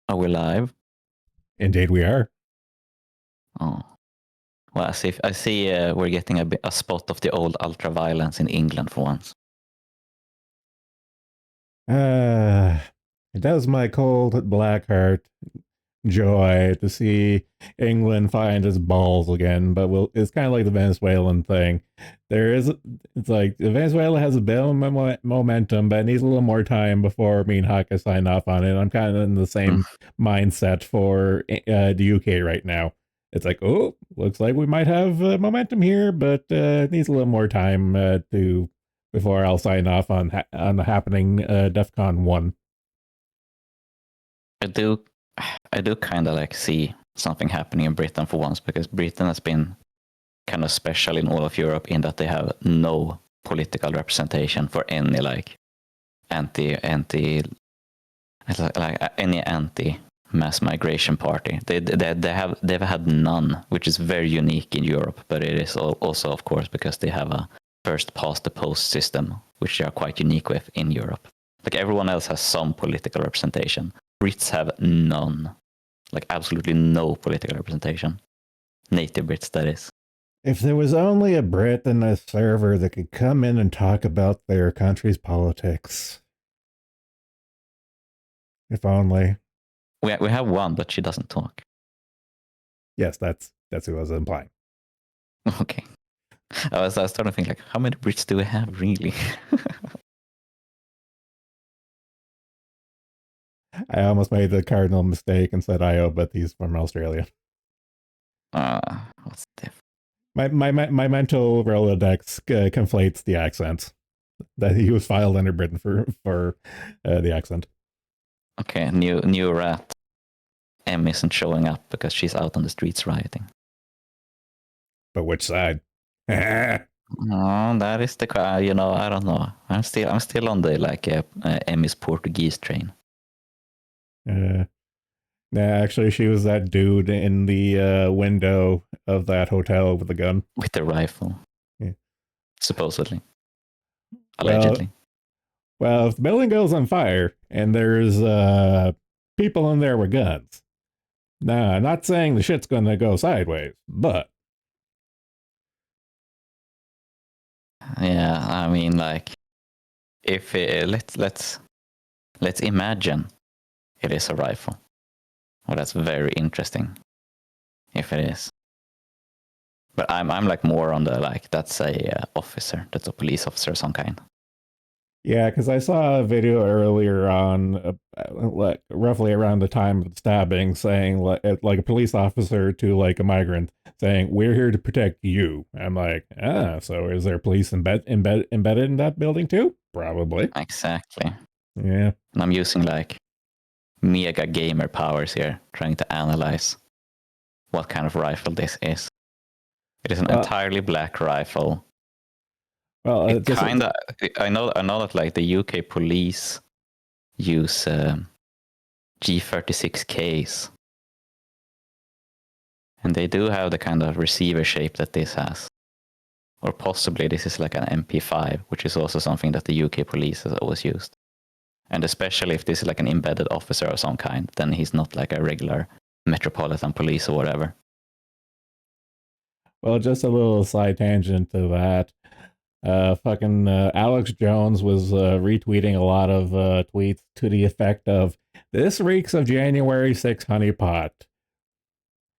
Are we live? Indeed, we are. Oh, well, I see we're getting a spot of the old ultra-violence in England for once. It does my cold black heart joy to see England find its balls again, but it's kind of like the Venezuelan thing. It's like Venezuela has a bit of momentum, but it needs a little more time before me and Haka sign off on it. I'm kind of in the same mindset for the UK right now. It's like, oh, looks like we might have momentum here, but it needs a little more time before I'll sign off on the happening DEFCON 1. I do kind of like see something happening in Britain for once, because Britain has been kind of special in all of Europe in that they have no political representation for any like anti mass migration party. They've had none, which is very unique in Europe. But it is also, of course, because they have a first past the post system, which they are quite unique with in Europe. Like everyone else has some political representation. Brits have none, like absolutely no political representation. Native Brits, that is. If there was only a Brit in a server that could come in and talk about their country's politics. If only. We have one, but she doesn't talk. Yes, that's who I was implying. Okay. I was starting to think, like, how many Brits do we have, really? I almost made the cardinal mistake and said Io, but he's from Australia. What's the My mental Rolodex conflates the accents. That he was filed under Britain for the accent. Okay, new rat. M isn't showing up because she's out on the streets rioting. But which side? No, that is the I don't know. I'm still on the like Emmy's Portuguese train. Nah, actually, she was that dude in the window of that hotel with the gun. With the rifle. Yeah. Supposedly. Allegedly. Well, if the building goes on fire and there's people in there with guns, nah, I'm not saying the shit's gonna go sideways, but yeah, I mean, like, if let's imagine it is a rifle. Well, that's very interesting. If it is. But I'm like more on the like that's a officer, that's a police officer of some kind. yeah, because I saw a video earlier on, like roughly around the time of the stabbing, saying like a police officer to like a migrant, saying, "We're here to protect you." I'm like, so is there police embedded in that building too? Probably. Exactly. Yeah. And I'm using like mega gamer powers here, trying to analyze what kind of rifle this is. It is an entirely black rifle. Well, it kind of. I know that like the UK police use G36Ks, and they do have the kind of receiver shape that this has, or possibly this is like an MP5, which is also something that the UK police has always used. And especially if this is like an embedded officer of some kind, then he's not like a regular metropolitan police or whatever. Well, just a little side tangent to that. Alex Jones was retweeting a lot of tweets to the effect of, "This reeks of January 6th honeypot."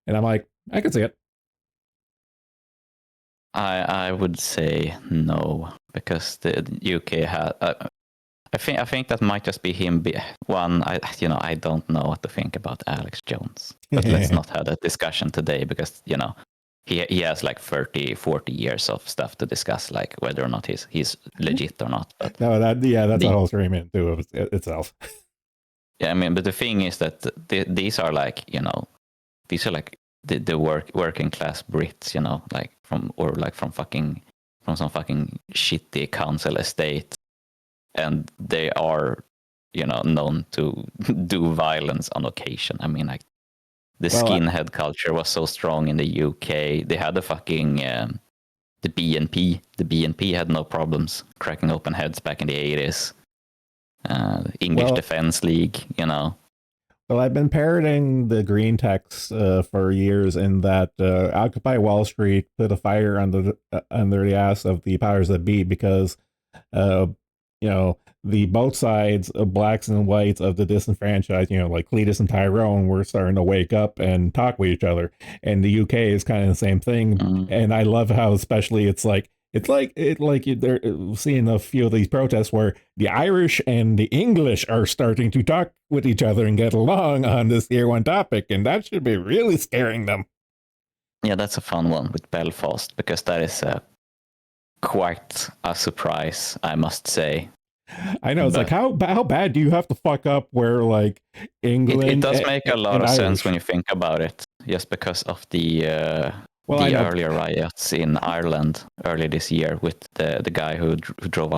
And I'm like, I can see it. I would say no, because the UK had. I think that might just be him. I don't know what to think about Alex Jones. But let's not have that discussion today, because he has like 30, 40 years of stuff to discuss, like whether or not he's legit or not. But no, that's a whole stream into itself. Yeah, I mean, but the thing is that these are like the working class Brits, like from some fucking shitty council estate, and they are known to do violence on occasion. I mean, like, the skinhead culture was so strong in the UK. They had the fucking the BNP. The BNP had no problems cracking open heads back in the 80s. English Defense League, Well, I've been parroting the green text for years in that Occupy Wall Street put a fire under the ass of the powers that be because uh, the both sides of blacks and whites of the disenfranchised, like Cletus and Tyrone, were starting to wake up and talk with each other. And the UK is kind of the same thing. Mm. And I love how, especially, they're seeing a few of these protests where the Irish and the English are starting to talk with each other and get along on this year one topic, and that should be really scaring them. Yeah, that's a fun one with Belfast because that is quite a surprise, I must say. I know, it's like how bad do you have to fuck up where like England? It does make a lot of Irish. sense when you think about it, just because of the earlier riots in Ireland earlier this year with the guy who drove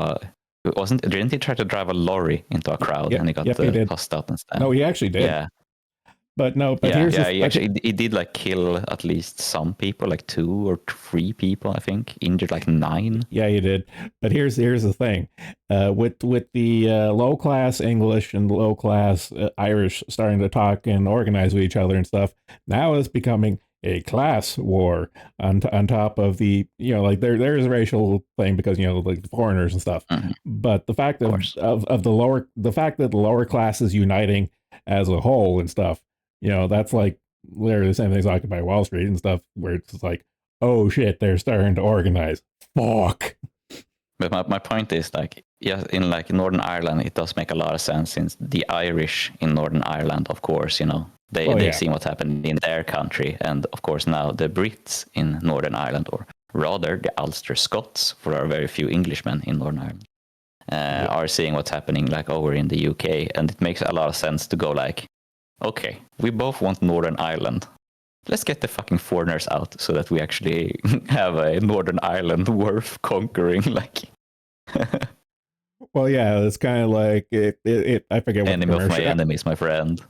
didn't he try to drive a lorry into a crowd and he got tossed out instead? No, he actually did. Yeah. But he did like kill at least some people, like 2 or 3 people, I think, injured like 9. Yeah, he did. But here's the thing, with the low class English and low class Irish starting to talk and organize with each other and stuff. Now it's becoming a class war on top of the there is a racial thing because like the foreigners and stuff. Mm-hmm. But the fact of the fact that the lower class is uniting as a whole and stuff. That's like literally the same thing as Occupy Wall Street and stuff, where it's like, oh shit, they're starting to organize. Fuck. But my point is, like, yeah, in like Northern Ireland, it does make a lot of sense since the Irish in Northern Ireland, of course, they've seen what's happened in their country, and of course now the Brits in Northern Ireland, or rather the Ulster Scots, for there are very few Englishmen in Northern Ireland, are seeing what's happening like over in the UK, and it makes a lot of sense to go like, okay, we both want Northern Ireland. Let's get the fucking foreigners out so that we actually have a Northern Ireland worth conquering. Like, well, yeah, it's kind of like it. I forget what enemy of my enemy is my friend.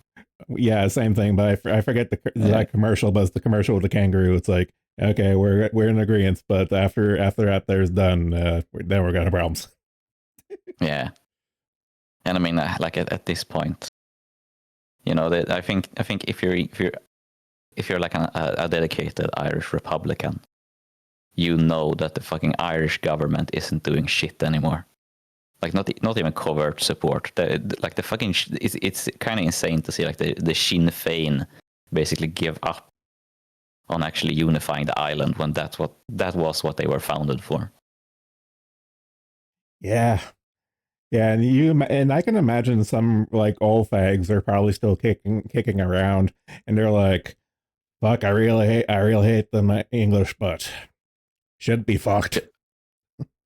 Yeah, same thing, but I forget that commercial. But it's the commercial with the kangaroo. It's like, okay, we're in agreement, but after that, there's done. Then we're gonna have problems. Yeah, and I mean, like at this point, that I think if you're like a dedicated Irish Republican, that the fucking Irish government isn't doing shit anymore. Like not even covert support. Like the fucking it's kind of insane to see like the Sinn Féin basically give up on actually unifying the island when that was what they were founded for. Yeah. Yeah, and I can imagine some like old fags are probably still kicking around, and they're like, "Fuck, I really hate the English, but should be fucked."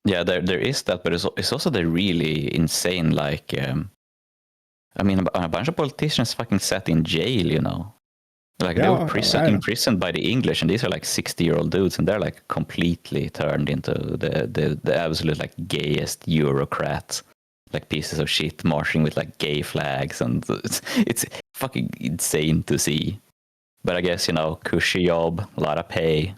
Yeah, there is that, but it's also the really insane like, I mean, a bunch of politicians fucking sat in jail, Like they were imprisoned by the English, and these are like 60-year-old dudes, and they're like completely turned into the absolute like gayest Eurocrats. Like pieces of shit marching with like gay flags, and it's fucking insane to see. But I guess cushy job, a lot of pay.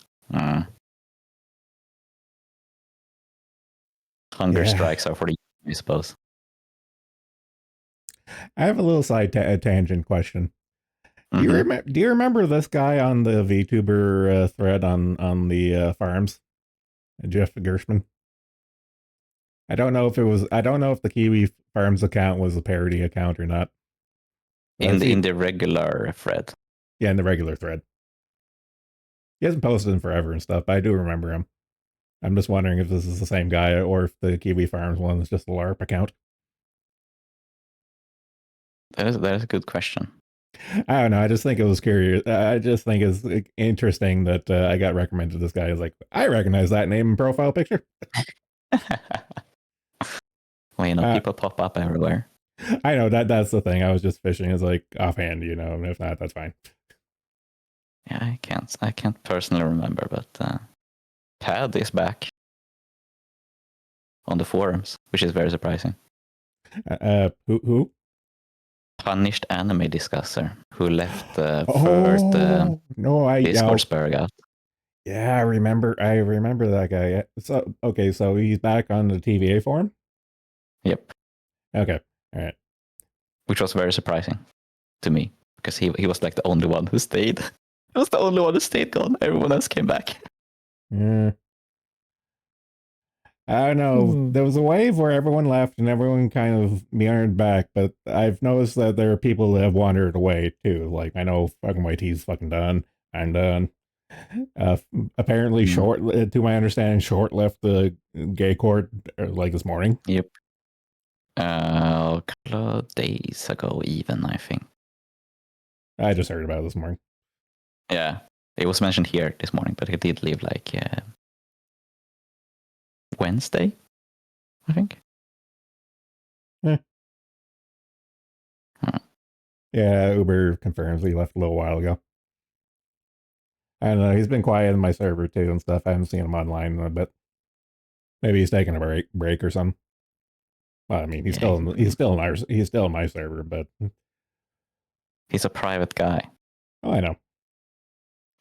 Hunger strikes are for the, I suppose. I have a little side tangent question. Do you remember this guy on the VTuber thread on the farms, Jeff Gershman? I don't know if the Kiwi Farms account was a parody account or not. In the regular thread. Yeah, in the regular thread. He hasn't posted in forever and stuff, but I do remember him. I'm just wondering if this is the same guy or if the Kiwi Farms one is just a LARP account. That is a good question. I don't know. I just think it was curious. I just think it's interesting that I got recommended this guy. Is like, I recognize that name and profile picture. Well, people pop up everywhere. I know that's the thing. I was just fishing as like offhand, and if not, that's fine. Yeah, I can't personally remember, but Pad is back on the forums, which is very surprising. Who? Punished anime discusser who left first Discord spur out. Yeah, I remember that guy. So he's back on the TVA forum? Yep. Okay. All right. Which was very surprising to me. because he was like the only one who stayed. He was the only one who stayed gone. Everyone else came back. Yeah. I don't know. There was a wave where everyone left and everyone kind of meandered back, but I've noticed that there are people that have wandered away too. Like I know fucking YT's fucking done. I'm done. Apparently, Short, to my understanding, Short left the gay court like this morning. Yep. A couple of days ago, even I think. I just heard about it this morning. Yeah, it was mentioned here this morning, but he did leave like Wednesday, I think. Yeah. Yeah, Uber confirms he left a little while ago. I don't know. He's been quiet in my server too and stuff. I haven't seen him online in a bit. Maybe he's taking a break or something. Well, I mean, he's still in my server, but he's a private guy. Oh, I know.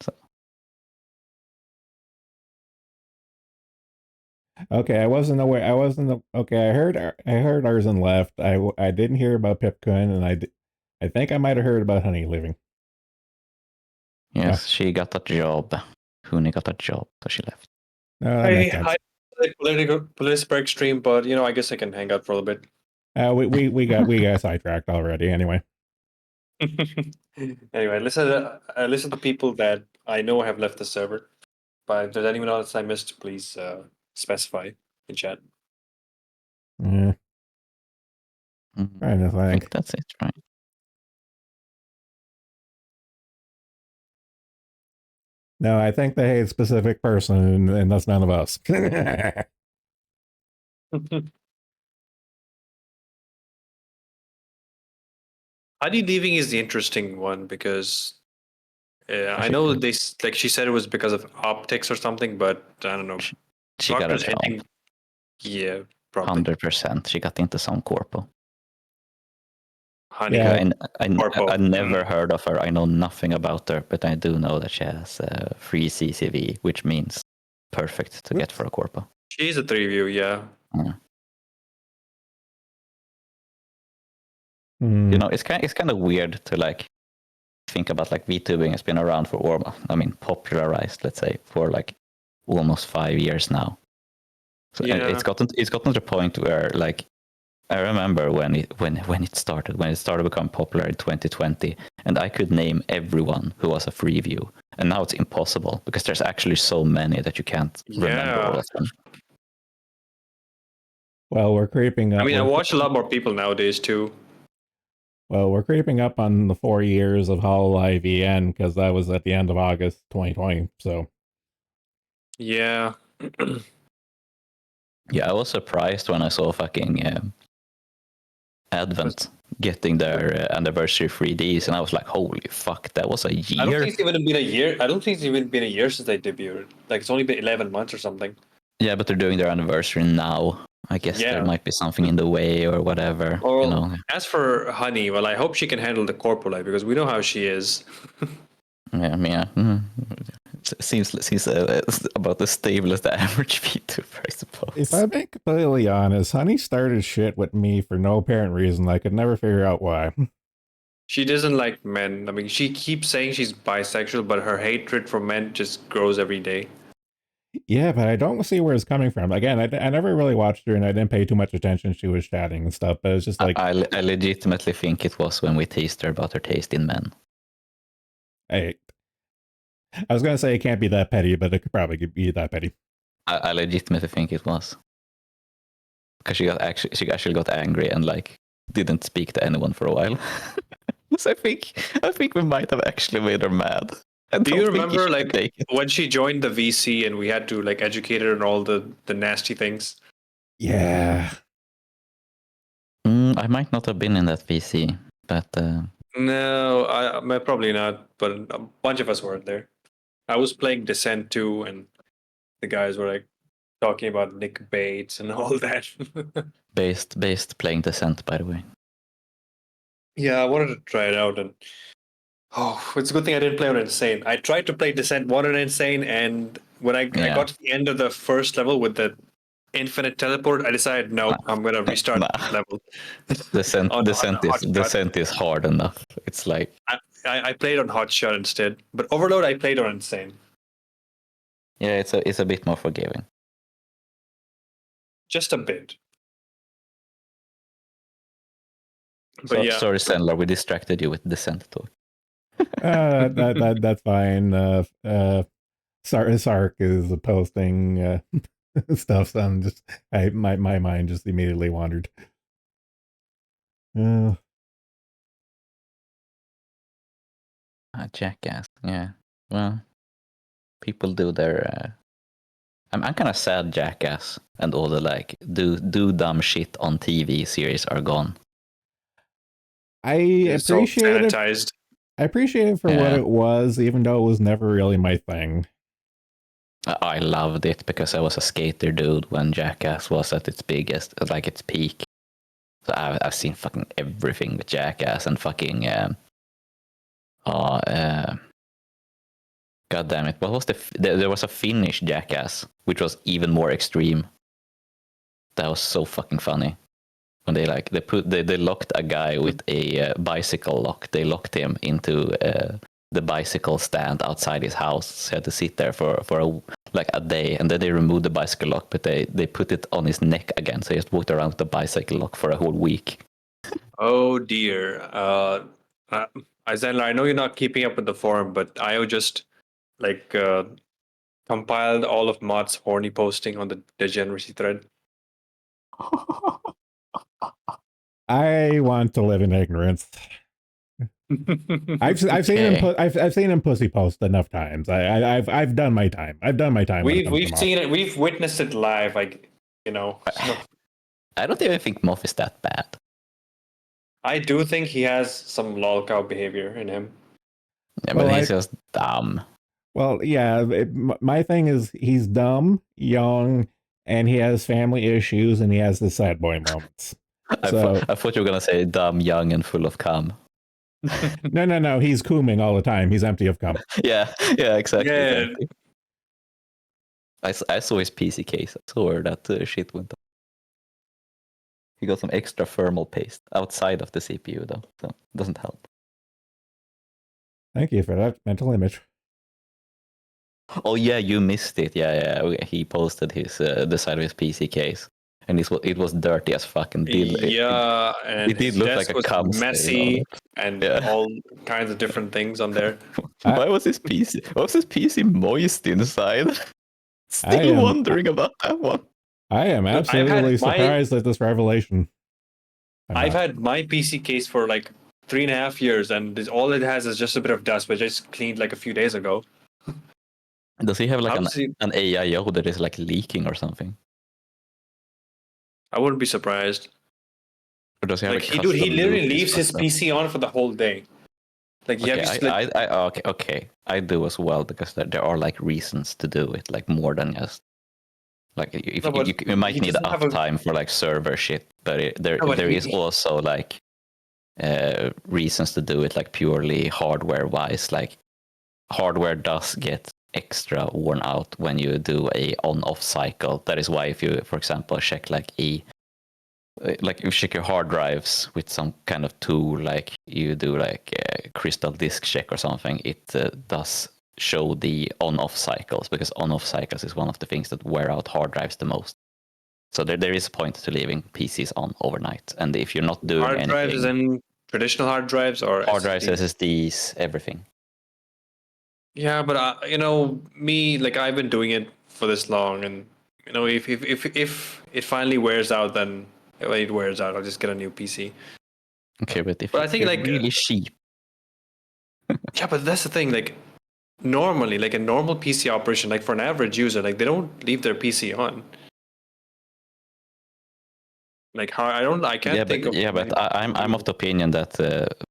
So. Okay, I wasn't aware. Okay, I heard Arzen left. I didn't hear about Pipkun, and I think I might have heard about Honey leaving. Yes, she got a job. Huni got a job, so she left. No, that makes sense. Political stream, but I guess I can hang out for a little bit. We got sidetracked already. Anyway. Anyway, listen to people that I know have left the server. But if there's anyone else I missed, please specify in chat. Yeah. I think that's it, right? No, I think they hate a specific person, and that's none of us. Honey leaving is the interesting one because I know they like she said it was because of optics or something, but I don't know. She got a job. Yeah, probably 100%. She got into some corpo. Honey, yeah, I never heard of her. I know nothing about her, but I do know that she has free CCV, which means perfect to get for a corpo. She's a 3-view, yeah. You know, it's kind of weird to like think about like VTubing has been around for, or I mean, popularized, let's say, for like almost 5 years now. So it's gotten to the point where like I remember when it started to become popular in 2020, and I could name everyone who was a free view, and now it's impossible because there's actually so many that you can't remember all of them. Well, we're creeping up. I mean, I watch a lot more people nowadays too. Well, we're creeping up on the 4 years of Hololive EN because that was at the end of August 2020. So, yeah. Yeah, I was surprised when I saw fucking Advent getting their anniversary 3Ds, and I was like, "Holy fuck, that was a year!" I don't think it's even been a year. I don't think it's even been a year since they debuted. Like it's only been 11 months or something. Yeah, but they're doing their anniversary now. I guess there might be something in the way or whatever. Or, as for Honey, well, I hope she can handle the corporate life because we know how she is. Yeah, I mean, it seems about as stable as the average VTuber, I suppose. If I'm being completely honest, Honey started shit with me for no apparent reason. I could never figure out why. She doesn't like men. I mean, she keeps saying she's bisexual, but her hatred for men just grows every day. Yeah, but I don't see where it's coming from. Again, I never really watched her, and I didn't pay too much attention. She was chatting and stuff, but it's just like I legitimately think it was when we teased her about her taste in men. I was gonna say it can't be that petty, but it could probably be that petty. I legitimately think it was because she actually got angry and like didn't speak to anyone for a while. So I think we might have actually made her mad. Do you remember like when she joined the VC and we had to like educate her on all the nasty things? Yeah. I might not have been in that VC, but no, I probably not. But a bunch of us weren't there. I was playing Descent 2, and the guys were like talking about Nick Bates and all that. based playing Descent, by the way. Yeah, I wanted to try it out, and it's a good thing I didn't play on Insane. I tried to play Descent 1 on Insane, and when I got to the end of the first level with the infinite teleport, I decided no, I'm gonna restart the level. Descent is hard enough. It's like I played on Hotshot instead, but Overload I played on Insane. Yeah, it's a bit more forgiving. Just a bit. But So, yeah. sorry, Sandler, we distracted you with Descent talk. That's fine. Sark is posting stuff, so I'm just my mind just immediately wandered. Jackass. Yeah. Well, people do their. I'm kind of sad Jackass and all the like do dumb shit on TV series are gone. I It's all appreciate it. sanitized. I appreciate it for what it was, even though it was never really my thing. I loved it because I was a skater dude when Jackass was at its biggest, like its peak. So I've seen fucking everything with Jackass and fucking God damn it! What was there was a Finnish Jackass which was even more extreme. That was so fucking funny. When they locked a guy with a bicycle lock. They locked him into the bicycle stand outside his house. So he had to sit there for a day, and then they removed the bicycle lock, but they put it on his neck again. So he just walked around with the bicycle lock for a whole week. Oh dear. Isandla, I know you're not keeping up with the forum, but IO just compiled all of Mott's horny posting on the degeneracy thread. I want to live in ignorance. I've seen him pussy post enough times. I've done my time. I've done my time. We've seen it. We've witnessed it live. Like, you know. I don't even think Moff is that bad. I do think he has some lolcow behavior in him. Yeah, but he's just dumb. Well, yeah. My thing is he's dumb, young, and he has family issues, and he has the sad boy moments. I thought you were gonna say dumb, young, and full of cum. No. He's cooming all the time. He's empty of cum. Yeah, exactly. Yeah. Exactly. I saw his PC case. I saw where that shit went up. He got some extra thermal paste outside of the CPU, though, so it doesn't help. Thank you for that mental image. Oh yeah, you missed it. Yeah. He posted his the side of his PC case, and it was dirty as fuck. And and it did look like a cum messy and all kinds of different things on there. Why was his PC moist inside? Still wondering about that one. I am absolutely surprised at this revelation. I've had my PC case for like 3.5 years, and all it has is just a bit of dust, which I just cleaned like a few days ago. Does he have like an AIO that is like leaking or something? I wouldn't be surprised. Or does he have he literally leaves his PC on for the whole day. Like okay, I do as well, because there are like reasons to do it, like more than just like you might need uptime for like server shit, but there is also like reasons to do it, like purely hardware wise. Like hardware does get extra worn out when you do a on-off cycle. That is why if you, for example, check like you check your hard drives with some kind of tool, like you do like a crystal disk check or something, it does show the on-off cycles, because on-off cycles is one of the things that wear out hard drives the most. So there is a point to leaving PCs on overnight, and if you're not doing anything, hard drives and traditional hard drives or hard drives, SSDs, everything. Yeah, but me, like, I've been doing it for this long, and if it finally wears out, then when it wears out, I'll just get a new PC. Okay, but I think like really cheap. Yeah, but that's the thing. Like, normally, like a normal PC operation, like for an average user, like they don't leave their PC on. Like how I can't think of. Yeah, but I'm of the opinion that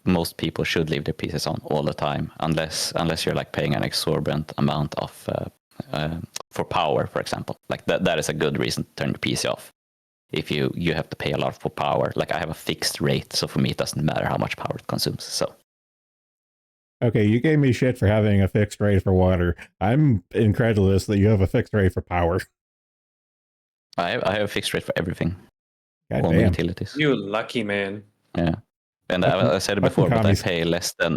most people should leave their PCs on all the time, unless you're like paying an exorbitant amount of for power, for example. Like that is a good reason to turn the PC off. If you have to pay a lot for power, like I have a fixed rate, so for me it doesn't matter how much power it consumes. So. Okay, you gave me shit for having a fixed rate for water. I'm incredulous that you have a fixed rate for power. I have a fixed rate for everything. God all damn. utilities. You lucky man. Yeah. And I said it Fucking before, but commies. I pay less than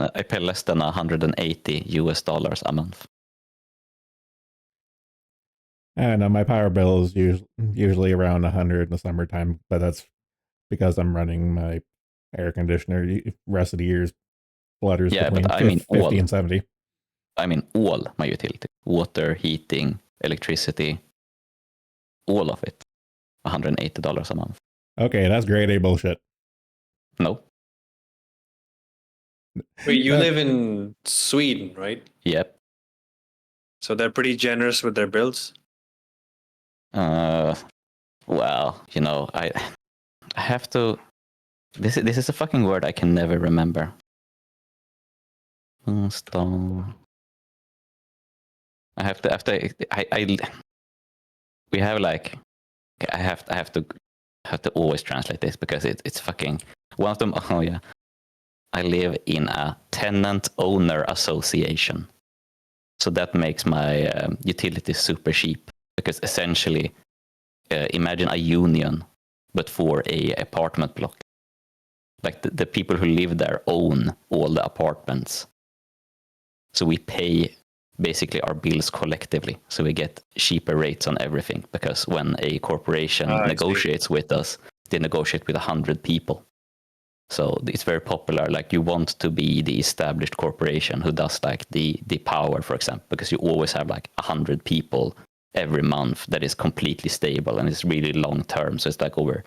$180 a month. And my power bill is usually around 100 in the summertime, but that's because I'm running my air conditioner. Rest of the year's flutters Yeah, between but I mean 50 and 70. I mean all my utility, water, heating, electricity, all of it, $180 a month. Okay, that's grade A bullshit. No. Wait, you live in Sweden, right? Yep. So they're pretty generous with their bills. Well, you know, I have to. This is a fucking word I can never remember. Stone. I have to. We have like. I have to always translate this because it's fucking one of them. Oh yeah. I live in a tenant owner association, so that makes my utilities super cheap because essentially, imagine a union, but for a apartment block. Like the people who live there own all the apartments. So we pay basically our bills collectively. So we get cheaper rates on everything because when a corporation negotiates with us, they negotiate with 100 people. So it's very popular. Like you want to be the established corporation who does like the power, for example, because you always have like 100 people every month that is completely stable and it's really long term. So it's like over,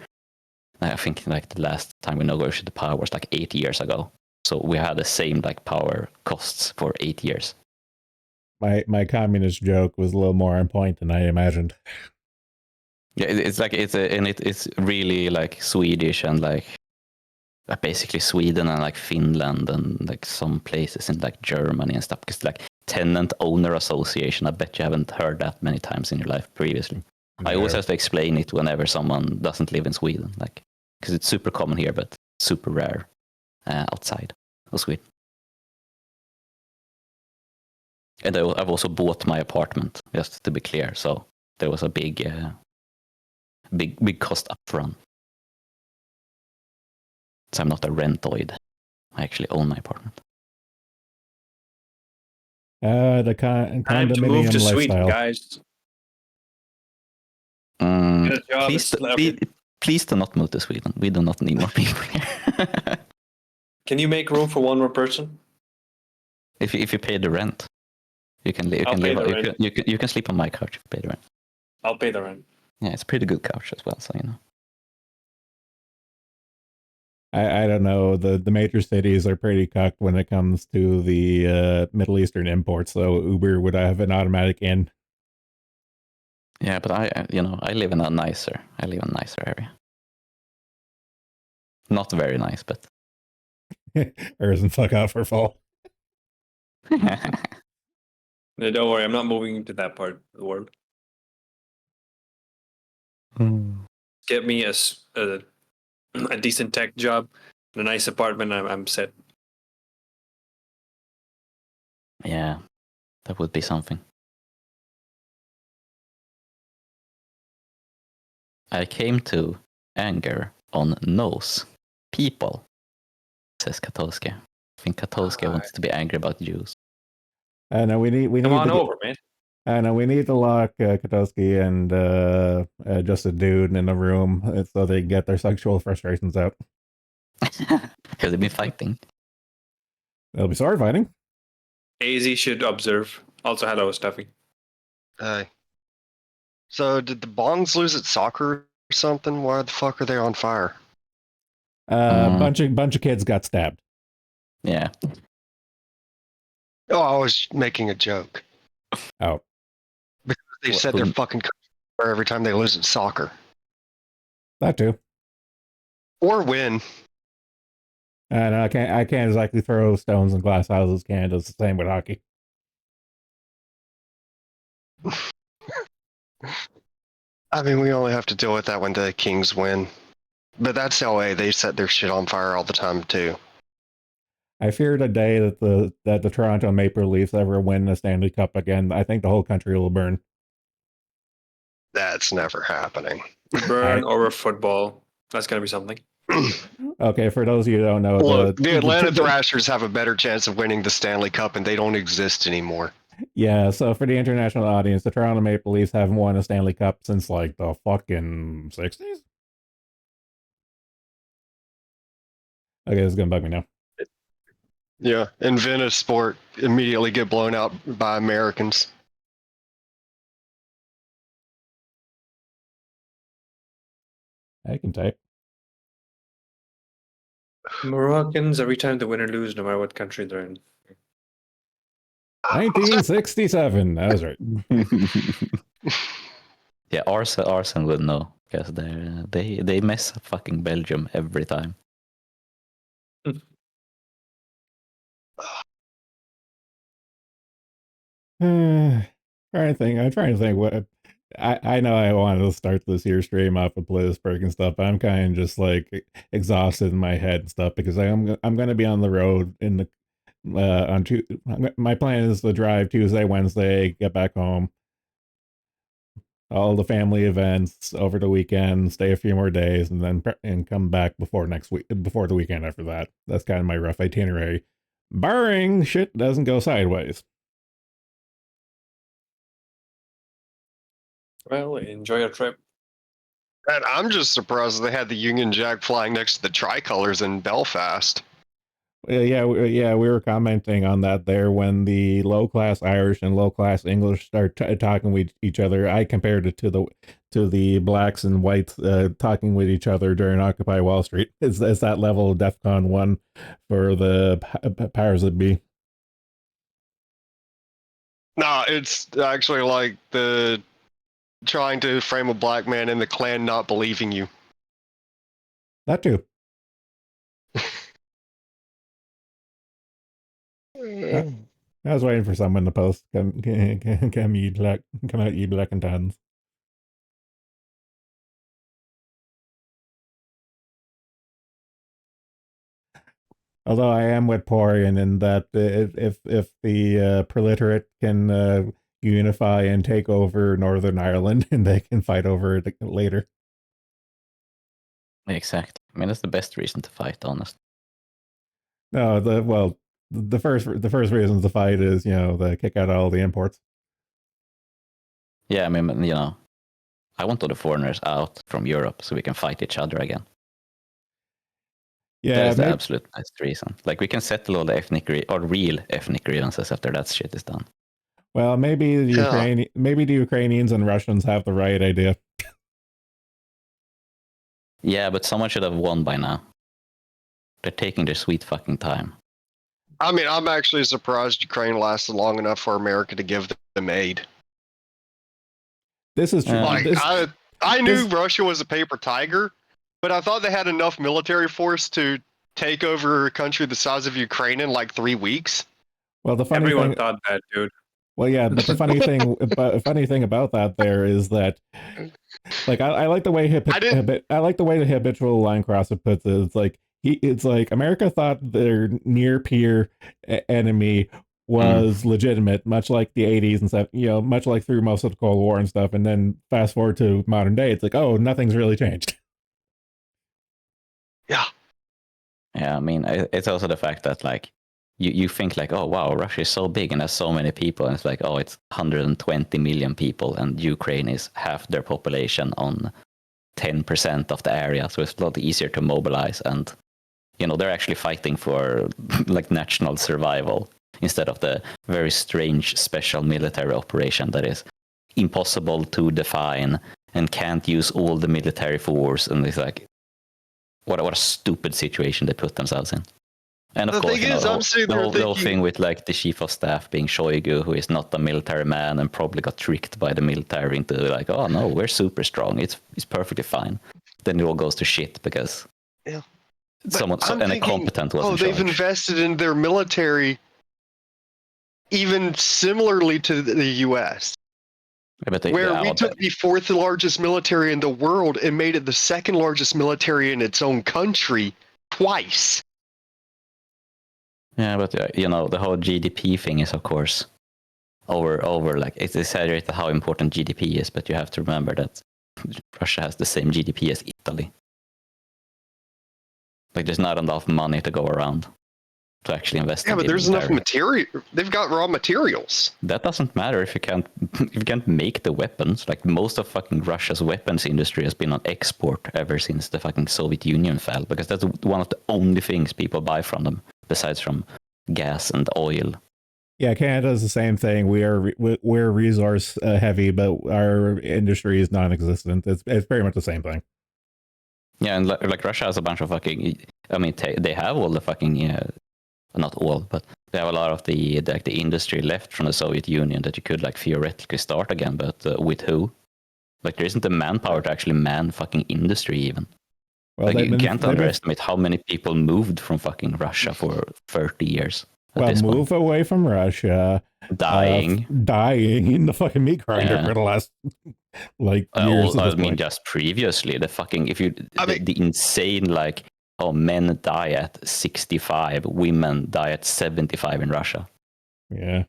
I think like the last time we negotiated the power was like 8 years ago. So we had the same like power costs for 8 years. My communist joke was a little more on point than I imagined. Yeah, it's really like Swedish and like basically Sweden and like Finland and like some places in like Germany and stuff. Because like tenant owner association, I bet you haven't heard that many times in your life previously. No. I always have to explain it whenever someone doesn't live in Sweden, like because it's super common here, but super rare outside of Sweden. And I've also bought my apartment, just to be clear. So there was a big cost up front. So I'm not a rentoid. I actually own my apartment. The Time to move condominium to lifestyle. Sweden, guys. Get a job please do not move to Sweden. We do not need more people here. Can you make room for one more person? If you pay the rent, you can live. You can sleep on my couch if you pay the rent. I'll pay the rent. Yeah, it's a pretty good couch as well. So you know. I don't know. The major cities are pretty cucked when it comes to the Middle Eastern imports. So Uber would have an automatic in. Yeah, but I live in a nicer area. Not very nice, but. Or isn't fuck off for fall. No, don't worry, I'm not moving into that part of the world. Get me a decent tech job, a nice apartment. I'm set. Yeah, that would be something. I came to anger on nose people, says Katowski. I think Katowski wants to be angry about Jews. No, we need Come on over, man. No, we need to lock Katowski and just a dude in a room so they get their sexual frustrations out. Because they've been fighting. They'll be sword fighting. AZ should observe. Also, hello, Stuffy. Hey. So, did the Bongs lose at soccer or something? Why the fuck are they on fire? Bunch of kids got stabbed. Yeah. Oh, I was making a joke. Oh. Because they said they're fucking every time they lose at soccer. That too. Or win. And I can't exactly throw stones in glass houses. Canada's the same with hockey. I mean, we only have to deal with that when the Kings win. But that's LA. They set their shit on fire all the time too. I fear the day that the Toronto Maple Leafs ever win the Stanley Cup again. I think the whole country will burn. That's never happening. Burn over football. That's gonna be something. Okay, for those of you who don't know, Look, the Atlanta Thrashers have a better chance of winning the Stanley Cup, and they don't exist anymore. Yeah, so for the international audience, the Toronto Maple Leafs haven't won a Stanley Cup since like the fucking 60s. Okay, this is gonna bug me now. Yeah, invent a sport, immediately get blown out by Americans. I can type. Moroccans, every time they win or lose, no matter what country they're in. 1967. That was right. Yeah, Arsenal would know because they mess up fucking Belgium every time. I'm trying to think what I know I wanted to start this year stream off of Blizzburg and stuff, but I'm kind of just like exhausted in my head and stuff because I'm going to be on the road in the my plan is to drive Tuesday, Wednesday, get back home, all the family events over the weekend, stay a few more days, and then come back before the weekend after that. That's kind of my rough itinerary, barring shit doesn't go sideways. Well, enjoy your trip. And I'm just surprised they had the Union Jack flying next to the tricolors in Belfast. Yeah, we were commenting on that there when the low class Irish and low class English start talking with each other. I compared it to the blacks and whites talking with each other during Occupy Wall Street. It's that level of DEFCON 1 for the powers that be. Nah, it's actually like the trying to frame a black man in the Klan not believing you. That too. I was waiting for someone to post. Come out, ye black and tans. Although I am with Porian in that if the proliterate can unify and take over Northern Ireland, and they can fight over it later. Exactly. I mean, that's the best reason to fight, honestly. No, the first reason to fight is the kick out all the imports. Yeah, I mean, I want all the foreigners out from Europe so we can fight each other again. Yeah, that is the absolute best reason. Like, we can settle all the real ethnic grievances after that shit is done. Well, maybe the Ukrainians and Russians have the right idea. Yeah, but someone should have won by now. They're taking their sweet fucking time. I mean, I'm actually surprised Ukraine lasted long enough for America to give them aid. This is true. I knew Russia was a paper tiger, but I thought they had enough military force to take over a country the size of Ukraine in like 3 weeks. Well, everyone thought that, dude. Well, yeah, but the funny thing about that there is that, like, I like the way I like the way the habitual line crosser puts it. It's like America thought their near peer enemy was legitimate, much like the 80s and stuff. Much like through most of the Cold War and stuff. And then fast forward to modern day, it's like, oh, nothing's really changed. Yeah. Yeah, I mean, it's also the fact that, like, you think like, oh wow, Russia is so big and has so many people, and it's like, oh, it's 120 million people, and Ukraine is half their population on 10% of the area, so it's a lot easier to mobilize, and they're actually fighting for like national survival instead of the very strange special military operation that is impossible to define and can't use all the military force, and it's like, what a stupid situation they put themselves in. And of course, the whole thing with like the chief of staff being Shoigu, who is not a military man and probably got tricked by the military into like, oh no, we're super strong, it's perfectly fine. Then it all goes to shit because incompetent was in charge. They've invested in their military even similarly to the U.S. Where we took the fourth largest military in the world and made it the second largest military in its own country twice. Yeah, but the whole GDP thing is, of course, over like, it's exaggerated how important GDP is, but you have to remember that Russia has the same GDP as Italy. Like, there's not enough money to go around to actually invest. Yeah, but there's enough material. They've got raw materials. That doesn't matter if you can't if you can't make the weapons. Like, most of fucking Russia's weapons industry has been on export ever since the fucking Soviet Union fell, because that's one of the only things people buy from them, besides from gas and oil. Yeah, Canada does the same thing. We're resource heavy, but our industry is non-existent. It's very much the same thing. Yeah, and like Russia has a bunch of fucking. I mean, they have all the fucking. Not all, but they have a lot of the industry left from the Soviet Union that you could like theoretically start again, but with who? Like, there isn't the manpower to actually man fucking industry even. Well, like, you can't underestimate how many people moved from fucking Russia for 30 years. Well, move away from Russia. Dying in the fucking meat grinder for the last years. I mean, just previously, the fucking the insane like. Oh, men die at 65, women die at 75 in Russia. Yeah.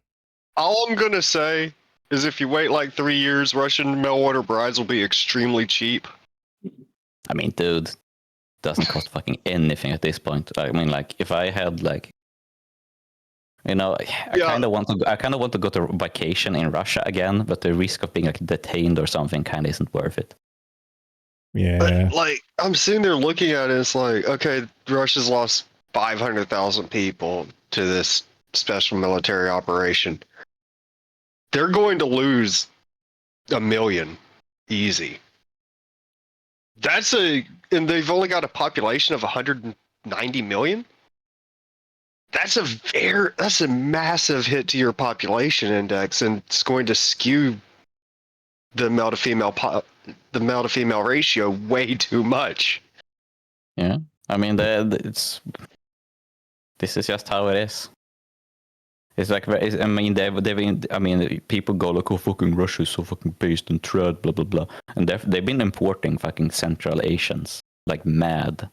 All I'm gonna say is if you wait like 3 years, Russian mail-order brides will be extremely cheap. I mean, dude, doesn't cost fucking anything at this point. I mean, like, if I had like, you know, I kind of want to go to vacation in Russia again, but the risk of being like detained or something kind of isn't worth it. Yeah. But, like, I'm sitting there looking at it, it's like, okay, Russia's lost 500,000 people to this special military operation. They're going to lose 1 million. Easy. And they've only got a population of 190 million? That's a massive hit to your population index, and it's going to skew the male to female ratio way too much. Yeah, I mean, this is just how it is. It's like, I mean, people go like, oh, fucking Russia is so fucking based on trade, blah blah blah, and they've been importing fucking Central Asians like mad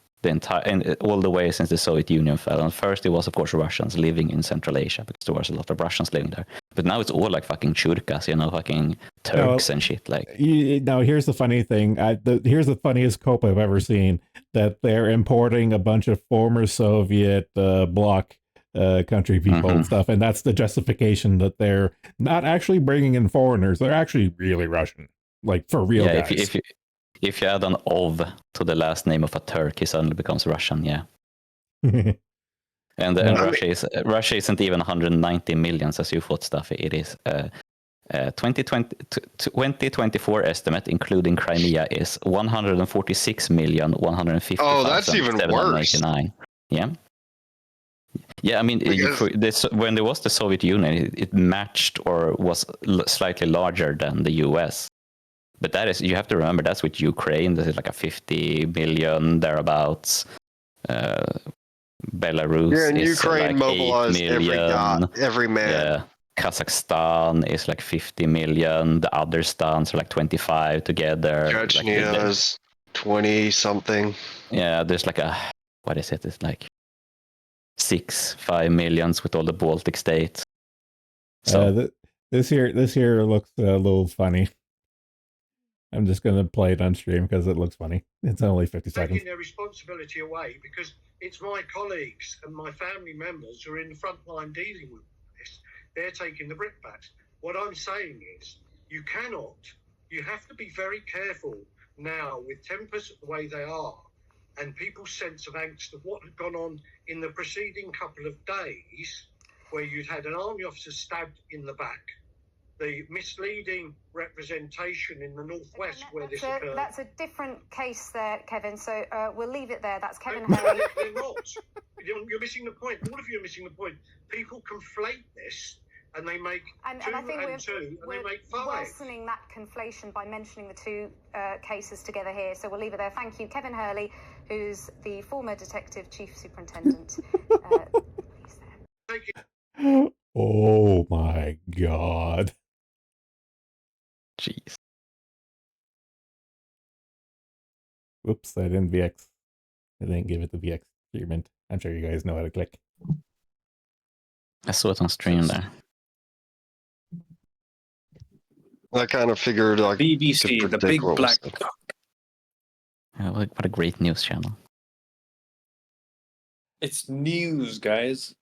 all the way since the Soviet Union fell. And first it was, of course, Russians living in Central Asia, because there was a lot of Russians living there. But now it's all like fucking churkas, you know, fucking Turks and shit. Like, now here's the funny thing. Here's the funniest cope I've ever seen, that they're importing a bunch of former Soviet bloc country people and stuff, and that's the justification that they're not actually bringing in foreigners. They're actually really Russian, like for real guys. If you add an ov to the last name of a Turk, he suddenly becomes Russian. Yeah. And Russia isn't even 190 million, as you thought, Stuffy. It is 2024 estimate, including Crimea, is 146,150,789. Oh, that's even worse. Yeah. Yeah, I mean, when there was the Soviet Union, it matched or was slightly larger than the US. But that is, you have to remember, that's with Ukraine. That is like a 50 million thereabouts. Belarus and is Ukraine like mobilized 8 million. every man. Yeah. Kazakhstan is like 50 million. The other stans are like 25 together. Chechnya is 20 something. Yeah, there's like what is it? It's like 5 millions with all the Baltic states. So this here looks a little funny. I'm just going to play it on stream because it looks funny. It's only 50 seconds. Taking their responsibility away, because it's my colleagues and my family members who are in the front line dealing with this. They're taking the brickbats. What I'm saying is, you have to be very careful now with tempers the way they are, and people's sense of angst of what had gone on in the preceding couple of days, where you'd had an army officer stabbed in the back, the misleading representation in the northwest where this occurred. That's a different case there, Kevin, so we'll leave it there. That's Kevin Hurley. They're not. You're missing the point. All of you are missing the point. People conflate this, and they make two and they make 5. We're worsening that conflation by mentioning the two cases together here, so we'll leave it there. Thank you, Kevin Hurley, who's the former Detective Chief Superintendent. Thank you. Oh my God. Jeez. Whoops, I didn't give it the VX treatment. I'm sure you guys know how to click. I saw it on stream there. I kind of figured like BBC, the big black cock. What a great news channel. It's news, guys.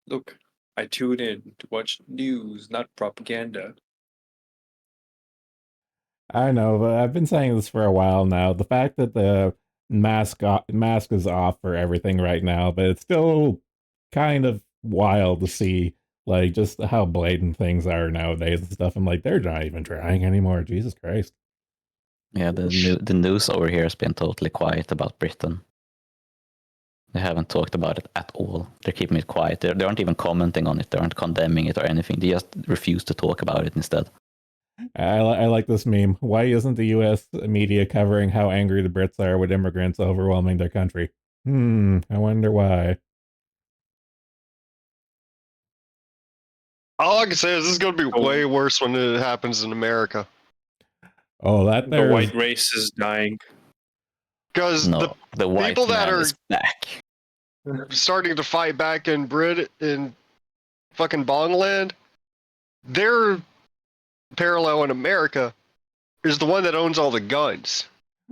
Look, I tune in to watch news, not propaganda. I know, but I've been saying this for a while now. The fact that the mask is off for everything right now, but it's still kind of wild to see like just how blatant things are nowadays and stuff. I'm like, they're not even trying anymore. Jesus Christ. Yeah, the news over here has been totally quiet about Britain. They haven't talked about it at all. They're keeping it quiet. They aren't even commenting on it. They aren't condemning it or anything. They just refuse to talk about it instead. I like this meme. Why isn't the U.S. media covering how angry the Brits are with immigrants overwhelming their country? I wonder why. All I can say is this is going to be way worse when it happens in America. Oh, that the white race is dying. Because the white people that are is back. starting to fight back in in fucking Bongland, their parallel in America is the one that owns all the guns.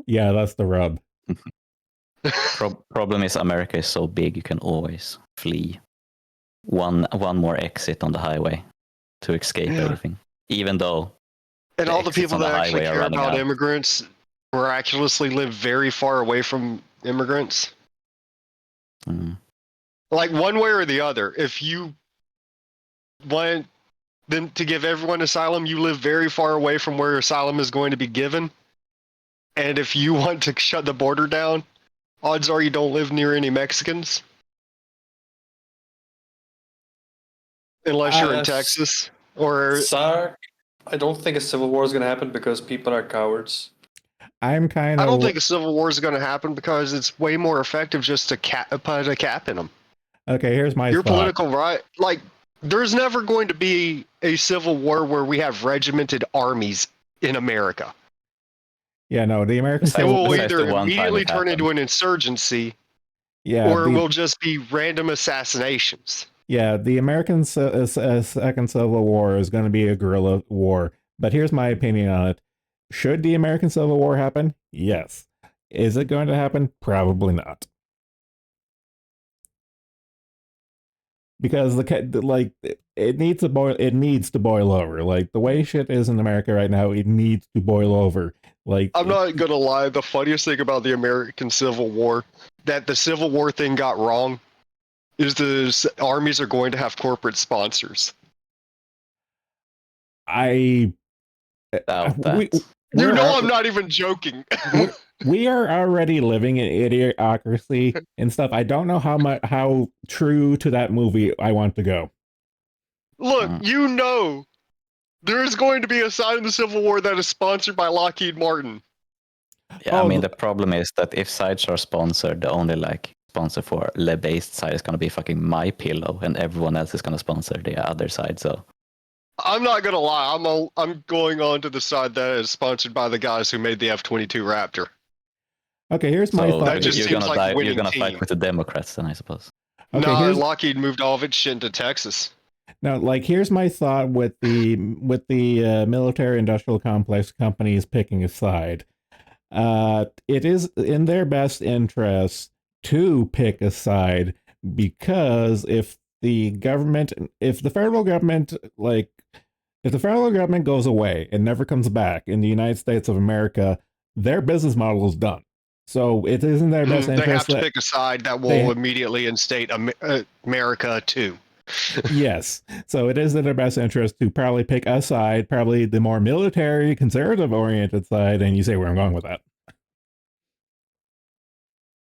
Yeah, that's the rub. Problem is America is so big you can always flee. One more exit on the highway to escape everything. Even though and all the people that actually care about out. Immigrants miraculously live very far away from immigrants. Like one way or the other. If you want them to give everyone asylum, you live very far away from where asylum is going to be given. And if you want to shut the border down, odds are you don't live near any Mexicans. Unless you're in Texas. Or Sark, I don't think a civil war is going to happen because people are cowards. I don't think a civil war is going to happen because it's way more effective just to put a cap in them. Okay, here's my Your thought. Political right, like there's never going to be a civil war where we have regimented armies in America. Yeah, no, the American Civil War will either immediately turn into an insurgency, or it will just be random assassinations. Yeah, the American Second Civil War is going to be a guerrilla war. But here's my opinion on it. Should the American Civil War happen? Yes. Is it going to happen? Probably not. Because it needs to boil over. Like the way shit is in America right now, it needs to boil over. Like I'm not gonna lie, the funniest thing about the American Civil War, that the Civil War thing got wrong, is the armies are going to have corporate sponsors. I doubt that. I'm not even joking. We are already living in idiocracy and stuff. I don't know how true to that movie I want to go. Look, there's going to be a side of the Civil War that is sponsored by Lockheed Martin. Yeah, I mean, the problem is that if sides are sponsored, the only sponsor for the based side is going to be fucking My Pillow, and everyone else is going to sponsor the other side. So I'm not gonna lie, I'm going on to the side that is sponsored by the guys who made the F-22 Raptor. Okay, here's my thought. That just you're seems like a winning You're gonna team. fight with the Democrats, then I suppose. Okay, Lockheed moved all of its shit into Texas. Now, here's my thought with the military-industrial complex companies picking a side. It is in their best interest to pick a side because if the federal government goes away and never comes back in the United States of America, their business model is done. So it is in their best interest. They have to pick a side that will immediately instate America too. Yes. So it is in their best interest to probably pick a side, probably the more military, conservative-oriented side, and you say where I'm going with that.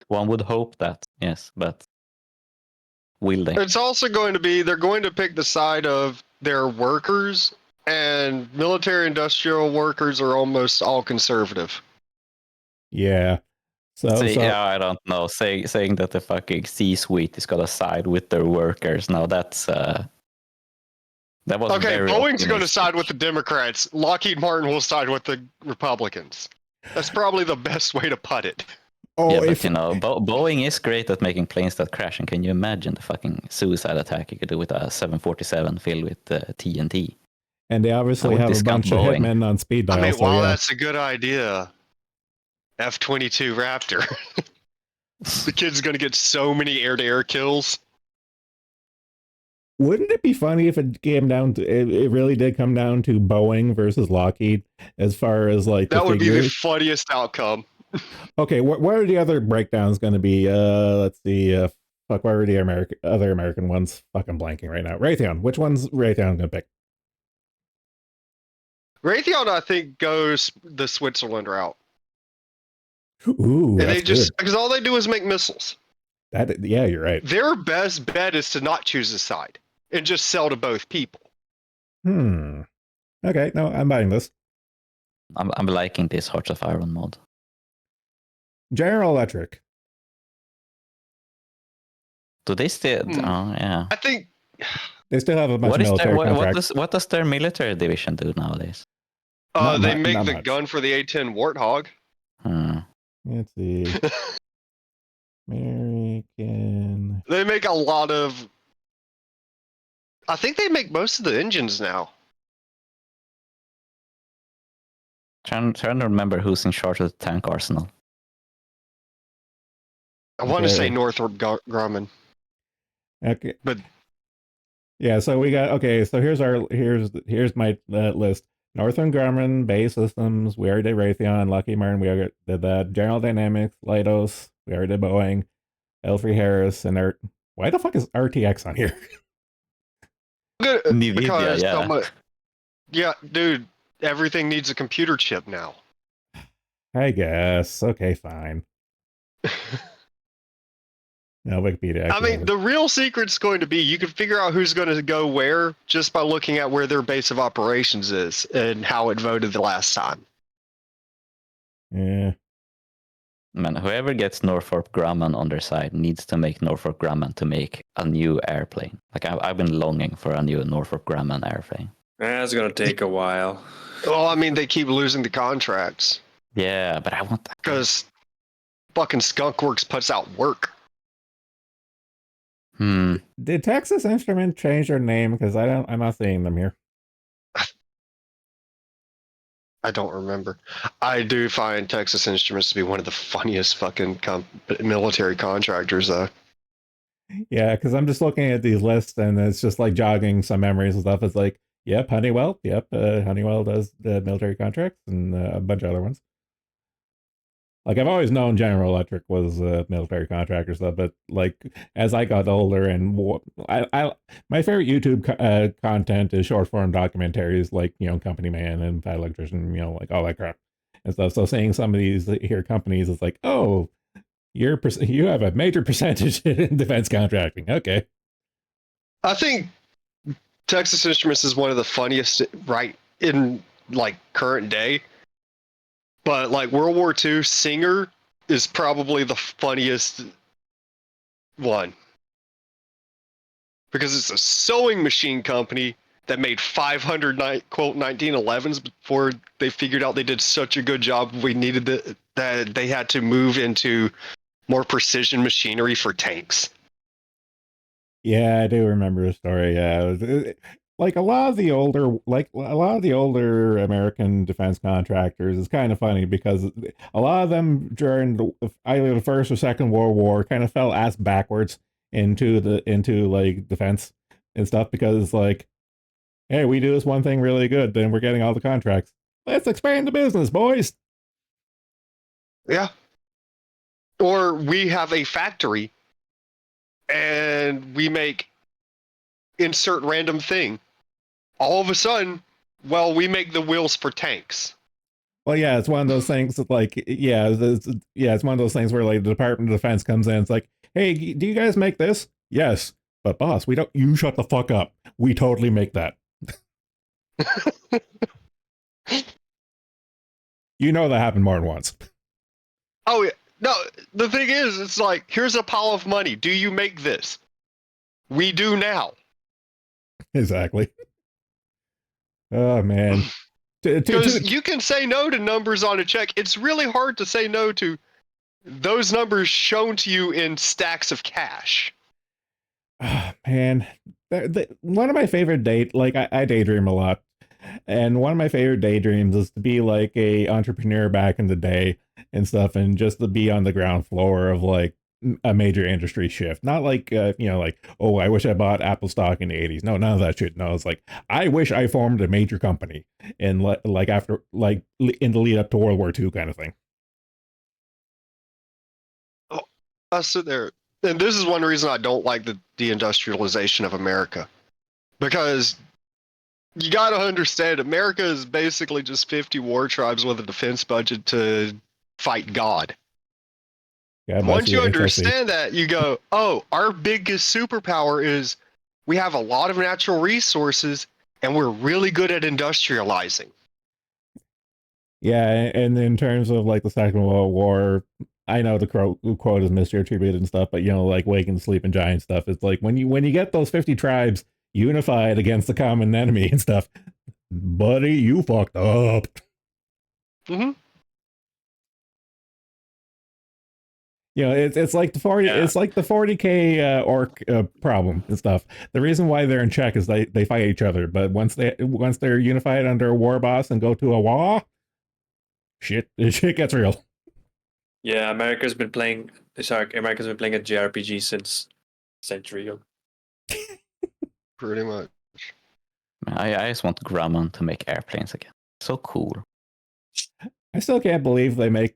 One would hope that, yes, but will they? It's also going to be, they're going to pick the side of their workers, and military-industrial workers are almost all conservative. Yeah. Yeah, I don't know. Saying that the fucking C-suite is gonna side with their workers. Now that's that was okay. Very Boeing's going to side with the Democrats. Lockheed Martin will side with the Republicans. That's probably the best way to put it. Oh, yeah, but Boeing is great at making planes that crash. And can you imagine the fucking suicide attack you could do with a 747 filled with TNT? And they obviously have a bunch of hitmen on speed dial. I mean, that's a good idea. F-22 Raptor. The kid's gonna get so many air-to-air kills. Wouldn't it be funny if it came down to it really did come down to Boeing versus Lockheed as far as like that the would figures? be the funniest outcome. Okay, what are the other breakdowns going to be? Let's see. Fuck, what are the other American ones? Fuck, I'm blanking right now. Raytheon. Which one's Raytheon going to pick? Raytheon, I think, goes the Switzerland route. Ooh, and that's good. Because all they do is make missiles. Yeah, you're right. Their best bet is to not choose a side and just sell to both people. Okay, no, I'm buying this. I'm liking this Hearts of Iron mod. General Electric. Do they still? Oh, yeah. I think they still have a bunch of military contracts. What does their military division do nowadays? They make the gun for the A-10 Warthog. Let's see. American. They make a lot of. I think they make most of the engines now. Trying to remember who's in charge of the tank arsenal. I want to say Northrop Grumman. Okay, but yeah. So we got So here's my list. Northrop Grumman, Bay Systems. We already did Raytheon, Lockheed Martin. We already did that. General Dynamics, Leidos. We already did Boeing, L3Harris, and why the fuck is RTX on here? Because yeah. Yeah, dude. Everything needs a computer chip now. I guess. Okay, fine. No, Wikipedia. I mean, the real secret's going to be you can figure out who's going to go where just by looking at where their base of operations is and how it voted the last time. Yeah. Man, whoever gets Northrop Grumman on their side needs to make Northrop Grumman to make a new airplane. Like I've been longing for a new Northrop Grumman airplane. It's gonna take a while. Well, I mean, they keep losing the contracts. Yeah, but I want that. Because fucking Skunkworks puts out work. Did Texas Instrument change their name? Because I'm not seeing them here. I don't remember. I do find Texas Instruments to be one of the funniest fucking military contractors, though. Yeah, because I'm just looking at these lists and it's just like jogging some memories and stuff. It's like, yep, Honeywell. Yep, Honeywell does the military contracts and a bunch of other ones. Like I've always known General Electric was a military contractor stuff, but like as I got older and my favorite YouTube content is short form documentaries like Company Man and Fat Electrician, like all that crap and stuff. So seeing some of these here companies, it's like, oh, you have a major percentage in defense contracting. Okay, I think Texas Instruments is one of the funniest right in like current day. But like World War II, Singer is probably the funniest one. Because it's a sewing machine company that made 500 quote 1911s before they figured out they did such a good job. We needed that they had to move into more precision machinery for tanks. Yeah, I do remember the story. Yeah, like a lot of the older American defense contractors is kind of funny because a lot of them during either the First or Second World War kind of fell ass backwards into like defense and stuff because like, hey, we do this one thing really good, then we're getting all the contracts. Let's expand the business, boys. Yeah. Or we have a factory and we make insert random thing. All of a sudden, well, we make the wheels for tanks. Well, yeah, it's one of those things that, like, it's one of those things where, like, the Department of Defense comes in. It's like, hey, do you guys make this? Yes, but boss, we don't. You shut the fuck up. We totally make that. That happened more than once. Oh yeah, no. The thing is, it's like, here's a pile of money. Do you make this? We do now. Exactly. Oh man. Because you can say no to numbers on a check. It's really hard to say no to those numbers shown to you in stacks of cash. Oh, man. One of my favorite I daydream a lot. And one of my favorite daydreams is to be like a entrepreneur back in the day and stuff and just to be on the ground floor of like a major industry shift. Not like like, oh, I wish I bought Apple stock in the 80s. No, none of that shit. No, it's like, I wish I formed a major company and like after like in the lead up to World War II kind of thing. Oh, I sit there, and this is one reason I don't like the deindustrialization of America, because you got to understand, America is basically just 50 war tribes with a defense budget to fight God. Yeah, once you understand that, you go, oh, our biggest superpower is we have a lot of natural resources and we're really good at industrializing. Yeah, and in terms of like the Second World War, I know the quote is misattributed and stuff, but like Waking the Sleeping Giant stuff, it's like when you get those 50 tribes unified against the common enemy and stuff, buddy, you fucked up. Mm-hmm. It's like the 40. Yeah. It's like the 40K orc problem and stuff. The reason why they're in check is they fight each other, but once they're unified under a war boss and go to a war, shit gets real. Yeah, America's been playing a JRPG since century ago. Pretty much. I just want Grumman to make airplanes again. So cool. I still can't believe they make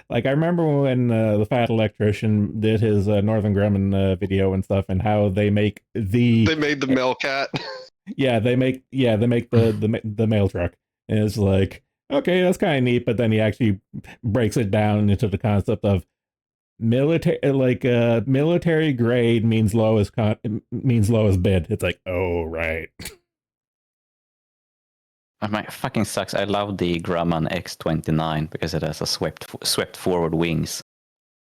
like I remember when the Fat Electrician did his Northern Grumman video and stuff, and how they made the Mailcat. Yeah, they make the mail truck, and it's like, okay, that's kind of neat, but then he actually breaks it down into the concept of military, like military grade means lowest bid. It's like, oh right. It fucking sucks. I love the Grumman X-29 because it has a swept forward wings.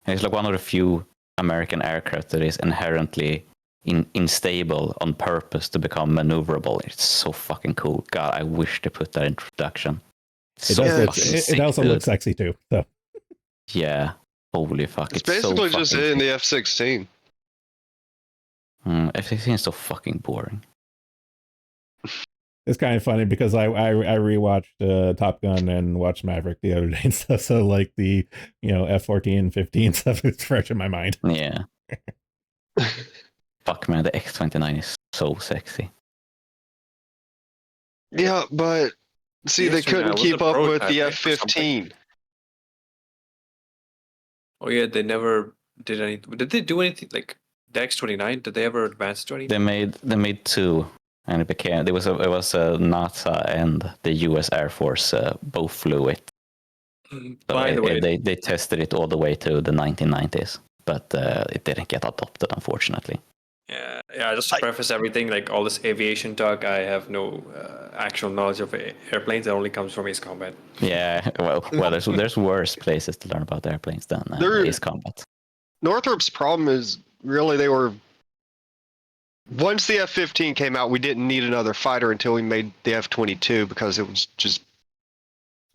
And it's like one of the few American aircraft that is inherently unstable on purpose to become maneuverable. It's so fucking cool. God, I wish they put that in production. It also looks sexy too. So yeah, holy fuck! It's basically so just in the F-16. F-16 is so fucking boring. It's kind of funny because I rewatched Top Gun and watched Maverick the other day and stuff. So like the F-14 and 15 stuff is fresh in my mind. Yeah. Fuck man, the X-29 is so sexy. Yeah, but see, they couldn't keep up with the F-15. Oh yeah, they never did anything. Did they do anything like the X-29? Did they ever advance to anything? They made two. And it was NASA and the U.S. Air Force both flew it. By the way, they tested it all the way to the 1990s, but it didn't get adopted, unfortunately. Yeah. Just to preface everything, like all this aviation talk, I have no actual knowledge of airplanes. It only comes from Ace Combat. Yeah, well, there's worse places to learn about airplanes than Ace Combat. Northrop's problem is really they were. Once the F-15 came out, we didn't need another fighter until we made the F-22 because it was just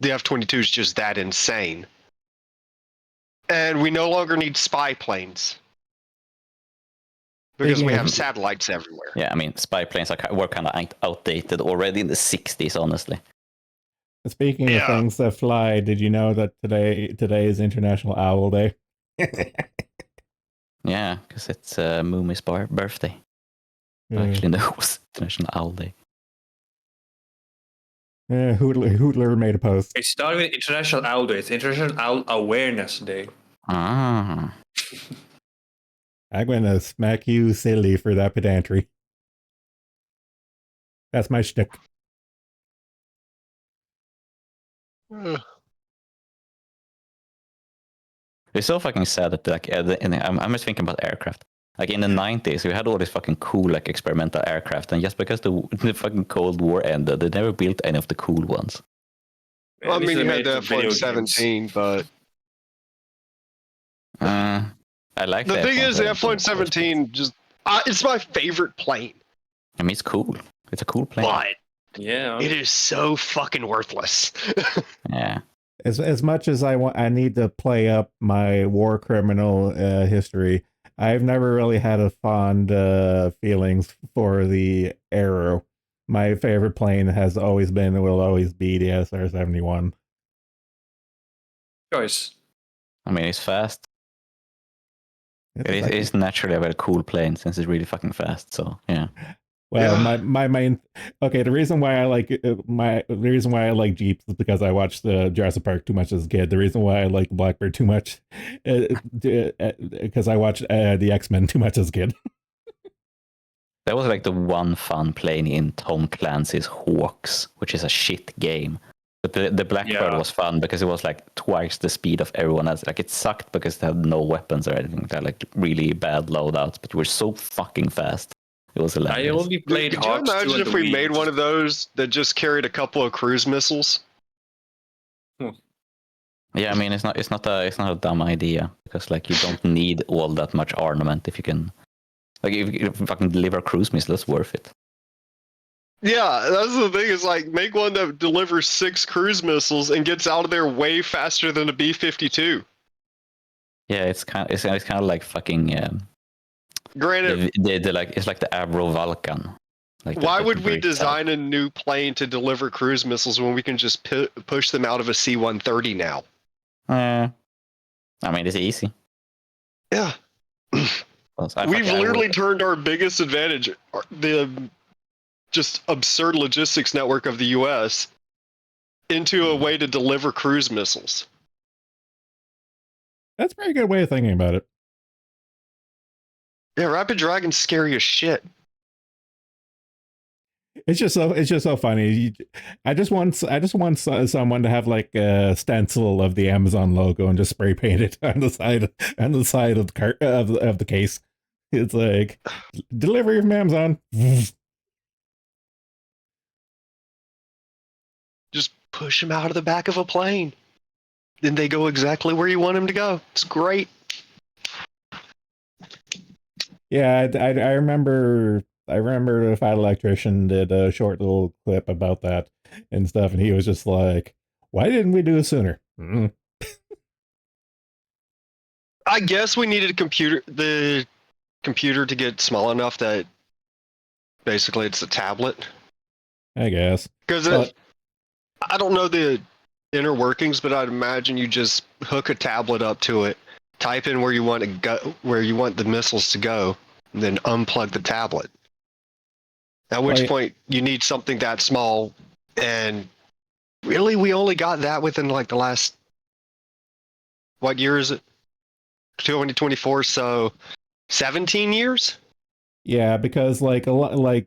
the F-22 is just that insane, and we no longer need spy planes because we have satellites everywhere. Yeah, I mean, spy planes were kind of outdated already in the 60s, honestly. Speaking of things that fly, did you know that today is International Owl Day? Yeah, because it's Mumi's birthday. Actually, no, it was International Owl Day. Hootler made a post. It's not even International Owl Day. It's International Owl Awareness Day. Ah. I'm going to smack you silly for that pedantry. That's my shtick. It's so fucking sad that I'm just thinking about aircraft. Like in the 90s, we had all these fucking cool like experimental aircraft, and just because the fucking Cold War ended, they never built any of the cool ones. Well, I mean, you had the F-117, but I like the thing is, the F-117 it's my favorite plane. I mean, it's cool. It's a cool plane. But yeah, it is so fucking worthless. Yeah. As much as I need to play up my war criminal history, I've never really had a fond feelings for the Arrow. My favorite plane has always been and will always be the SR-71. Choice. I mean, it's fast. It is naturally a very cool plane since it's really fucking fast. So yeah. Well, Yeah. my main okay. The reason why I like Jeeps is because I watched Jurassic Park too much as a kid. The reason why I like Blackbird too much, because I watched the X-Men too much as a kid. That was like the one fun plane in Tom Clancy's Hawks, which is a shit game. But the Blackbird was fun because it was like twice the speed of everyone else. Like it sucked because they had no weapons or anything. They had like really bad loadouts, but you were so fucking fast. It was hilarious. I only played Could you Hawks 2 imagine on if the we Wii. made one of those that just carried a couple of cruise missiles? Yeah, I mean it's not a dumb idea because like you don't need all that much armament if you can, like if you fucking deliver a cruise missile, that's worth it. Yeah, that's the thing. Is like make one that delivers 6 cruise missiles and gets out of there way faster than a B-52. Yeah, it's kind of like fucking. Granted, it's like the Avro Vulcan. Like why would we design a new plane to deliver cruise missiles when we can just push them out of a C-130 now? I mean, it's easy. Yeah. We've literally turned our biggest advantage, the just absurd logistics network of the U.S., into a way to deliver cruise missiles. That's a very good way of thinking about it. Yeah, Rapid Dragon's scary as shit. It's just so funny. I just want someone to have like a stencil of the Amazon logo and just spray paint it on the side of the case. It's like delivery from Amazon. Just push them out of the back of a plane. Then they go exactly where you want them to go. It's great. Yeah, I remember the Fat Electrician did a short little clip about that and stuff, and he was just like, "Why didn't we do it sooner?" Mm-hmm. I guess we needed the computer to get small enough that basically it's a tablet. I guess. Because I don't know the inner workings, but I'd imagine you just hook a tablet up to it, type in where you want to go, where you want the missiles to go, and then unplug the tablet. At which point you need something that small, and really we only got that within like the last, what year is it? 2024, so 17 years? Yeah, because like a lot, like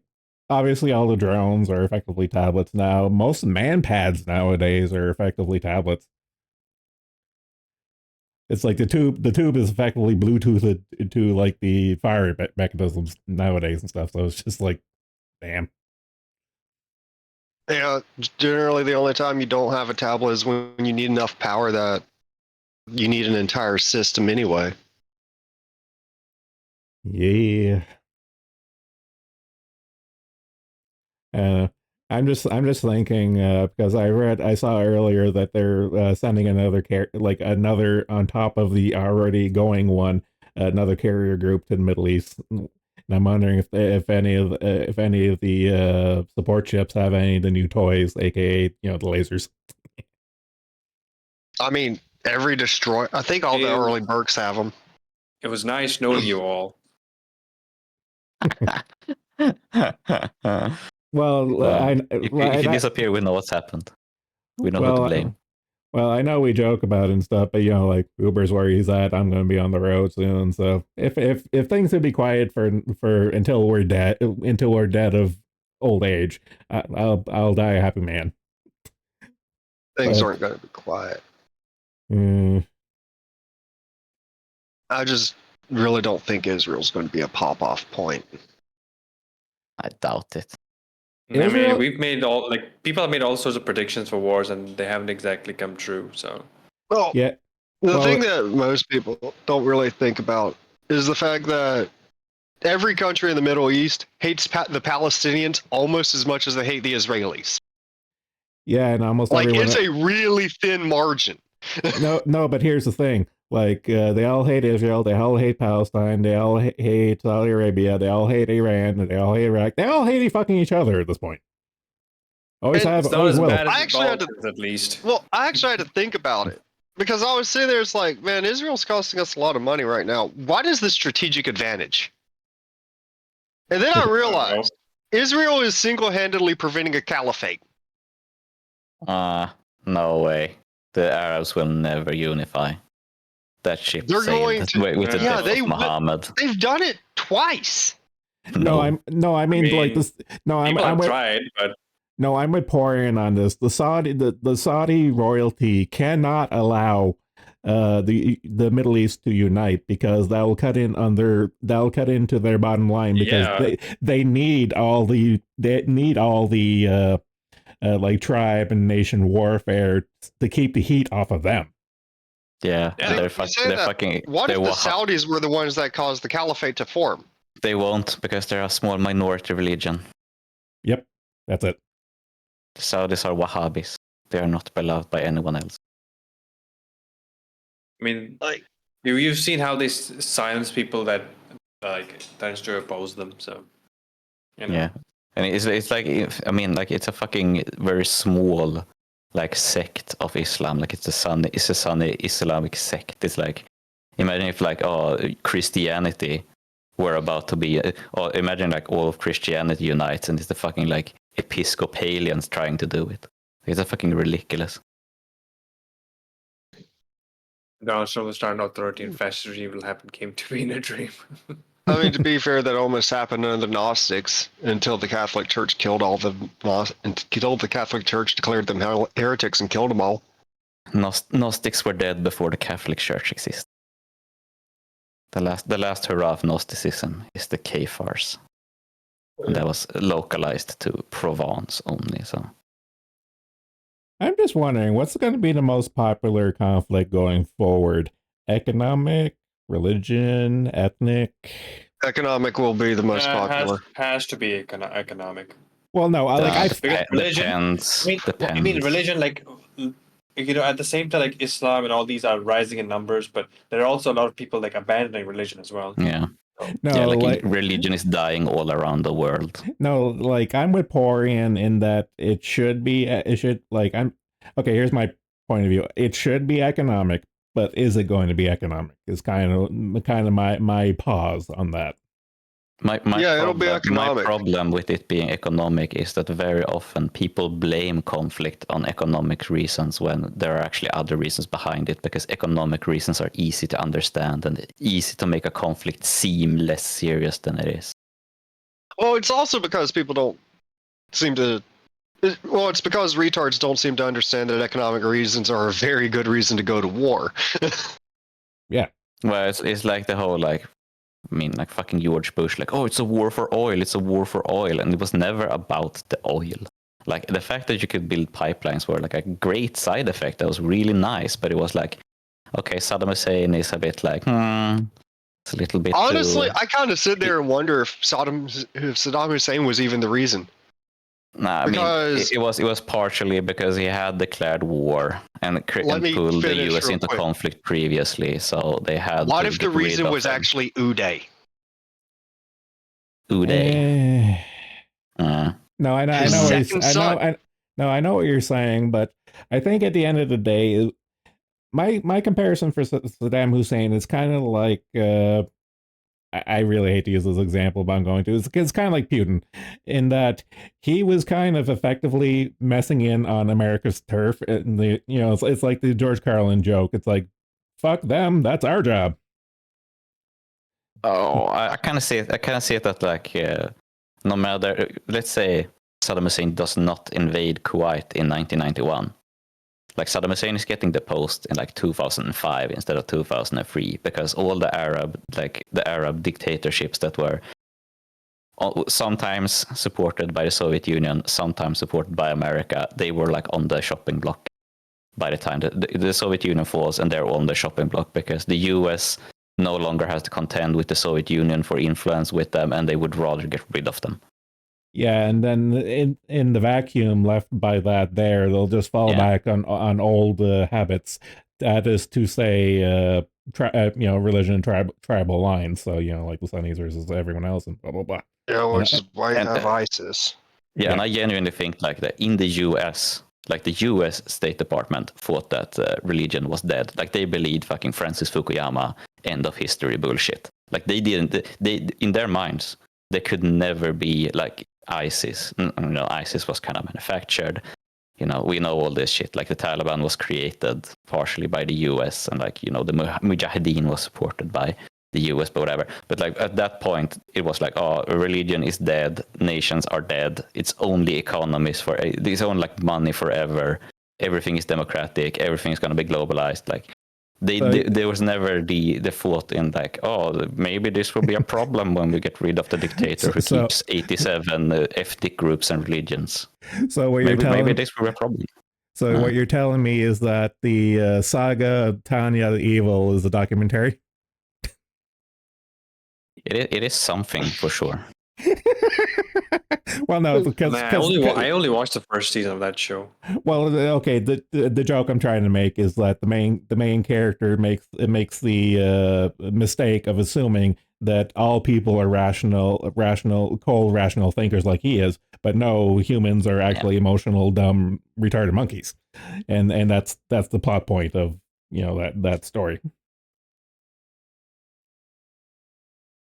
obviously all the drones are effectively tablets now. Most man pads nowadays are effectively tablets. It's like the tube is effectively Bluetooth to like the fire mechanisms nowadays and stuff. So it's just like, damn. Yeah, generally the only time you don't have a tablet is when you need enough power that you need an entire system anyway. Yeah. I'm just thinking because I saw earlier that they're sending another another on top of the already going one, another carrier group to the Middle East. And I'm wondering if any of the support ships have any of the new toys, aka the lasers. I mean, every destroyer. I think all the early Mercs have them. It was nice knowing you all. Well, if you disappear, we know what's happened. We know who to blame. Well, I know we joke about it and stuff, but like Uber's where he's at. I'm going to be on the road soon, so if things would be quiet for until we're dead of old age, I'll die a happy man. Things aren't going to be quiet. I just really don't think Israel's going to be a pop-off point. I doubt it. I mean, we've made people have made all sorts of predictions for wars, and they haven't exactly come true. So, well, yeah. The thing that most people don't really think about is the fact that every country in the Middle East hates the Palestinians almost as much as they hate the Israelis. Yeah, and almost everyone. It's a really thin margin. No, but here's the thing. Like, they all hate Israel, they all hate Palestine, they all hate Saudi Arabia, they all hate Iran, and they all hate Iraq. They all hate fucking each other at this point. Always have, always will. I actually had to, at least. Well, I actually had to think about it. Because I was sitting there, it's like, man, Israel's costing us a lot of money right now. What is the strategic advantage? And then I realized Israel is single-handedly preventing a caliphate. No way. The Arabs will never unify. That ship They're going sailed to, with the yeah, death of Muhammad. they've done it twice. I mean like this. No, I'm tried, but no, I'm with Porian on this. The Saudi royalty cannot allow the Middle East to unite because that'll cut into their bottom line because they need all the like tribe and nation warfare to keep the heat off of them. Yeah, they're fucking. What if the Saudis were the ones that caused the caliphate to form? They won't because they're a small minority religion. Yep, that's it. The Saudis are Wahhabis. They are not beloved by anyone else. I mean, like you've seen how they silence people that tends to oppose them. So, you know. Yeah, and it's like it's a fucking very small like sect of Islam. Like it's a Sunni Islamic sect. It's like imagine if like Christianity were about to be, or imagine like all of Christianity unites and it's the fucking like Episcopalians trying to do it. It's a fucking ridiculous. No, so the start of 13 fascist regime will happen came to be in a dream. I mean, to be fair, that almost happened under the Gnostics until the Catholic Church declared them heretics and killed them all. Gnostics were dead before the Catholic Church existed. The last hurrah of Gnosticism is the Cathars. And that was localized to Provence only. So I'm just wondering, what's going to be the most popular conflict going forward? Economic, religion, ethnic? Economic will be the most popular. Has to be economic. Well, no, religion. Depends. I mean, religion, like, at the same time, like Islam and all these are rising in numbers, but there are also a lot of people like abandoning religion as well. Yeah. No, like religion is dying all around the world. No, like I'm with Porian in that here's my point of view. It should be economic, but is it going to be economic? Is kind of my pause on that. It'll be economic. My problem with it being economic is that very often people blame conflict on economic reasons when there are actually other reasons behind it, because economic reasons are easy to understand and easy to make a conflict seem less serious than it is. Well, it's also because people don't seem to... Well, it's because retards don't seem to understand that economic reasons are a very good reason to go to war. Yeah. Well, it's like the whole like fucking George Bush, like, oh, it's a war for oil, and it was never about the oil. Like the fact that you could build pipelines were like a great side effect that was really nice, but it was like, okay, Saddam Hussein is a bit like, it's a little bit. Honestly, I kind of sit there and wonder if Saddam Hussein was even the reason. Nah, because it was partially because he had declared war and pulled the US into conflict previously, so they had. What if the reason was actually Uday? Uday. No, I know what you're saying, but I think at the end of the day, my comparison for Saddam Hussein is kind of like. I really hate to use this example, but I'm going to. It's kind of like Putin, in that he was kind of effectively messing in on America's turf. And it's like the George Carlin joke. It's like, fuck them, that's our job. Oh, I kind of see it. That like, no matter, let's say Saddam Hussein does not invade Kuwait in 1991. Like Saddam Hussein is getting deposed in like 2005 instead of 2003 because all the Arab dictatorships that were sometimes supported by the Soviet Union, sometimes supported by America, they were like on the shopping block by the time the Soviet Union falls, and they're on the shopping block because the US no longer has to contend with the Soviet Union for influence with them, and they would rather get rid of them. Yeah, and then in the vacuum left by that, they'll just fall back on old habits. That is to say, religion and tribal lines. So like the Sunnis versus everyone else, and blah blah blah. Yeah, which is why you have ISIS. Yeah, and I genuinely think like that in the US, Like the U.S. State Department thought that religion was dead. Like they believed fucking Francis Fukuyama end of history bullshit. Like they didn't. They in their minds they could never be like ISIS. ISIS was kind of manufactured. We know all this shit. Like the Taliban was created partially by the U.S. and like the Mujahideen was supported by the U.S. but whatever. But like at that point, it was like, oh, religion is dead, nations are dead. It's only economies it's only like money forever. Everything is democratic. Everything is going to be globalized. Like there was never the thought in like, oh, maybe this will be a problem when we get rid of the dictator who keeps 87 ethnic groups and religions. So maybe this will be a problem. So what you're telling me is that the saga of Tanya the Evil is a documentary? It is something for sure. Well, no, because I only watched the first season of that show. Well, okay. The joke I'm trying to make is that the main character makes the mistake of assuming that all people are cold, rational thinkers like he is, but no, humans are actually emotional, dumb, retarded monkeys, and that's the plot point of that story.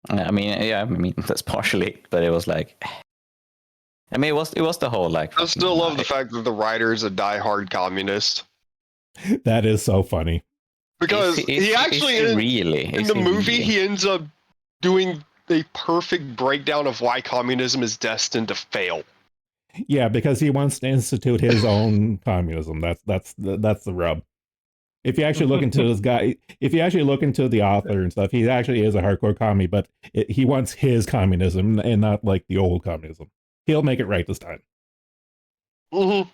I mean that's partially, but it was like, I mean, it was the whole like. I still love the fact that the writer is a diehard communist. That is so funny. Because he actually in the movie he ends up doing a perfect breakdown of why communism is destined to fail. Yeah, because he wants to institute his own communism. That's the rub. If you actually look into this guy, if you actually look into the author and stuff, he actually is a hardcore commie, but he wants his communism and not like the old communism. He'll make it right this time. Mm-hmm.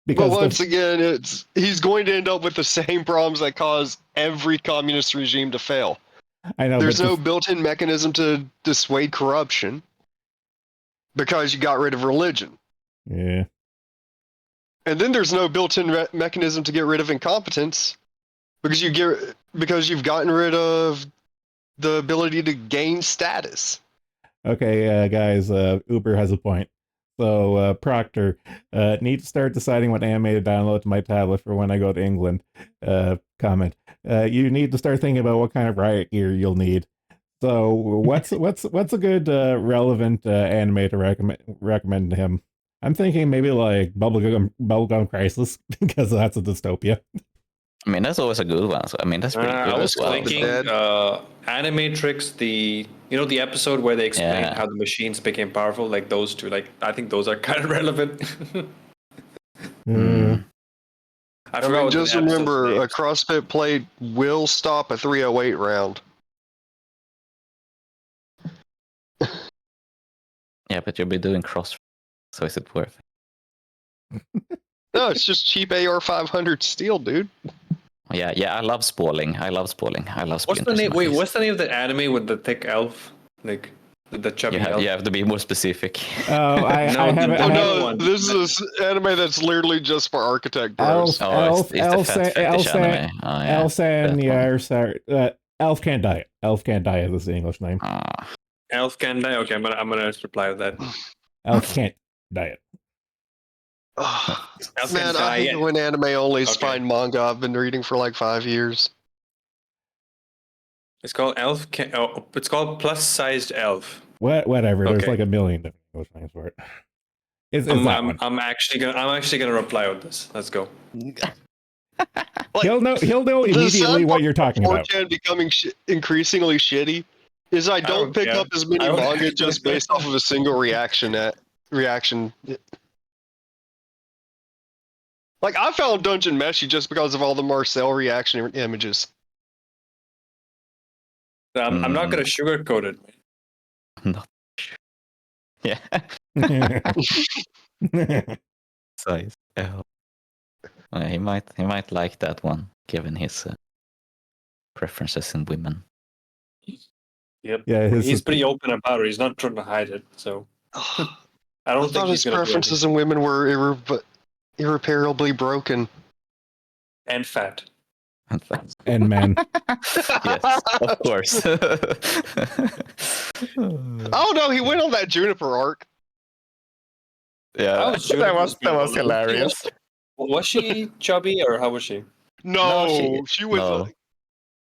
But once again, he's going to end up with the same problems that cause every communist regime to fail. I know. There's no built-in mechanism to dissuade corruption because you got rid of religion. Yeah. And then there's no built-in mechanism to get rid of incompetence because you've gotten rid of the ability to gain status. Okay, guys, Uber has a point. So, Proctor, need to start deciding what anime to download to my tablet for when I go to England. Comment. You need to start thinking about what kind of riot gear you'll need. So, what's a good relevant anime to recommend to him? I'm thinking maybe like Bubblegum Crisis because that's a dystopia. I mean, that's always a good one. So, I mean, that's pretty good. I was thinking Animatrix, the episode where they explain how the machines became powerful, like those two. Like I think those are kind of relevant. I mean, just remember, a CrossFit plate will stop a 308 round. Yeah, but you'll be doing CrossFit, so is it worth it? No, it's just cheap AR-500 steel, dude. Yeah, I love spalling. I love What's the name? Wait, what's the name of the anime with the thick elf? Like the chubby elf? You have to be more specific. Oh, this is an anime that's literally just for architect bros. Elf Can't Die. Elf Can't Die is the English name. Elf Can't Die? Okay, I'm gonna reply with that. Elf Can't Die. Man, I hate when anime onlys find manga I've been reading for like 5 years. It's called it's called Plus Sized Elf. Whatever. There's like a million different English names for it. I'm actually gonna reply with this. Let's go. He'll know immediately what you're talking about. 4chan becoming increasingly shitty is I don't pick up as many manga just based off of a single reaction. Like, I found Dungeon Meshi just because of all the Marcel reaction images. I'm not going to sugarcoat it. Not sure. Yeah. Size L. He might like that one, given his preferences in women. Yep. Yeah, he's pretty open about it. He's not trying to hide it. So I don't think his preferences in women were irreparably broken. And fat. And men. Yes, of course. Oh no, he went on that Juniper arc. Yeah, that was hilarious. Was she chubby or how was she? No, No, she was no.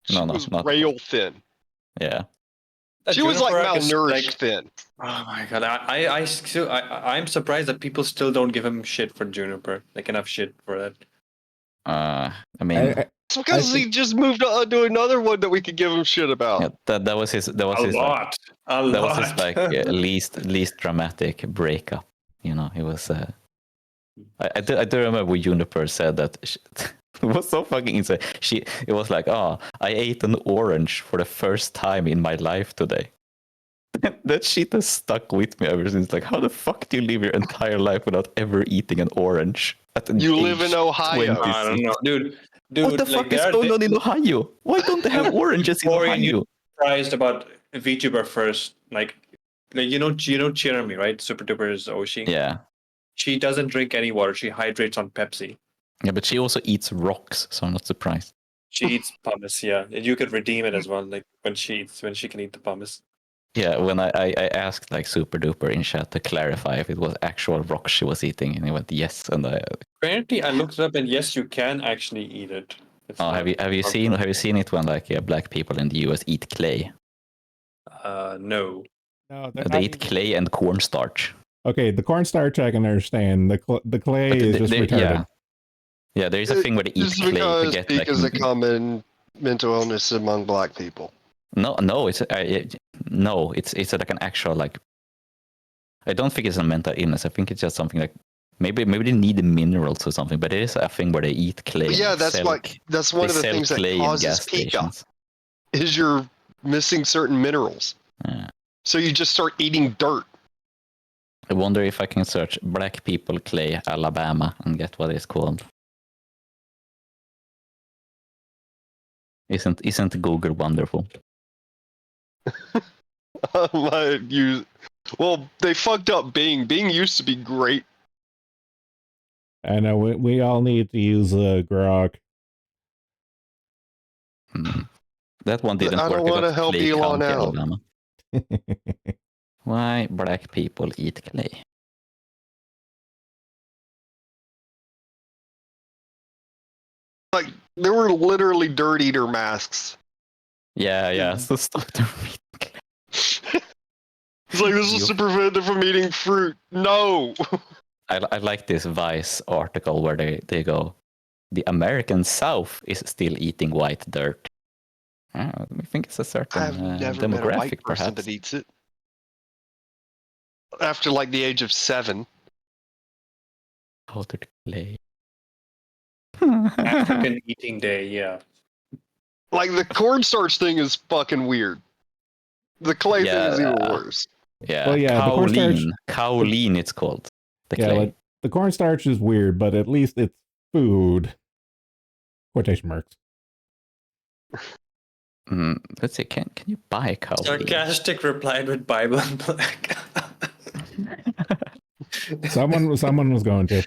she No, was not. rail thin. Yeah. She was like Juniper is malnourished thin. Oh my god! I'm surprised that people still don't give him shit for Juniper. Like enough shit for that. I mean, It's because he just moved on to another one that we could give him shit about. yeah, that was his. That was A his. lot. Like, that was his like least dramatic breakup. You know, he was. I do remember when Juniper said that. It was so fucking insane. It was like, oh, I ate an orange for the first time in my life today. That shit has stuck with me ever since. Like, how the fuck do you live your entire life without ever eating an orange? You live in Ohio. I don't know, dude. What the fuck is going on in Ohio? Why don't they have oranges in Ohio? Surprised about VTuber first, like you know Jeremy, right? Super Duper's Oshi. Yeah. She doesn't drink any water. She hydrates on Pepsi. Yeah, but she also eats rocks, so I'm not surprised. She eats pumice, yeah. And you could redeem it as well, like when she can eat the pumice. Yeah, when I asked like Super Duper in chat to clarify if it was actual rocks she was eating, and he went yes, and apparently I looked it up, and yes, you can actually eat it. Have you seen it when like black people in the US eat clay? No. No, They eat clay and cornstarch. Okay, the cornstarch I can understand. The clay is just retarded. Yeah, there is a thing where they eat clay to get like is a common mental illness among black people. No, it's like an actual like. I don't think it's a mental illness. I think it's just something like maybe they need the minerals or something. But it is a thing where they eat clay. But yeah, that's one of the things that causes pica. Is you're missing certain minerals. Yeah. So you just start eating dirt. I wonder if I can search black people clay Alabama and get what it's called. Isn't Google wonderful? Well, they fucked up Bing. Bing used to be great. I know we all need to use Grok. That one didn't work. I don't want to help Elon out. Alabama. Why black people eat clay? Like, there were literally dirt eater masks. Yeah. So stop the reading. It's like, this is to prevent them from eating fruit. No! I like this Vice article where they go, the American South is still eating white dirt. I think it's a certain I've never met a white person that eats it. After like the age of 7. Powdered clay. African eating day, yeah. Like the cornstarch thing is fucking weird. The clay thing is even worse. Yeah, well, yeah, kaolin it's called. Like, the cornstarch is weird, but at least it's food. Quotation marks. Let's see, can you buy kaolin? Sarcastic replied with Bible in black. Someone was going to.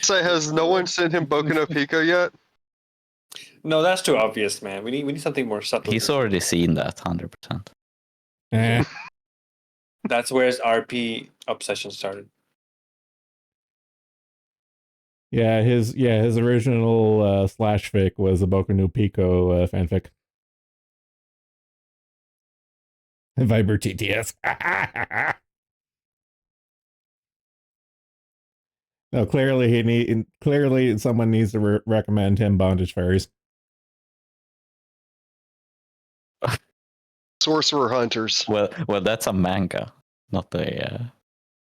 So has no one sent him Boku no Pico yet? No, that's too obvious, man. We need something more subtle. He's already seen that 100%. That's where his RP obsession started. Yeah, his original slash fic was a Boku no Pico fanfic. Viber TTS. No, clearly someone needs to recommend him Bondage Fairies. Sorcerer Hunters. Well, that's a manga, not a.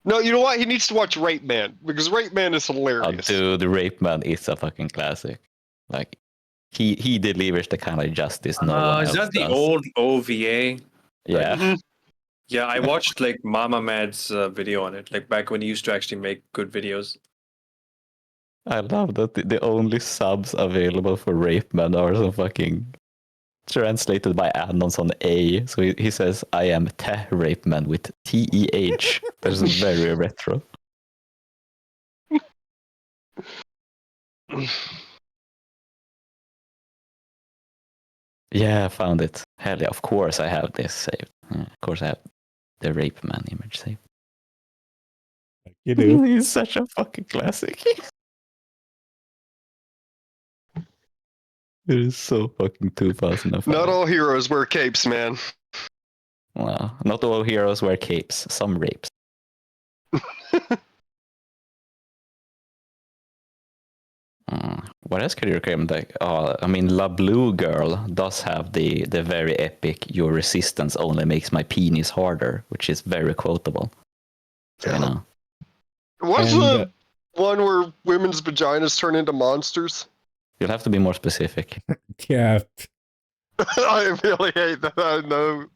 No, you know what? He needs to watch Rape Man because Rape Man is hilarious. Dude, Rape Man is a fucking classic. Like, he delivers the kind of justice no one else is that the does. old OVA? Yeah. Mm-hmm. Yeah, I watched like Mama Mad's video on it, like back when he used to actually make good videos. I love that the only subs available for Rape Man are some fucking translated by Adnons on A. So he says, I am Te Rape Man with TEH. That's very retro. Yeah, I found it. Hell yeah, of course I have this saved. Yeah, of course I have the Rape Man image saved. You do. He's such a fucking classic. It is so fucking 2005. Not all heroes wear capes, man. Well, not all heroes wear capes. Some rapes. What else could you recommend? Like, I mean, La Blue Girl does have the very epic "Your resistance only makes my penis harder," which is very quotable. So, you know. What's the one where women's vaginas turn into monsters? You'll have to be more specific. Yeah. I really hate that. I know.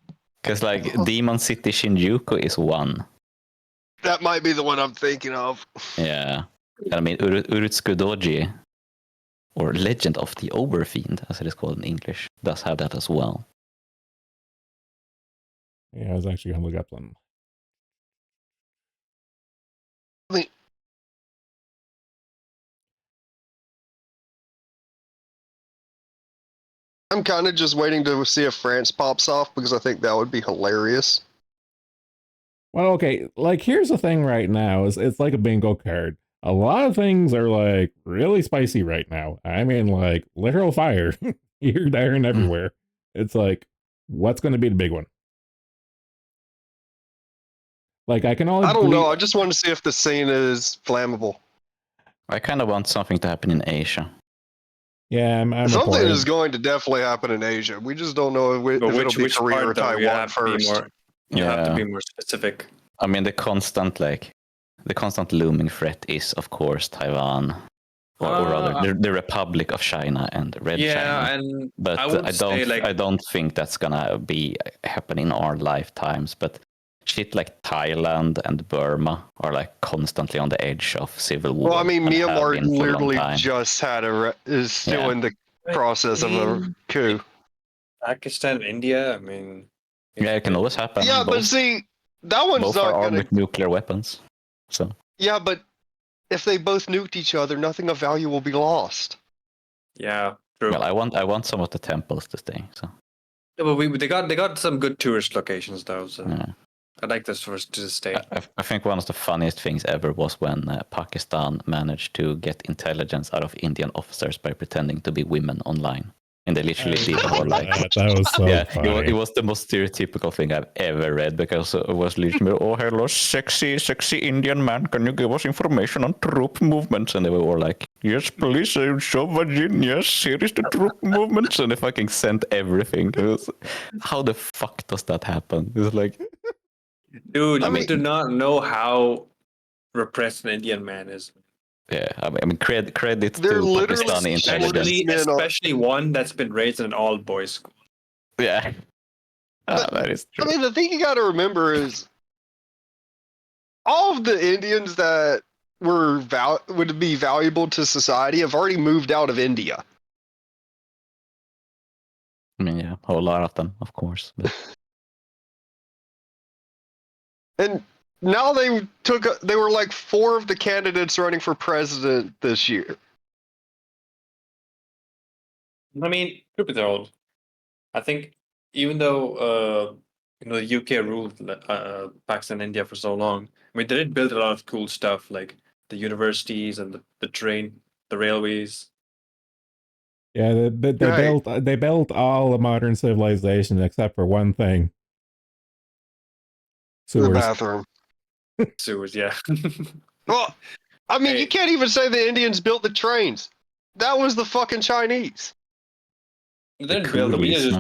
Because like Demon City Shinjuku is one. That might be the one I'm thinking of. Yeah. I mean, Urutsukudoji, or Legend of the Overfiend, as it is called in English, does have that as well. Yeah, I was actually going to look up them. I'm kind of just waiting to see if France pops off because I think that would be hilarious. Well, okay, like here's the thing right now is it's like a bingo card. A lot of things are like really spicy right now. I mean, like literal fire here, there, and everywhere. It's like, what's going to be the big one? Like I can only. I don't know. I just want to see if the scene is flammable. I kind of want something to happen in Asia. Yeah, I'm something is going to definitely happen in Asia. We just don't know if it'll be Korea or Taiwan first. You have to be more specific. I mean, the constant looming threat is, of course, Taiwan, or rather, the Republic of China and Red China. But I don't think that's gonna be happening in our lifetimes. But shit like Thailand and Burma are like constantly on the edge of civil war. Well, I mean, Myanmar literally just had is still in the process of a coup. Pakistan, India, I mean... Yeah, it can always happen. Yeah, but see, that one's both not are armed with nuclear weapons. So. Yeah, but if they both nuked each other, nothing of value will be lost. Yeah, true. Well, I want some of the temples to stay. So. Yeah, but they got some good tourist locations though. So yeah. I'd like this for to stay. I think one of the funniest things ever was when Pakistan managed to get intelligence out of Indian officers by pretending to be women online. And they literally did the whole like that was so funny. It was the most stereotypical thing I've ever read because it was literally, oh hello, sexy Indian man, can you give us information on troop movements? And they were all like, yes please, show Virgin, yes, here is the troop movements, and they fucking sent everything. It was, how the fuck does that happen? It was like, dude, I do not know how repressed an Indian man is. Yeah, I mean, credit to Pakistani intelligence, especially one that's been raised in an all-boys school. Yeah, that is true. I mean, the thing you got to remember is all of the Indians that would be valuable to society have already moved out of India. I mean, yeah, a whole lot of them, of course. But... and now they were like 4 of the candidates running for president this year. I mean, truth be told, I think even though the UK ruled Pakistan and India for so long, I mean they did build a lot of cool stuff like the universities and the train, the railways. Yeah, they built all the modern civilization except for one thing. Sewers. The bathroom. Sewers, yeah. Well, I mean, you can't even say the Indians built the trains. That was the fucking Chinese. They didn't build them. Just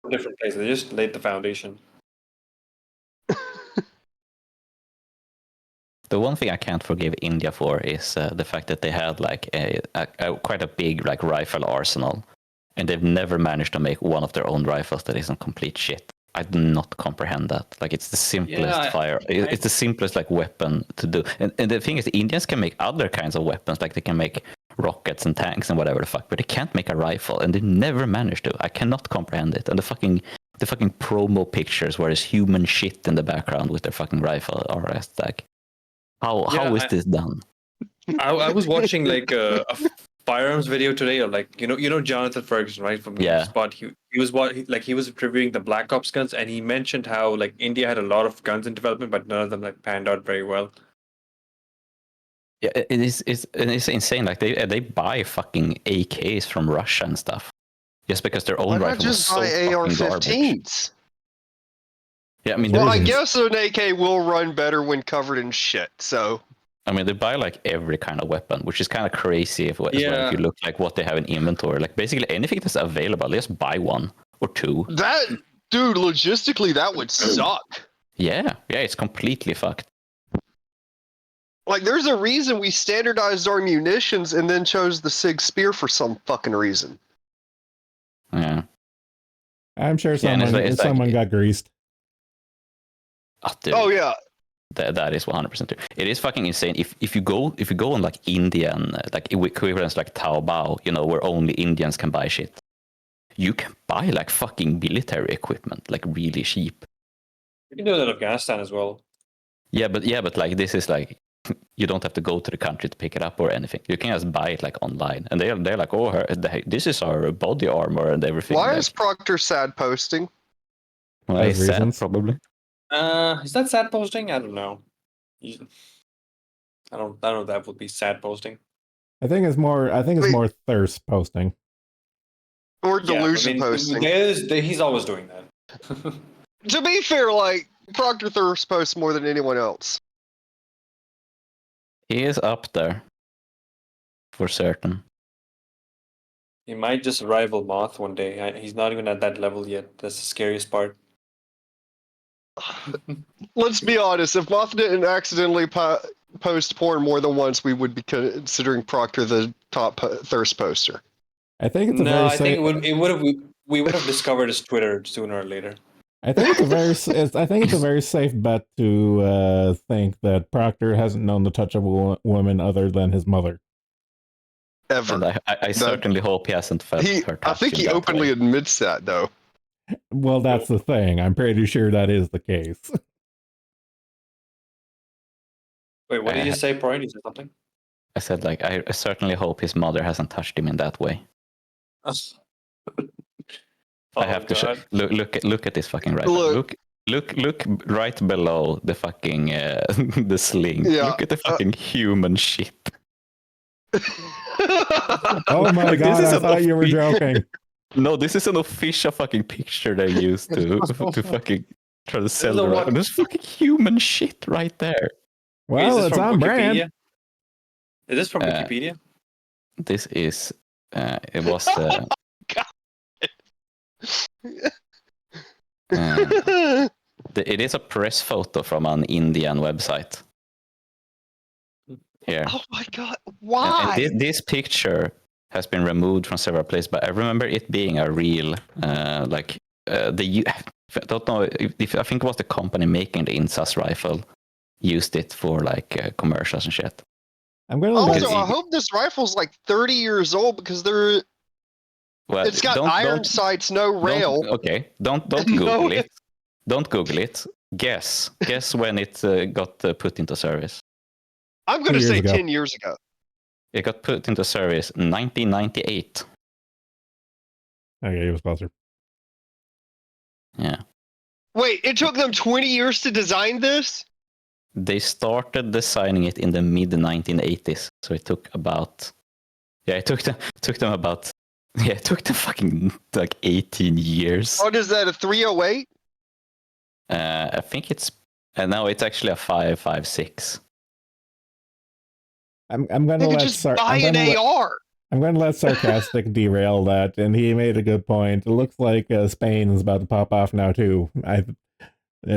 different places. They just laid the foundation. The one thing I can't forgive India for is the fact that they had like a quite a big like rifle arsenal, and they've never managed to make one of their own rifles that isn't complete shit. I do not comprehend that. Like it's the simplest it's the simplest like weapon to do. And the thing is, the Indians can make other kinds of weapons, like they can make rockets and tanks and whatever the fuck, but they can't make a rifle, and they never managed to. I cannot comprehend it. And the fucking promo pictures where there's human shit in the background with their fucking rifle are just like, how is this done? I was watching like a firearms video today, or like you know Jonathan Ferguson, right, from Spot. He was reviewing the Black Ops guns, and he mentioned how like India had a lot of guns in development, but none of them like panned out very well. Yeah, it's insane. Like they buy fucking AKs from Russia and stuff, just because their own Why not rifle was just so buy fucking garbage. AR-15s? Yeah, I mean, Well, I Reasons. guess an AK will run better when covered in shit. So I mean, they buy like every kind of weapon, which is kind of crazy as well. If Yeah. you look like what they have in inventory, like basically anything that's available, they just buy one or two. that, dude, logistically, that would suck. Yeah, it's completely fucked. Like, there's a reason we standardized our munitions and then chose the SIG Spear for some fucking reason. Yeah. I'm sure Yeah, and it's someone like- got greased. Dude, Oh yeah, that is 100% true. It is fucking insane. If you go on like Indian like equivalents like Taobao, you know, where only Indians can buy shit, you can buy like fucking military equipment like really cheap. You can do that in Afghanistan as well. Yeah, but like this is like you don't have to go to the country to pick it up or anything. You can just buy it like online, and they're like, oh, this is our body armor and everything. why like, is Proctor sad posting? well, Has it's sad, reasons. probably. Is that sad posting? I don't know. I don't know if that would be sad posting. I think it's more thirst posting. Or Yeah, delusion posting. He's always doing that. To be fair, like, Proctor thirst posts more than anyone else. He is up there for certain. He might just rival Moth one day. He's not even at that level yet. That's the scariest part. Let's be honest, if Moth didn't accidentally post porn more than once, we would be considering Proctor the top thirst poster. I think it's a No, very I think we would have discovered his Twitter sooner or later. I think it's a very safe bet to think that Proctor hasn't known the touch of a woman other than his mother. Ever. And I certainly hope he hasn't felt her touch. I think in he that openly way. admits that, though. Well, that's the thing. I'm pretty sure that is the case. Wait, what did you say, Brian? You said something? I said, like, I certainly hope his mother hasn't touched him in that way. I have to look at this fucking rifle. Look right below the fucking the sling. Yeah, Look at the fucking human shit. Oh my Like, god! this is I thought you were joking. No, this is an official fucking picture they used to fucking try to sell the rifle. There's fucking human shit right there. Well, it's on brand. Is this from Wikipedia? This is it was it is a press photo from an Indian website. Here. Oh my god! Why? And this picture has been removed from several places, but I remember it being a real I don't know if I think it was the company making the Insas rifle used it for like commercials and shit. I'm gonna also, I hope this rifle's like 30 years old because it's got iron sights, no rail. Don't Google it. Don't Google it. Guess when it got put into service. I'm going to say 10 years ago. It got put into service in 1998. Okay, he was closer. Yeah. Wait, it took them 20 years to design this? They started designing it in the mid 1980s, so it took about it took them about it took them fucking like 18 years. What is that, a 308? I think it's no, it's actually a 5.56. I'm gonna let AR. I'm gonna let sarcastic derail that, and he made a good point. It looks like Spain is about to pop off now too.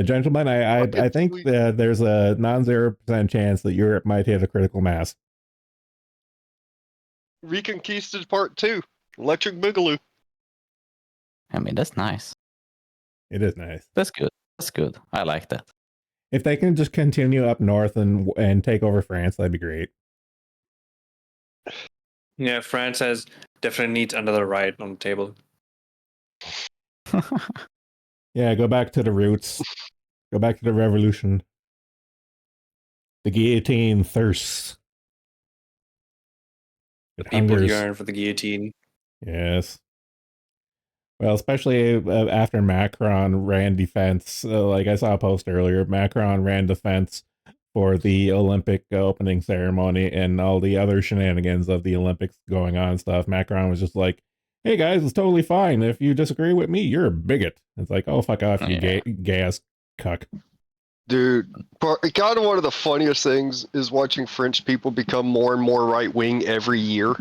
Gentlemen, I think that there's a non-0% chance that Europe might hit a critical mass. Reconquisted Part 2, Electric Boogaloo. I mean, that's nice. It is nice. That's good. That's good. I like that. If they can just continue up north and take over France, that'd be great. Yeah, France has definitely needs another riot on the table. Yeah, go back to the roots. Go back to the revolution. The guillotine thirsts. The people yearn for the guillotine. Yes. Well, especially after Macron ran defense. Like I saw a post earlier, Macron ran defense for the Olympic opening ceremony and all the other shenanigans of the Olympics going on and stuff, Macron was just like, hey guys, it's totally fine. If you disagree with me, you're a bigot. It's like, oh, fuck off, you gay ass cuck. Dude, kind of one of the funniest things is watching French people become more and more right wing every year.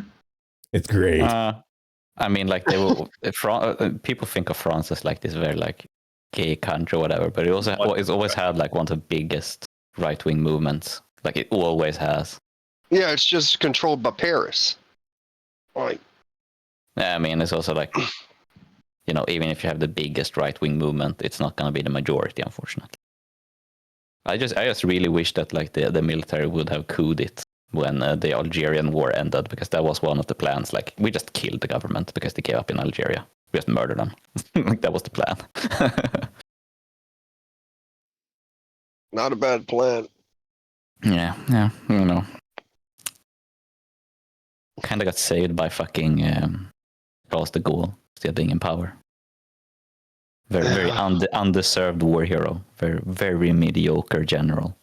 It's great. I mean, like they will. People think of France as like this very like gay country or whatever, but it's always had like one of the biggest right wing movements. Like it always has. Yeah, it's just controlled by Paris. Like, yeah, I mean, it's also like, you know, even if you have the biggest right wing movement, it's not going to be the majority, unfortunately. I just really wish that like the military would have couped it when the Algerian war ended, because that was one of the plans. Like, we just killed the government because they gave up in Algeria. We just murdered them. Like, that was the plan. not a bad plan. Yeah, you know. Kind of got saved by fucking Charles de Gaulle still being in power. Very undeserved war hero. Very mediocre general.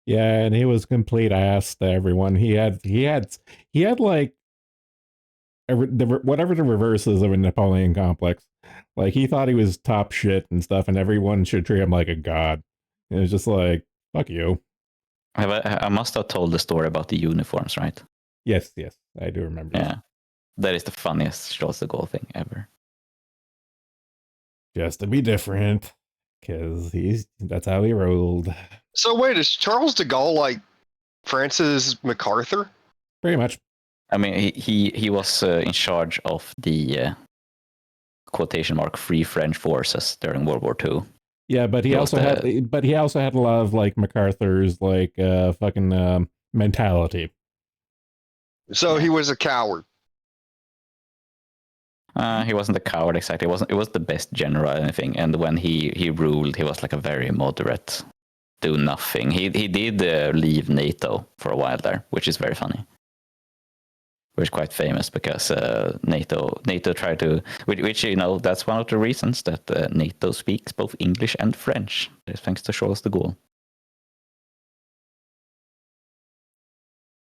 Yeah, and he was complete ass to everyone. He had like whatever the reverses of a Napoleon complex. Like, he thought he was top shit and stuff, and everyone should treat him like a god. And it was just like, fuck you. I must have told the story about the uniforms, right? Yes, I do remember. Yeah, that is the funniest Charles de Gaulle thing ever. Just to be different, because that's how he rolled. So wait, is Charles de Gaulle like Francis MacArthur? Pretty much. I mean, he was in charge of the quotation mark free French forces during World War II. Yeah, but he also had a lot of like MacArthur's like fucking mentality. So he was a coward. He wasn't a coward exactly. It was the best general or anything. And when he ruled, he was like a very moderate, do nothing. He did leave NATO for a while there, which is very funny. Which is quite famous because NATO tried to, which you know, that's one of the reasons that NATO speaks both English and French. Thanks to Charles de Gaulle.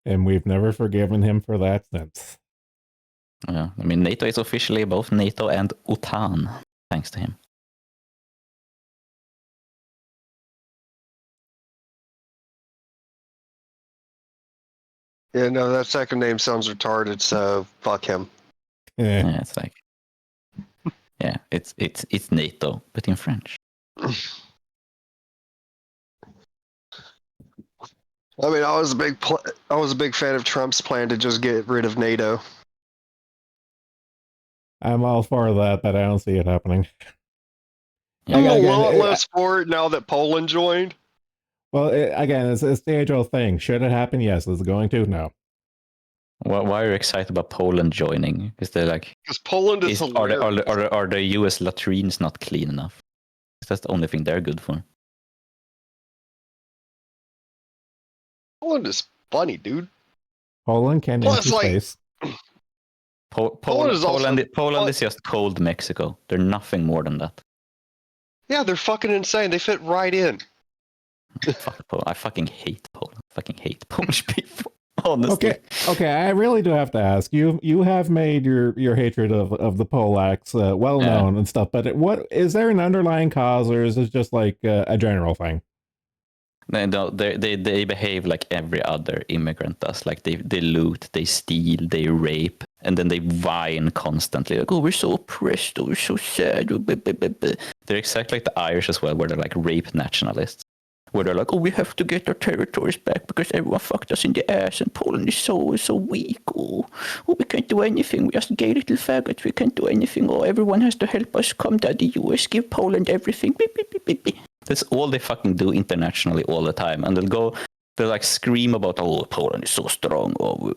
And we've never forgiven him for that since. Yeah, I mean, NATO is officially both NATO and OTAN, thanks to him. Yeah, no, that second name sounds retarded, so fuck him. Yeah, it's like, yeah, it's NATO, but in French. I mean, I was a big fan of Trump's plan to just get rid of NATO. I'm all for that, but I don't see it happening. I'm a lot less for it now that Poland joined. Well, again, it's the age-old thing. Should it happen? Yes. Is it going to? No. Why are you excited about Poland joining? Is there like? Because Poland is hilarious. Are the U.S. latrines not clean enough? That's the only thing they're good for. Poland is funny, dude. Poland can empty space. Poland is just cold Mexico. They're nothing more than that. Yeah, they're fucking insane. They fit right in. Fuck Poland. I fucking hate Poland. I fucking hate Polish people. Honestly. Okay. I really do have to ask you. You have made your hatred of the Polacks well known and stuff. But what is there an underlying cause, or is it just like a general thing? No, they behave like every other immigrant does. Like they loot, they steal, they rape, and then they whine constantly. Like, oh, we're so oppressed, oh, we're so sad. They're exactly like the Irish as well, where they're like rape nationalists. Where they're like, oh, we have to get our territories back because everyone fucked us in the ass and Poland is so weak. Oh, we can't do anything. We're just gay little faggots. We can't do anything. Oh, everyone has to help us. Come to the US, give Poland everything. Beep, beep, beep, beep, beep. That's all they fucking do internationally all the time. And they'll like scream about, oh, Poland is so strong. Oh,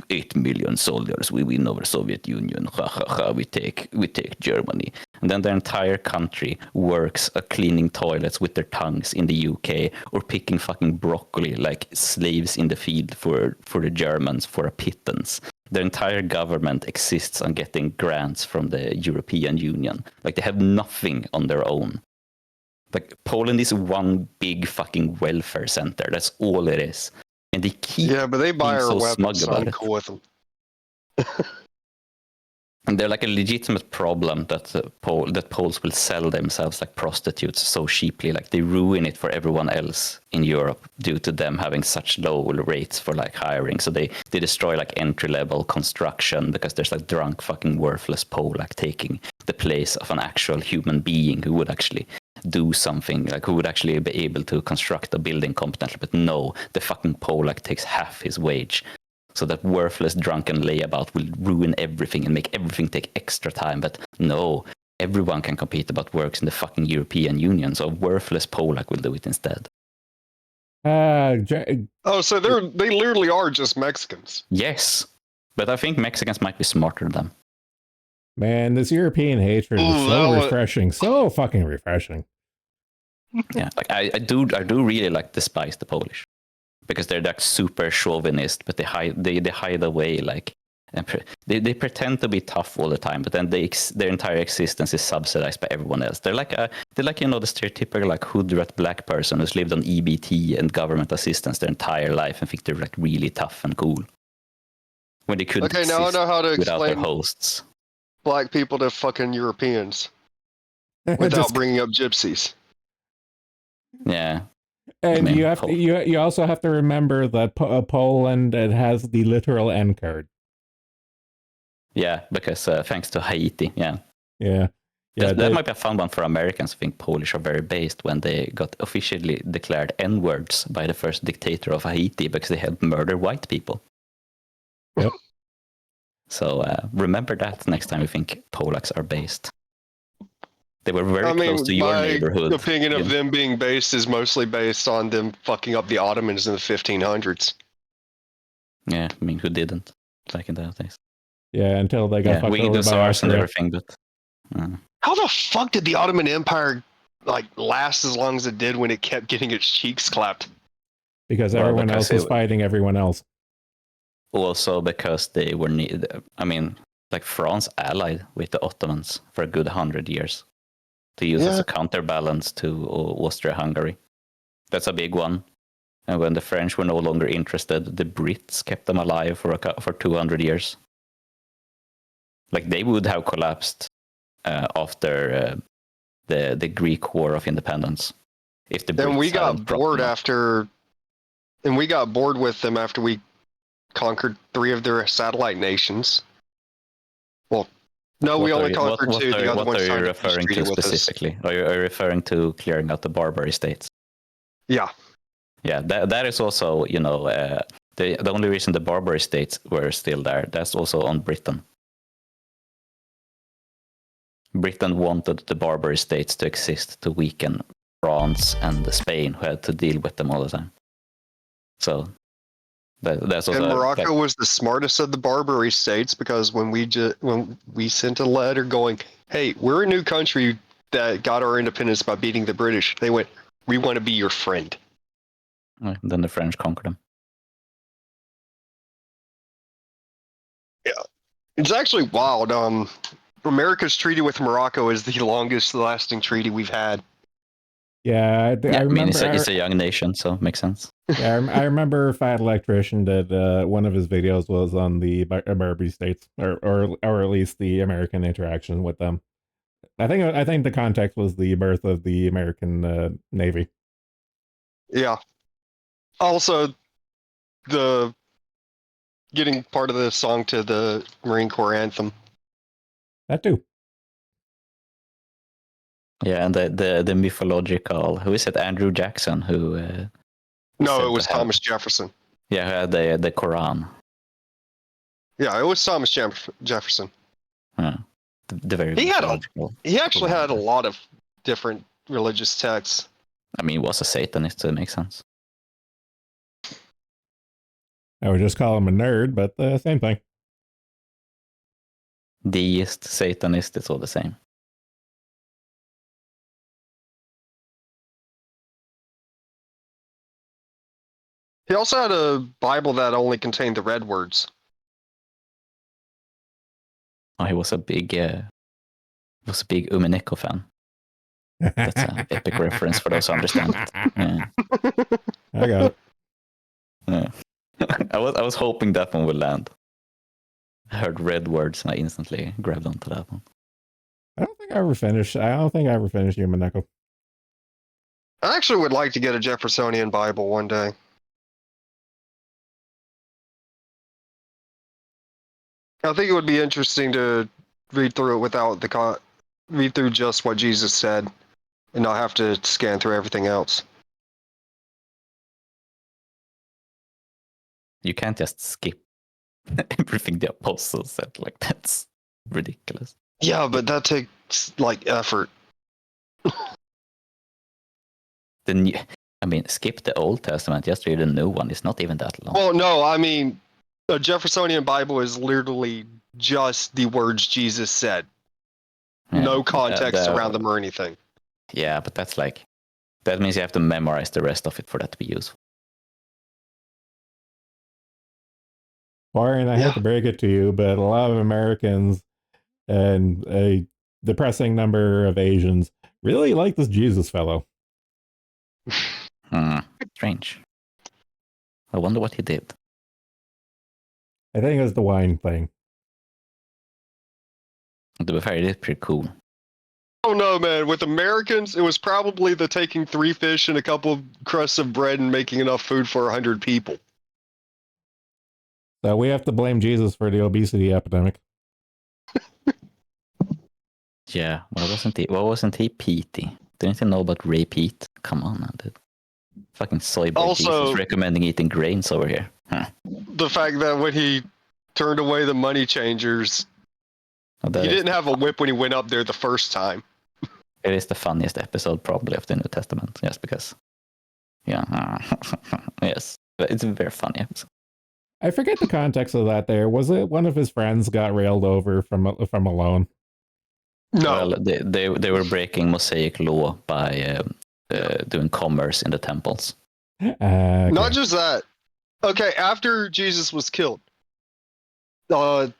8 million soldiers. We win over Soviet Union. Ha, ha, ha. We take Germany. And then their entire country works cleaning toilets with their tongues in the UK or picking fucking broccoli like slaves in the field for the Germans for a pittance. Their entire government exists on getting grants from the European Union. Like they have nothing on their own. Like Poland is one big fucking welfare center. That's all it is, and they keep but they buy being our so weapons, smug so about I'm it. cool with them. And they're like a legitimate problem that that Poles will sell themselves like prostitutes so cheaply. Like they ruin it for everyone else in Europe due to them having such low rates for like hiring. So they destroy like entry level construction because there's like drunk fucking worthless Pole like taking the place of an actual human being who would actually do something, like who would actually be able to construct a building competently. But no, the fucking Polak takes half his wage. So that worthless drunken layabout will ruin everything and make everything take extra time. But no, everyone can compete about works in the fucking European Union. So a worthless Polak will do it instead. So they literally are just Mexicans. Yes, but I think Mexicans might be smarter than them. Man, this European hatred is so refreshing, so fucking refreshing. Yeah, like I do really like despise the Polish. Because they're like super chauvinist, but they hide away like, and they pretend to be tough all the time, but then their entire existence is subsidized by everyone else. They're like the stereotypical like hood rat black person who's lived on EBT and government assistance their entire life and think they're like really tough and cool. When they couldn't exist now I know how to without their explain hosts. Black people to fucking Europeans without bringing up gypsies. Yeah. And you also have to remember that Poland has the literal N card. Yeah, because thanks to Haiti, yeah. That might be a fun one for Americans. I think Polish are very based when they got officially declared N-words by the first dictator of Haiti because they helped murder white people. Yep. So remember that next time you think Polacks are based. They were very close to your neighborhood. My opinion of them being based is mostly based on them fucking up the Ottomans in the 1500s. Yeah, I mean, who didn't? Back in those days. Yeah, until they got fucked over by Austria. And everything, but how the fuck did the Ottoman Empire like last as long as it did when it kept getting its cheeks clapped? Because everyone else was fighting everyone else. Also because they were I mean, like France allied with the Ottomans for a good 100 years. To use as a counterbalance to Austria-Hungary. That's a big one. And when the French were no longer interested, the Brits kept them alive for 200 years. Like they would have collapsed after the Greek War of Independence. If the Brits we got bored and we got bored with them after we conquered 3 of their satellite nations. Well, no, we only conquered 2. The other ones signed a peace treaty with us. Specifically? Are you referring to clearing out the Barbary states? Yeah. Yeah, that is also, the only reason the Barbary states were still there, that's also on Britain. Britain wanted the Barbary states to exist to weaken France and Spain, who had to deal with them all the time. So that's also. And Morocco was the smartest of the Barbary states because when we sent a letter going, "Hey, we're a new country that got our independence by beating the British," they went, "We want to be your friend." And then the French conquered them. Yeah, it's actually wild. America's treaty with Morocco is the longest lasting treaty we've had. Yeah, I remember. It's a young nation, so it makes sense. Yeah, I remember Fat Electrician did one of his videos was on the Barbary states, or at least the American interaction with them. I think the context was the birth of the American Navy. Yeah. Also, the getting part of the song to the Marine Corps anthem. That too. Yeah, and the mythological, who is it? Andrew Jackson, who. No, it was Thomas Jefferson. Yeah, who had the Quran. Yeah, it was Thomas Jefferson. The very he actually had a lot of different religious texts. I mean, he was a Satanist, so it makes sense. I would just call him a nerd, but same thing. Deist, Satanist, it's all the same. He also had a Bible that only contained the red words. Oh, he was a big Umineko fan. That's an epic reference for those who understand it. Yeah. I got it. Yeah. I was hoping that one would land. I heard red words and I instantly grabbed onto that one. I don't think I ever finished Human Echo. I actually would like to get a Jeffersonian Bible one day. I think it would be interesting to read through it without read through just what Jesus said and not have to scan through everything else. You can't just skip everything the apostles said. Like, that's ridiculous. Yeah, but that takes like effort. Skip the Old Testament, just read the new one. It's not even that long. Well, no, I mean, a Jeffersonian Bible is literally just the words Jesus said. Yeah, no context around them or anything. Yeah, but that means you have to memorize the rest of it for that to be useful. Warren, I hate to break it to you, but a lot of Americans and a depressing number of Asians really like this Jesus fellow. Strange. I wonder what he did. I think it was the wine thing. To be fair, it is pretty cool. Oh no, man. With Americans, it was probably the taking 3 fish and a couple of crusts of bread and making enough food for 100 people. So we have to blame Jesus for the obesity epidemic. Yeah, what wasn't he Petey? Didn't you know about Ray Pete? Come on, man, dude. Fucking soy boy Jesus recommending eating grains over here. Huh. The fact that when he turned away the money changers, he didn't have a whip when he went up there the first time. It is the funniest episode probably of the New Testament, just because. Yeah, yes, it's a very funny episode. I forget the context of that. There was it. One of his friends got railed over from a loan. No, well, they were breaking Mosaic law by doing commerce in the temples. Okay. Not just that. Okay, after Jesus was killed, the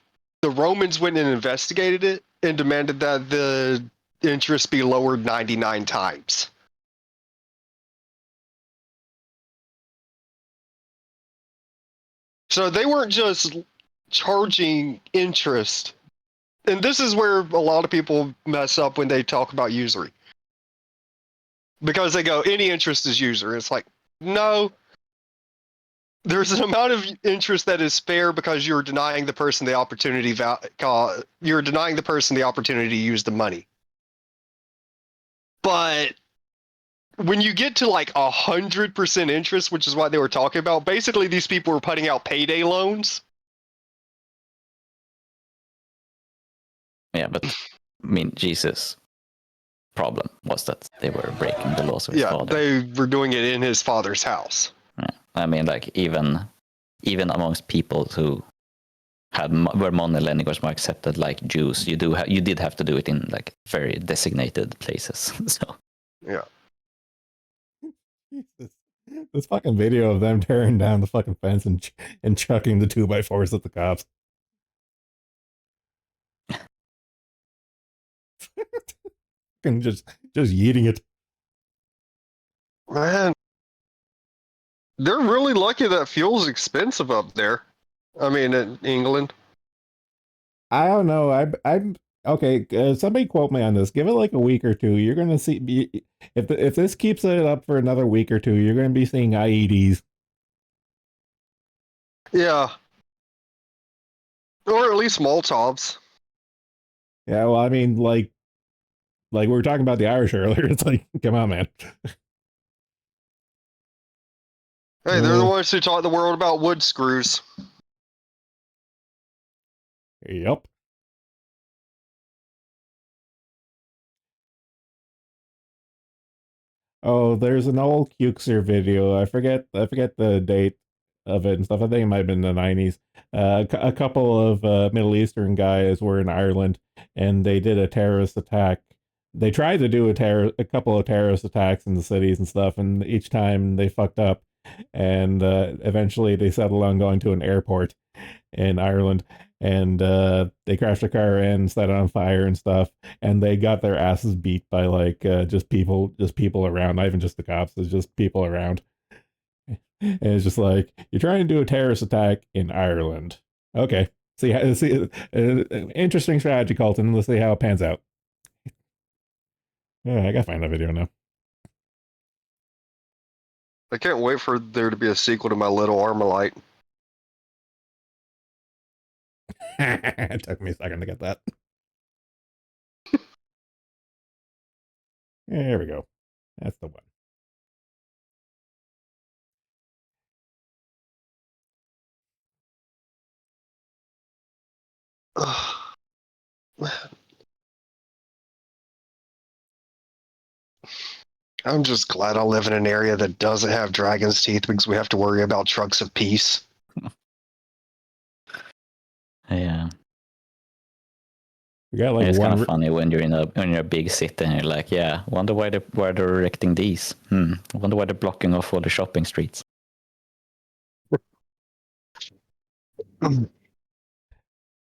Romans went and investigated it and demanded that the interest be lowered 99 times. So they weren't just charging interest. And this is where a lot of people mess up when they talk about usury. Because they go, any interest is usury. It's like, no. There's an amount of interest that is fair because you're denying the person the opportunity to use the money. But when you get to like 100% interest, which is what they were talking about, basically these people were putting out payday loans. Yeah, but I mean, Jesus' problem was that they were breaking the laws of his father. They were doing it in his father's house. Yeah. I mean, like even amongst people who where money lending was more accepted, like Jews, you did have to do it in like very designated places. So yeah. Jesus. This fucking video of them tearing down the fucking fence and chucking the 2x4s at the cops. And just yeeting it. Man, they're really lucky that fuel's expensive up there. I mean, in England. I don't know. I'm okay. Somebody quote me on this. Give it like a week or two. You're gonna see if this keeps it up for another week or two. You're gonna be seeing IEDs. Yeah, or at least Molotovs. Yeah. Well, I mean, like we were talking about the Irish earlier. It's like, come on, man. Hey, they're the ones who taught the world about wood screws. Yep. Oh, there's an old Cuxer video. I forget the date of it and stuff. I think it might have been the 90s. A couple of Middle Eastern guys were in Ireland and they did a terrorist attack. They tried to do a couple of terrorist attacks in the cities and stuff, and each time they fucked up. And eventually they settled on going to an airport in Ireland. and they crashed their car and set it on fire and stuff, and they got their asses beat by like just people around, not even just the cops, it's just people around. And it's just like, you're trying to do a terrorist attack in Ireland. Okay, see interesting strategy, Colton. Let's see how it pans out. Yeah, I gotta find that video now. I can't wait for there to be a sequel to My Little Armalite. It took me a second to get that. There we go. That's the one. I'm just glad I live in an area that doesn't have dragon's teeth because we have to worry about trucks of peace. Yeah. We got like it's one. Kind of funny when you're in a big city and you're like, yeah, wonder why they're erecting these. Wonder why they're blocking off all the shopping streets.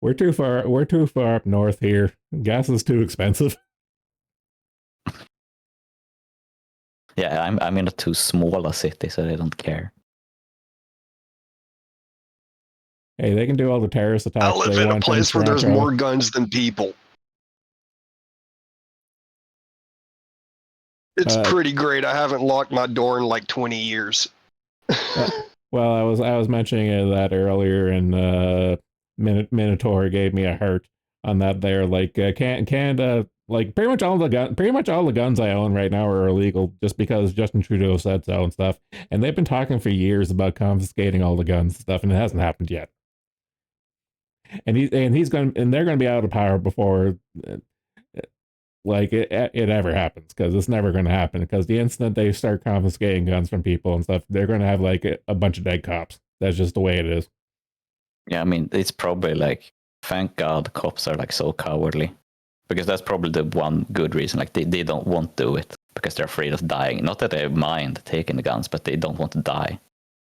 We're too far up north here. Gas is too expensive. Yeah, I'm in a too small a city, so they don't care. Hey, they can do all the terrorist attacks. I live in a place where there's more guns than people. It's pretty great. I haven't locked my door in like 20 years. Well, I was mentioning that earlier, and Minotaur gave me a heart on that. There, like Canada, like pretty much all the guns I own right now are illegal, just because Justin Trudeau said so and stuff. And they've been talking for years about confiscating all the guns and stuff, and it hasn't happened yet. And they're going to be out of power before like it ever happens, because it's never going to happen, because the instant they start confiscating guns from people and stuff, they're going to have like a bunch of dead cops. That's just the way it is. Yeah, I mean, it's probably like, thank God cops are like so cowardly, because that's probably the one good reason. Like they don't want to do it because they're afraid of dying. Not that they mind taking the guns, but they don't want to die.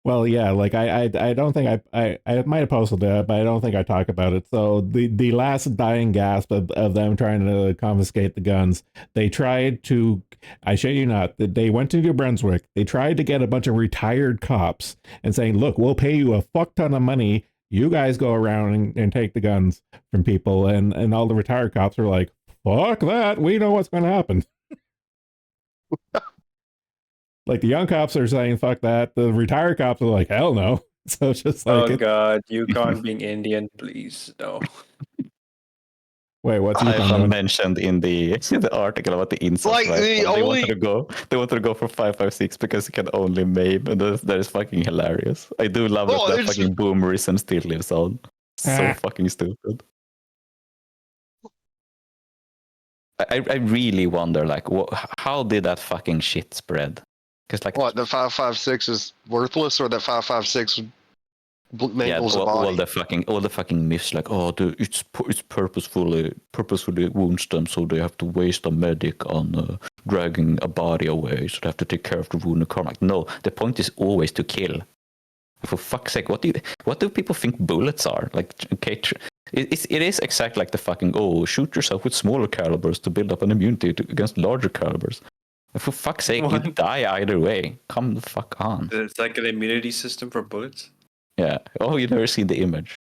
Well, yeah, like I don't think I might have posted that, but I don't think I talk about it. So the last dying gasp of them trying to confiscate the guns, they tried to, I shit you not, they went to New Brunswick. They tried to get a bunch of retired cops and saying, look, we'll pay you a fuck ton of money. You guys go around and take the guns from people. And all the retired cops are like, fuck that. We know what's going to happen. Like, the young cops are saying, fuck that. The retired cops are like, hell no. So it's just like... Oh, God. Yukon being Indian, please. No. Wait, what's Yukon mentioned in the article about the insults, like, right? they wanted to go for 5.56 because it can only maim, and that is fucking hilarious. I do love that fucking boomerism still lives on. So fucking stupid. I really wonder, like, how did that fucking shit spread? Because like, what, the 5.56 is worthless, or the 5.56 maples a body? all the fucking myths, like, oh, it's purposefully wounds them, so they have to waste a medic on dragging a body away, so they have to take care of the wounded car. Like, no, the point is always to kill. For fuck's sake, what do people think bullets are? Like, okay, it is exactly like the fucking, shoot yourself with smaller calibers to build up an immunity against larger calibers. For fuck's sake, you die either way. Come the fuck on. It's like an immunity system for bullets? Yeah. Oh, you never seen the image?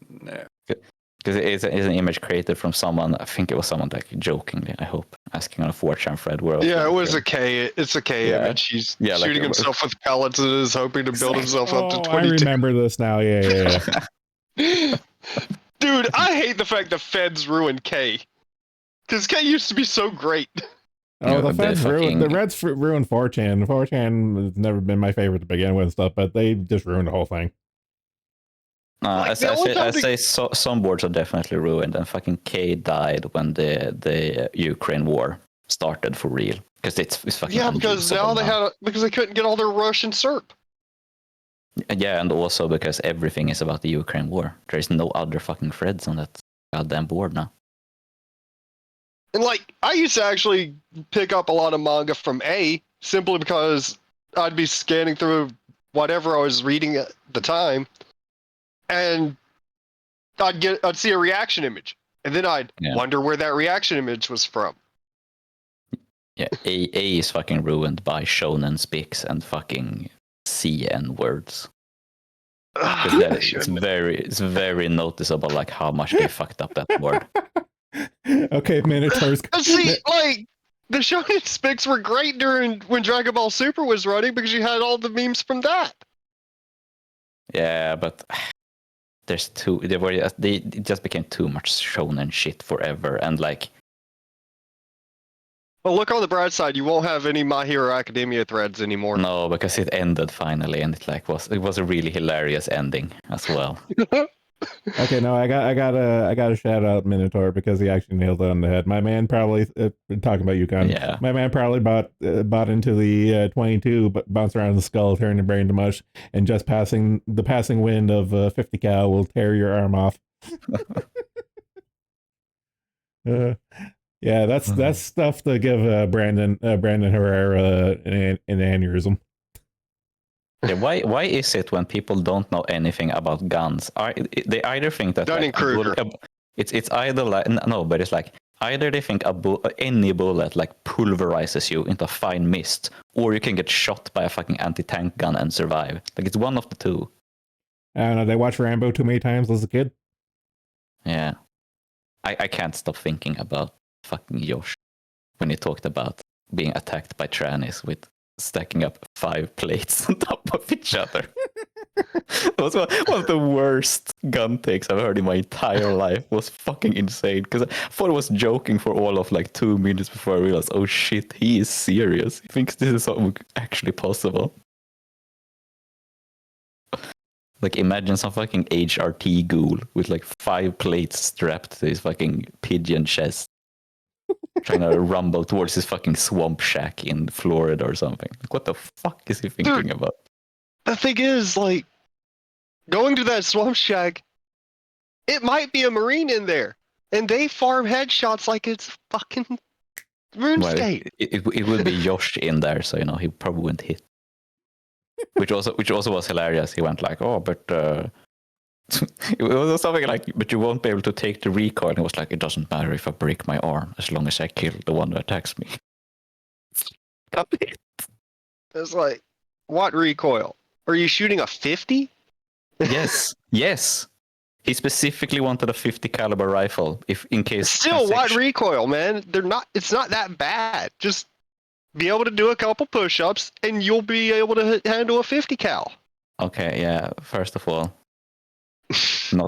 No. Because it's an image created from someone, I think it was someone like jokingly, I hope, asking on a 4chan thread. Yeah, it was a K. It's a K image. He's shooting himself with pellets and is hoping to build himself up to 22. I remember this now. Yeah. Dude, I hate the fact the feds ruined K. Because K used to be so great. Oh, the Reds ruined 4chan. 4chan has never been my favorite to begin with and stuff, but they just ruined the whole thing. I say some boards are definitely ruined, and fucking K died when the Ukraine war started for real. Because it's fucking because now because they couldn't get all their Russian SERP. Yeah, and also because everything is about the Ukraine war. There is no other fucking threads on that goddamn board now. And like, I used to actually pick up a lot of manga from A, simply because I'd be scanning through whatever I was reading at the time, and I'd see a reaction image, and then I'd wonder where that reaction image was from. Yeah, A is fucking ruined by shonen speaks and fucking CN words. It's very noticeable, like how much they fucked up that word. Okay, Minotaurs. See, like the shonen speaks were great during when Dragon Ball Super was running because you had all the memes from that. Yeah, but there's it just became too much shonen shit forever, and like. Well, look on the bright side. You won't have any My Hero Academia threads anymore. No, because it ended finally, and it was a really hilarious ending as well. Okay, no, I got a shout out Minotaur because he actually nailed it on the head. My man probably talking about Yukon. Yeah. My man probably bought into the 22, but bounced around the skull, turning the brain to mush, and just passing wind of 50 cal will tear your arm off. Yeah, that's stuff to give Brandon Herrera an aneurysm. Yeah, why is it when people don't know anything about guns, they either think that it's either like no, but it's like either they think any bullet like pulverizes you into fine mist, or you can get shot by a fucking anti-tank gun and survive. Like it's one of the two. I don't know. They watched Rambo too many times as a kid. Yeah, I can't stop thinking about fucking Josh when he talked about being attacked by trannies with stacking up 5 plates on top of each other. It was one of the worst gun takes I've heard in my entire life. It was fucking insane because I thought I was joking for all of like 2 minutes before I realized, oh shit, he is serious. He thinks this is actually possible. Like imagine some fucking HRT ghoul with like 5 plates strapped to his fucking pigeon chest. Trying to rumble towards his fucking swamp shack in Florida or something. Like, what the fuck is he thinking about? The thing is, like, going to that swamp shack, it might be a Marine in there, and they farm headshots like it's fucking RuneScape. Well, it would be Josh in there, so you know he probably wouldn't hit. Which also was hilarious. He went like, "Oh, but." It was something like, but you won't be able to take the recoil. And it was like, it doesn't matter if I break my arm as long as I kill the one that attacks me. It's like, what recoil? Are you shooting a 50? Yes. He specifically wanted a 50 caliber rifle, if in case. Still, what recoil, man? It's not that bad. Just be able to do a couple push-ups, and you'll be able to handle a 50 cal. Okay, yeah. First of all.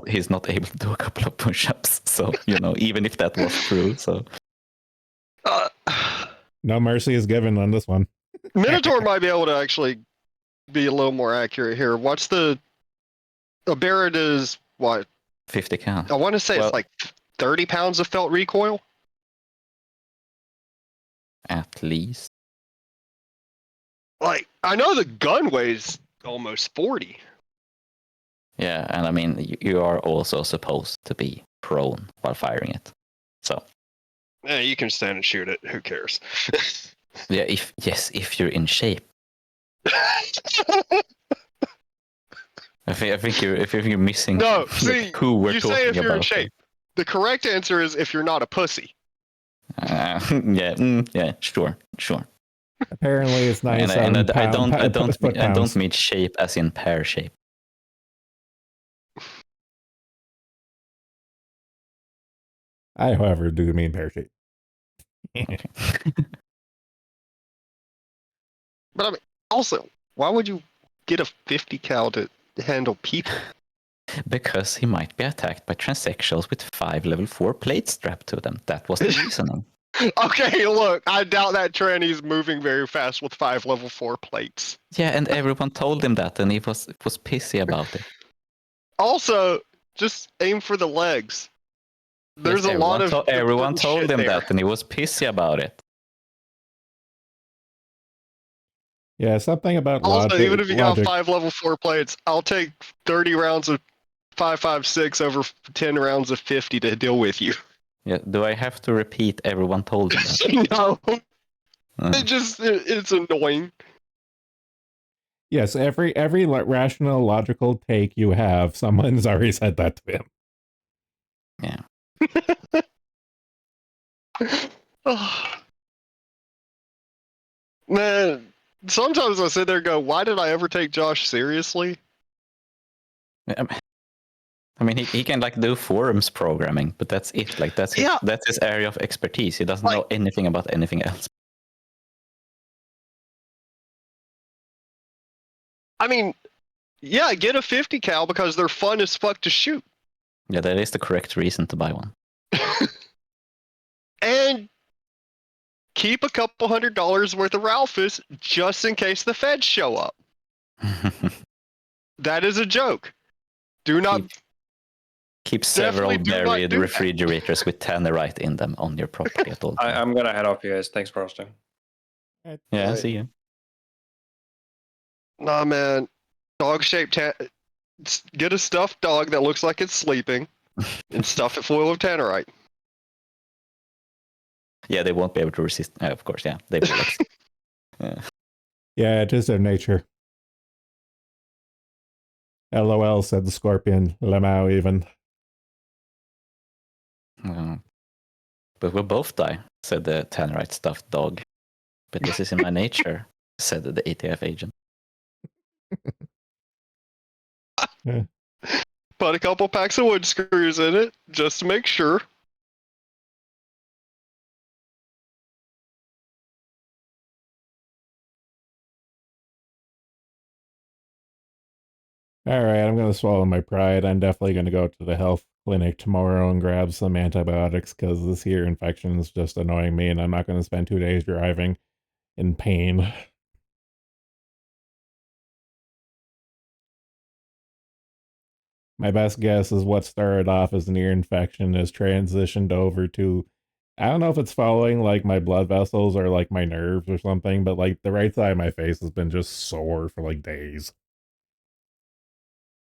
He's not able to do a couple of push-ups, so you know, even if that was true, so no mercy is given on this one. Minotaur might be able to actually be a little more accurate here. What's a Barrett is what? 50 cal. I want to say it's like 30 pounds of felt recoil. At least. Like I know the gun weighs almost 40. Yeah, and I mean, you are also supposed to be prone while firing it. So. Yeah, you can stand and shoot it. Who cares? Yeah, if you're in shape. I think you're missing. No, see, who we're you talking say if you're about. in shape. The correct answer is if you're not a pussy. Yeah, sure. Apparently, it's 97 and I don't mean shape as in pear shape. I, however, do mean pear shape. Okay. But I mean, also, why would you get a 50 cal to handle people? Because he might be attacked by transsexuals with 5 level 4 plates strapped to them. That was the reasoning. Okay, look, I doubt that tranny's moving very fast with 5 level 4 plates. Yeah, and everyone told him that, and he was pissy about it. Also, just aim for the legs. There's a lot of everyone told him that, and he was pissy about it. Yeah, something about also, even if you got 5 level 4 plates, I'll take 30 rounds of 5.56 over 10 rounds of 50 to deal with you. Yeah, do I have to repeat everyone told him that? No. It's annoying. Yes, every rational, logical take you have, someone's already said that to him. Man, sometimes I sit there and go, why did I ever take Josh seriously? I mean, he can like do forums programming, but that's it. Like that's his area of expertise. He doesn't know anything about anything else. I mean, yeah, get a 50 cal because they're fun as fuck to shoot. Yeah, that is the correct reason to buy one. And keep a couple $100 worth of Ralphus just in case the feds show up. That is a joke. Do not keep several buried refrigerators with tannerite in them on your property at all. I'm gonna head off, you guys. Thanks for hosting. Yeah, see you. Nah, man. Dog-shaped get a stuffed dog that looks like it's sleeping and stuff it full of tannerite. Yeah, they won't be able to resist. Of course, yeah. They will. Yeah, it is their nature. LOL, said the scorpion. Lemao even. But we'll both die, said the tannerite stuffed dog. But this is in my nature, said the ATF agent. Put a couple packs of wood screws in it, just to make sure. Alright, I'm going to swallow my pride. I'm definitely going to go to the health clinic tomorrow and grab some antibiotics because this here infection is just annoying me and I'm not going to spend 2 days driving in pain. My best guess is what started off as an ear infection has transitioned over to, I don't know if it's following like my blood vessels or like my nerves or something, but like the right side of my face has been just sore for like days.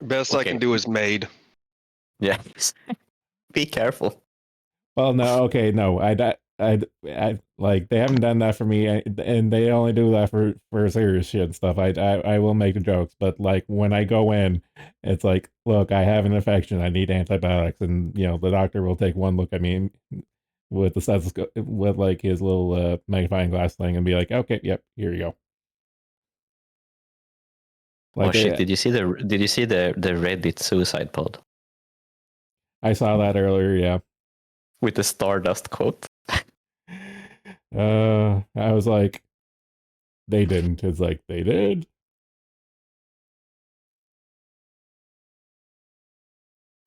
Best I can do is MAID. Yeah. Be careful. Well, no, okay, no. I like they haven't done that for me, and they only do that for serious shit and stuff. I will make the jokes, but like when I go in, it's like, look, I have an infection. I need antibiotics, and you know the doctor will take one look at me with the stethoscope, with like his little magnifying glass thing, and be like, okay, yep, here you go. Like, oh shit! Did you see the Reddit suicide pod? I saw that earlier. Yeah. With the Stardust quote. I was like, they didn't. It's like, they did.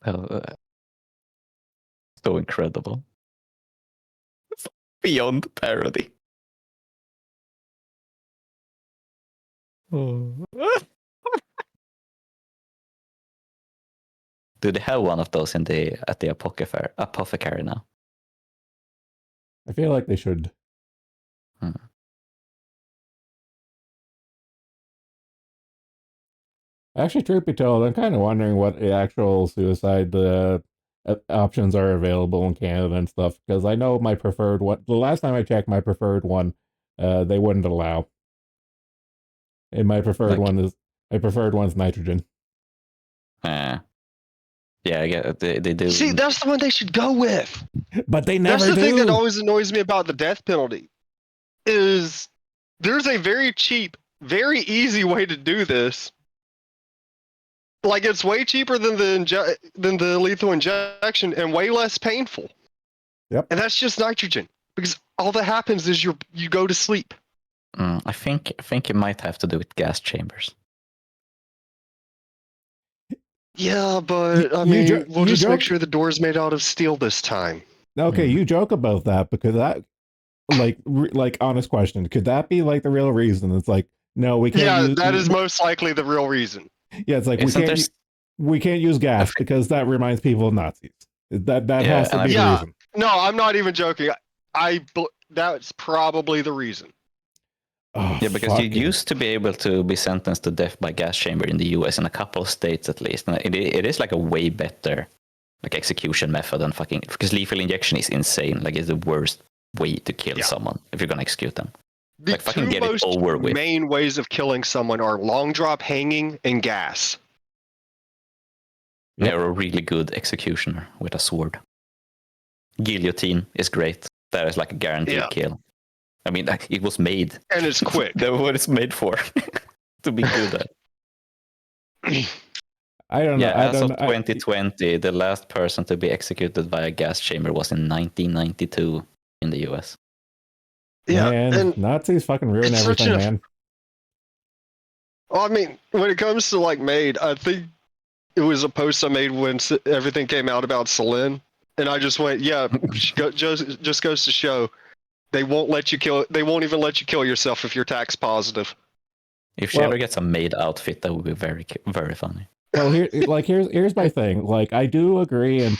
So incredible. It's beyond parody. Oh. Do they have one of those at the apothecary now? I feel like they should. Actually, truth be told, I'm kind of wondering what the actual suicide options are available in Canada and stuff, because I know my preferred one, the last time I checked, my preferred one, they wouldn't allow. And my preferred one's nitrogen. Yeah, I get they do. See, that's the one they should go with. But they never do. That's the thing that always annoys me about the death penalty. Is there's a very cheap, very easy way to do this. Like it's way cheaper than the lethal injection and way less painful. Yep. And that's just nitrogen, because all that happens is you go to sleep. I think it might have to do with gas chambers. Yeah, but I mean, we'll just make sure the door's made out of steel this time. Okay, you joke about that because that, like honest question, could that be like the real reason? It's like, no, we can't. Yeah, that is most likely the real reason. Yeah, it's like we can't use gas because that reminds people of Nazis. That has to be the reason. No, I'm not even joking. That's probably the reason. Oh, yeah, because you used to be able to be sentenced to death by gas chamber in the US in a couple of states at least. And it is like a way better like execution method than because lethal injection is insane. Like it's the worst way to kill someone if you're gonna execute them. The two main ways of killing someone are long drop hanging and gas. They're a really good executioner with a sword. Guillotine is great. That is like a guaranteed kill. I mean, it was made. And it's quick. That's what it's made for. To be good at. I don't know. As of 2020, the last person to be executed via gas chamber was in 1992 in the US. Yeah, man, and Nazis fucking ruin everything, man. Well, I mean, when it comes to like Maid, I think it was a post I made when everything came out about Celine, and I just went, yeah, just goes to show they won't let you kill. They won't even let you kill yourself if you're tax positive. If she ever gets a Maid outfit, that would be very, very funny. Well, here's my thing. Like, I do agree in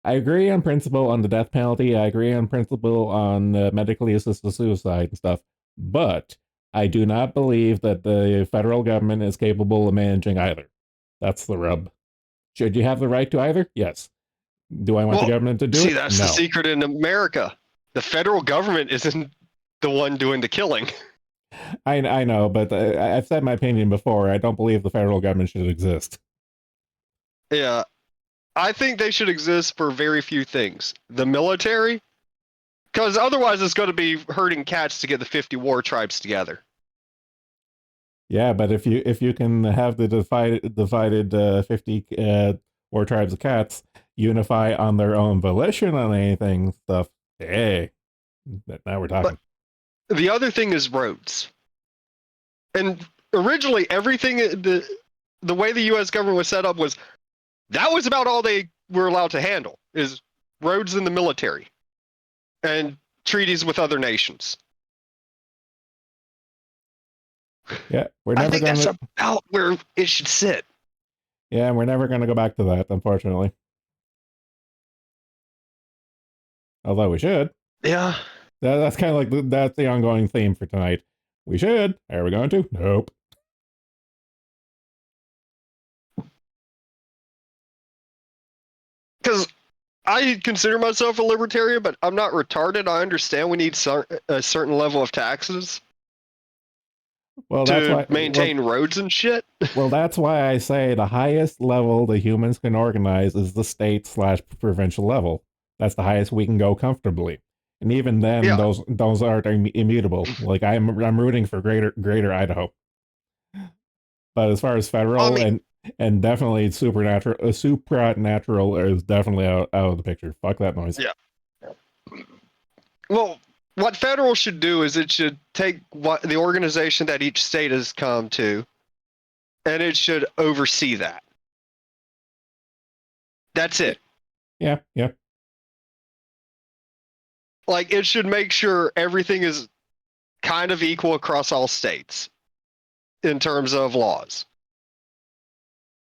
I agree on principle on the death penalty. I agree on principle on medically assisted suicide and stuff. But I do not believe that the federal government is capable of managing either. That's the rub. Should you have the right to either? Yes. Do I want the government to do it? See, that's the secret in America. The federal government isn't the one doing the killing. I know, but I've said my opinion before. I don't believe the federal government should exist. Yeah. I think they should exist for very few things. The military, because otherwise it's going to be herding cats to get the 50 war tribes together. Yeah, but if you can have the divided 50 war tribes of cats unify on their own volition on anything stuff, hey, now we're talking. But the other thing is roads. And originally everything the way the US government was set up was that was about all they were allowed to handle is roads and the military and treaties with other nations. Yeah, I think that's about where it should sit. Yeah, we're never going to go back to that, unfortunately. Although we should. Yeah. That's kind of like that's the ongoing theme for tonight. We should. Are we going to? Nope. Because I consider myself a libertarian, but I'm not retarded. I understand we need a certain level of taxes to maintain roads and shit. Well, that's why I say the highest level the humans can organize is the state/provincial level. That's the highest we can go comfortably. And even then, those aren't immutable. Like I'm rooting for greater Idaho. But as far as federal and definitely supernatural is definitely out of the picture. Fuck that noise. Yeah. Well, what federal should do is it should take what the organization that each state has come to, and it should oversee that. That's it. Yeah. Like, it should make sure everything is kind of equal across all states in terms of laws.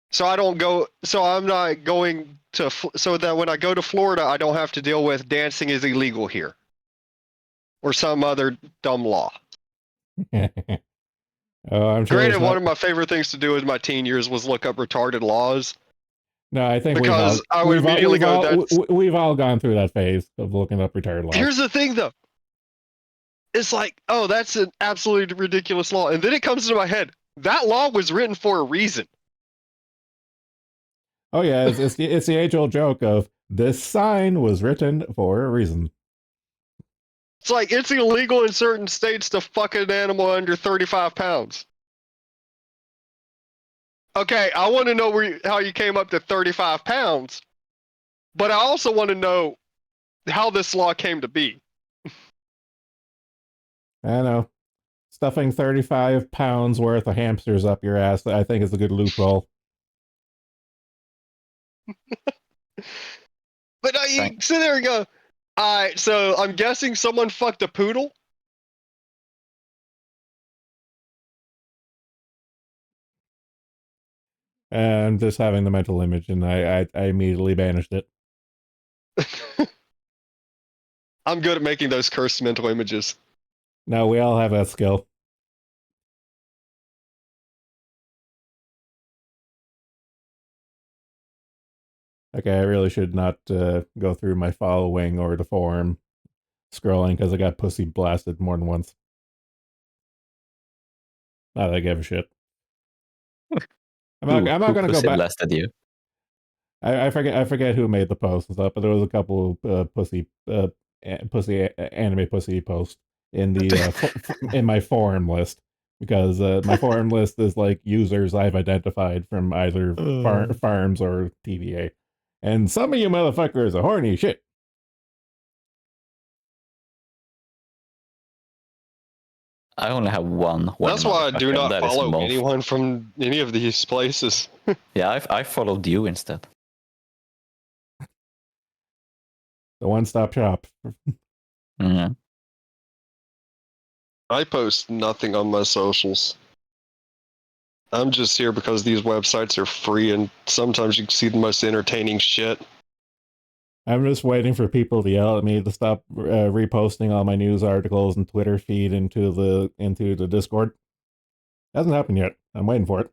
So I'm not going to, so that when I go to Florida, I don't have to deal with dancing is illegal here or some other dumb law. I'm sure. Granted, one of my favorite things to do in my teen years was look up retarded laws. No, I think because I would immediately go. We've all gone through that phase of looking up retarded laws. Here's the thing, though. It's like, oh, that's an absolutely ridiculous law, and then it comes into my head. That law was written for a reason. Oh yeah, it's the age-old joke of this sign was written for a reason. It's like it's illegal in certain states to fuck an animal under 35 pounds. Okay, I want to know how you came up to 35 pounds, but I also want to know how this law came to be. I know. Stuffing 35 pounds worth of hamsters up your ass, I think, is a good loophole. But you sit there and go, all right, so I'm guessing someone fucked a poodle? And just having the mental image, and I immediately banished it. I'm good at making those cursed mental images. No, we all have that skill. Okay, I really should not go through my following or the forum scrolling because I got pussy blasted more than once. Not that I give a shit. I'm not going to go back. Blasted you? I forget who made the post and stuff, but there was a couple anime pussy posts in the in my forum list, because my forum list is like users I've identified from either farms or TVA, and some of you motherfuckers are horny shit. I only have one. That's why I do not that follow anyone from any of these places. Yeah, I followed you instead. The one-stop shop. Mm-hmm. I post nothing on my socials. I'm just here because these websites are free, and sometimes you can see the most entertaining shit. I'm just waiting for people to yell at me to stop reposting all my news articles and Twitter feed into the Discord. Hasn't happened yet. I'm waiting for it.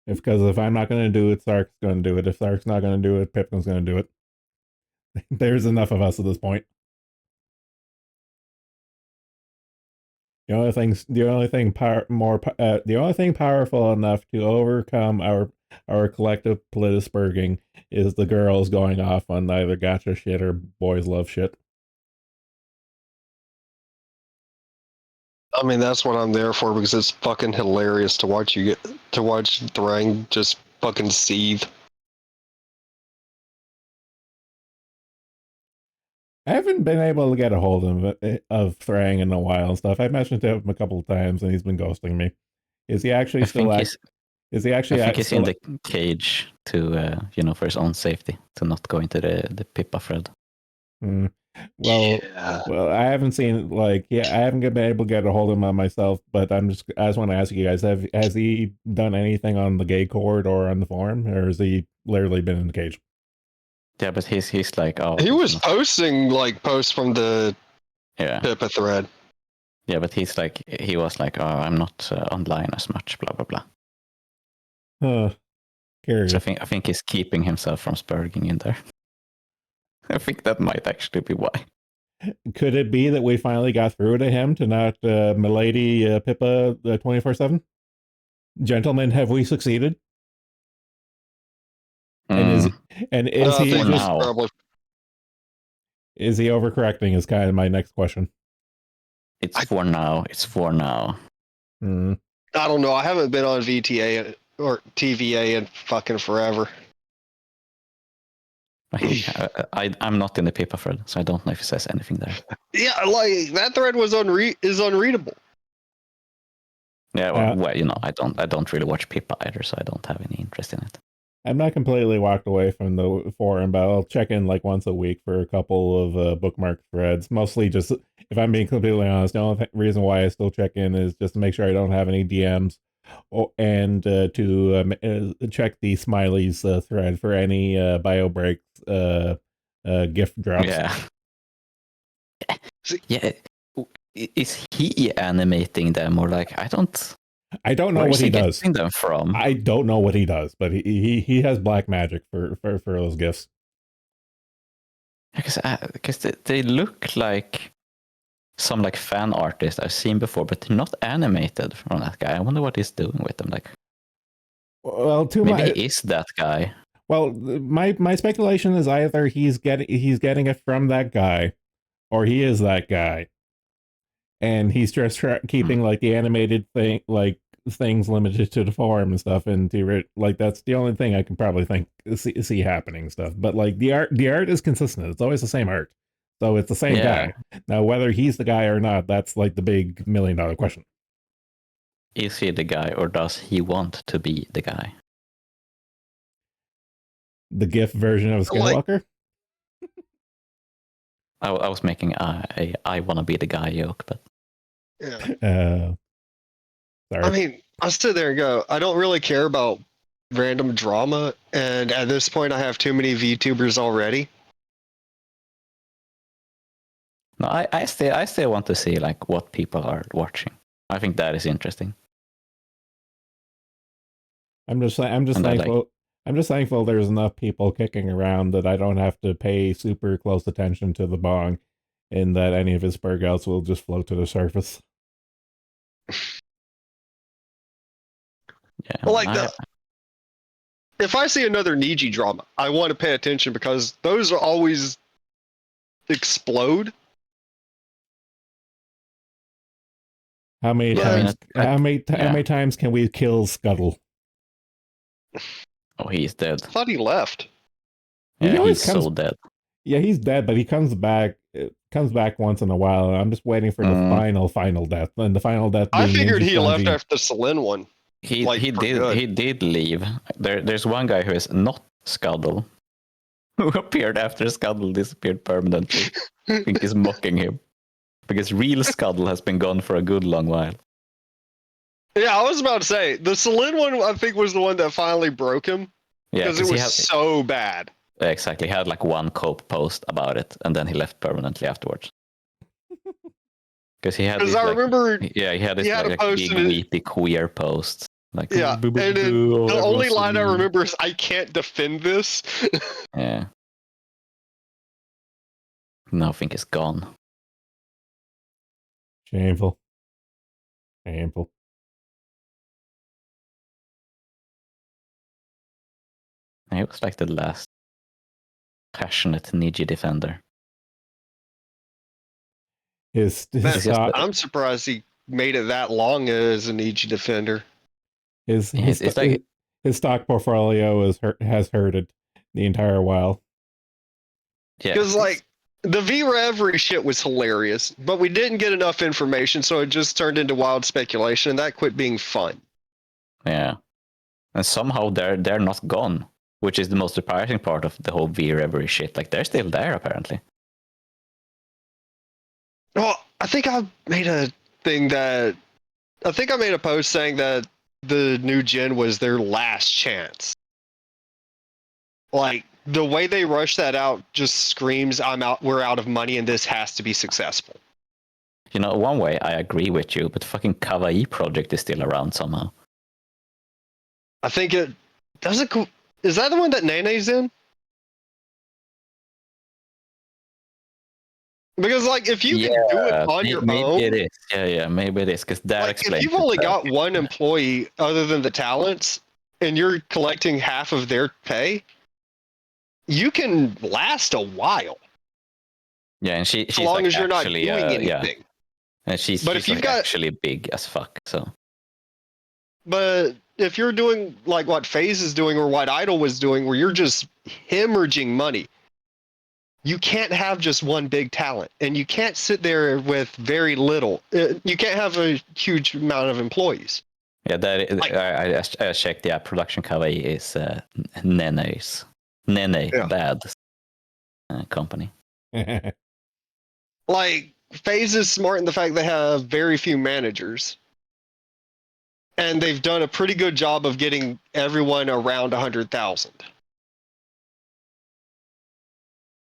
Because if I'm not going to do it, Sark's going to do it. If Sark's not going to do it, Pipkin's going to do it. There's enough of us at this point. The only thing powerful enough to overcome our collective politisburging is the girls going off on either gotcha shit or boys love shit. I mean, that's what I'm there for, because it's fucking hilarious to watch Thrang just fucking seethe. I haven't been able to get a hold of Thrang in a while and stuff. I've mentioned to him a couple of times and he's been ghosting me. Is he actually still active? Is he actually? I think he's in the cage to, for his own safety, to not go into the Pippa thread. Well, I haven't seen I haven't been able to get a hold of him myself. But I just want to ask you guys: has he done anything on the gay court or on the forum, or has he literally been in the cage? Yeah, but he's like, oh, he was posting posts from the Pippa thread. Yeah, but he was like, oh, I'm not online as much, blah blah blah. Curious. So I think he's keeping himself from spurging in there. I think that might actually be why. Could it be that we finally got through to him to not milady Pippa 24/7? Gentlemen, have we succeeded? And is he just is he overcorrecting? Is kind of my next question. It's for now. I don't know. I haven't been on VTA or TVA in fucking forever. I'm not in the Pippa thread, so I don't know if he says anything there. Yeah, that thread was is unreadable. Yeah, well, I don't really watch Pippa either, so I don't have any interest in it. I'm not completely walked away from the forum, but I'll check in once a week for a couple of bookmark threads. Mostly just, if I'm being completely honest, the only reason why I still check in is just to make sure I don't have any DMs, and to check the Smileys thread for any bio breaks, gift drops. Yeah. Is he animating them, or I don't know what he does. Them from? I don't know what he does, but he has black magic for those gifts. Because they look like some fan artist I've seen before, but they're not animated from that guy. I wonder what he's doing with them. Well, maybe he is that guy. Well, my speculation is either he's getting it from that guy, or he is that guy, and he's just keeping the animated things limited to the forum and stuff, and that's the only thing I can probably see happening stuff. But the art is consistent. It's always the same art, so it's the same guy. Now, whether he's the guy or not, that's the big $1 million question. Is he the guy, or does he want to be the guy? The GIF version of Skinwalker? I was making I want to be the guy joke, but yeah. Sorry. I mean, I'll sit there and go, I don't really care about random drama, and at this point I have too many VTubers already. No, I still want to see what people are watching. I think that is interesting. I'm just thankful. I'm just thankful there's enough people kicking around that I don't have to pay super close attention to the bong, and that any of his spurg outs will just float to the surface. Yeah, Like if I see another Niji drama, I want to pay attention because those are always explode. How many times? How many times can we kill Scuttle? Oh, he's dead. I thought he left. Yeah, he's so dead. Yeah, he's dead, but he comes back. Comes back once in a while. I'm just waiting for the final death, and the final death. I figured he left after the Selin one. He did leave. There's one guy who is not Scuttle, who appeared after Scuttle disappeared permanently. I think he's mocking him because real Scuttle has been gone for a good long while. Yeah, I was about to say the Selin one. I think was the one that finally broke him. Yeah, because it was so bad. Exactly, he had like one cope post about it, and then he left permanently afterwards. Because he had. Because I remember. Yeah, he had this like a big weepy queer post. Like, yeah, and the only line I remember is, "I can't defend this." Yeah. Nothing is gone. Shameful. Shameful. He was like the last passionate Niji defender. I'm surprised he made it that long as a Niji defender. His stock portfolio has hurted the entire while. Yeah, because like the V Reverie shit was hilarious, but we didn't get enough information, so it just turned into wild speculation, and that quit being fun. Yeah, and somehow they're not gone, which is the most surprising part of the whole V Reverie shit. Like they're still there apparently. Well, I think I made a post saying that the new gen was their last chance. Like the way they rush that out just screams, we're out of money and this has to be successful. You know, one way I agree with you, but fucking Kawaii project is still around somehow. I think it doesn't. Is that the one that Nene's in? Because like if you can do it on your own, it is. Yeah, maybe it is because that explains. If you've only got one employee other than the talents, and you're collecting half of their pay, you can last a while. Yeah, and she's as long like as you're not doing anything. Yeah. And she's if you've got actually big as fuck. So. But if you're doing like what FaZe is doing or what Idol was doing, where you're just hemorrhaging money, you can't have just one big talent, and you can't sit there with very little. You can't have a huge amount of employees. Yeah, I checked. Yeah, production Kawaii is Nene Bad company. Like FaZe is smart in the fact they have very few managers, and they've done a pretty good job of getting everyone around 100,000.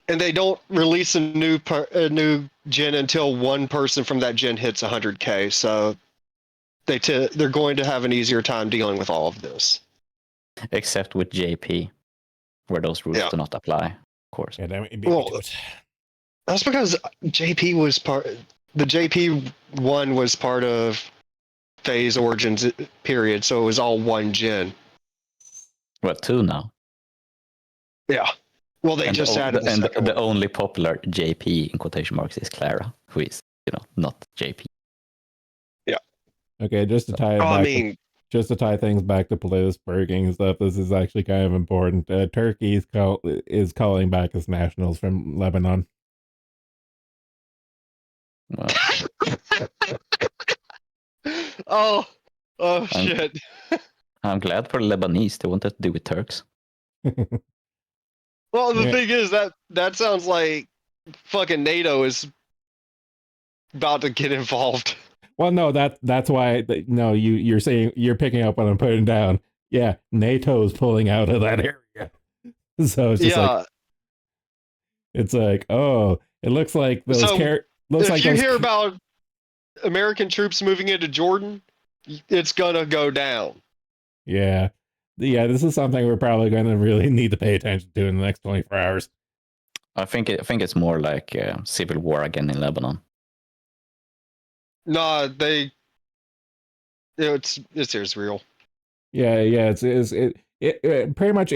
And they don't release a new gen until one person from that gen hits 100K. So they're going to have an easier time dealing with all of this. Except with JP, where those rules do not apply, of course. Yeah, that's because JP was the JP one was part of FaZe Origins period, so it was all one gen. What, 2 now? Yeah. Well, they just added the only popular JP in quotation marks is Clara, who is, not JP. Yeah. Okay, just to tie it back. Just to tie things back to Politisburging and stuff, this is actually kind of important. Turkey is calling back its nationals from Lebanon. Well. oh shit! I'm glad for Lebanese. They wanted to do with Turks. Well, the thing is that sounds like fucking NATO is about to get involved. Well, no, that's why. No, you're saying, you're picking up what I'm putting down. Yeah, NATO's pulling out of that area. So it's just it's like, oh, it looks like those if you hear about American troops moving into Jordan, it's gonna go down. Yeah. This is something we're probably going to really need to pay attention to in the next 24 hours. I think it's more like civil war again in Lebanon. No, it's Israel. Yeah, it pretty much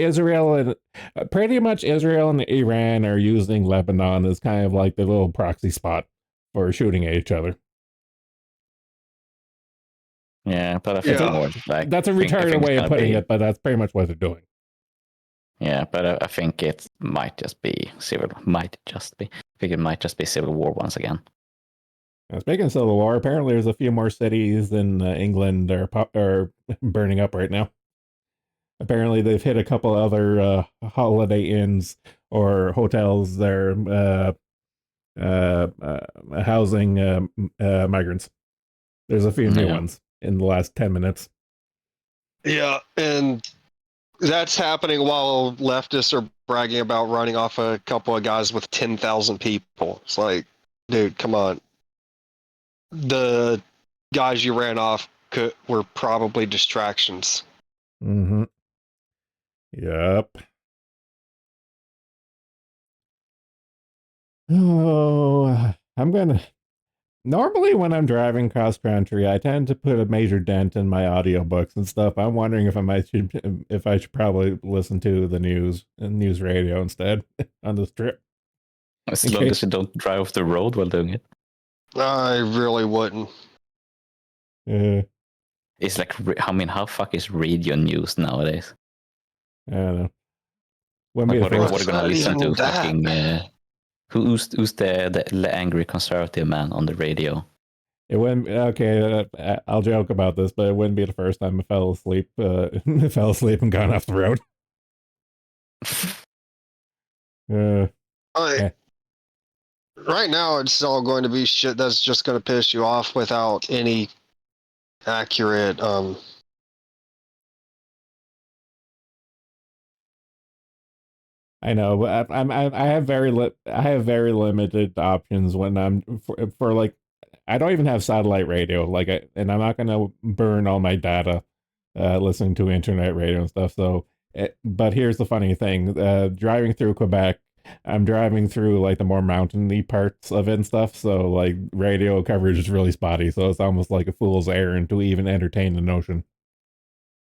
pretty much Israel and Iran are using Lebanon as kind of like the little proxy spot for shooting at each other. Yeah, but I think Yeah. more like That's a I retarded think it's way of gonna putting be, it, but that's pretty much what they're doing. yeah, but I think it might just be civil. Might just be. I think it might just be civil war once again. Now, speaking of civil war, apparently there's a few more cities in England that are burning up right now. Apparently they've hit a couple other Holiday Inns or hotels that are housing migrants. There's a few new ones in the last 10 minutes. Yeah, and that's happening while leftists are bragging about running off a couple of guys with 10,000 people. It's like, dude, come on. The guys you ran off were probably distractions. Mm-hmm. Yep. Oh, I'm gonna. Normally, when I'm driving cross country, I tend to put a major dent in my audiobooks and stuff. I'm wondering if I should probably listen to the news radio instead on this trip. As long as you don't drive off the road while doing it. I really wouldn't. It's like, I mean, how fuck is radio news nowadays? I don't know. Like, what are you gonna listen to? Fucking who's the angry conservative man on the radio? It wouldn't. Okay, I'll joke about this, but it wouldn't be the first time I fell asleep. Fell asleep and gone off the road. Right now, it's all going to be shit that's just going to piss you off without any accurate. I know, but I have very limited options when I'm for like I don't even have satellite radio and I'm not gonna burn all my data listening to internet radio and stuff. So, but here's the funny thing: driving through Quebec, I'm driving through like the more mountainy parts of it and stuff. So like radio coverage is really spotty. So it's almost like a fool's errand to even entertain the notion.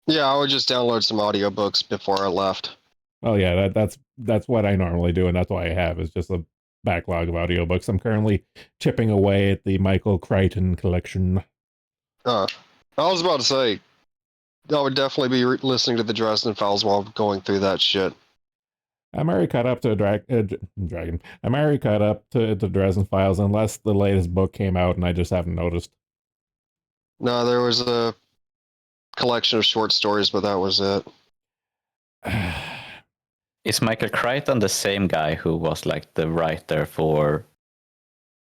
Yeah, I would just download some audiobooks before I left. Oh yeah, that's what I normally do, and that's why I have is just a backlog of audiobooks. I'm currently chipping away at the Michael Crichton collection. I was about to say, I would definitely be listening to the Dresden Files while going through that shit. I'm already caught up to Dragon. I'm already caught up to the Dresden Files, unless the latest book came out and I just haven't noticed. No, there was a collection of short stories, but that was it. Is Michael Crichton the same guy who was like the writer for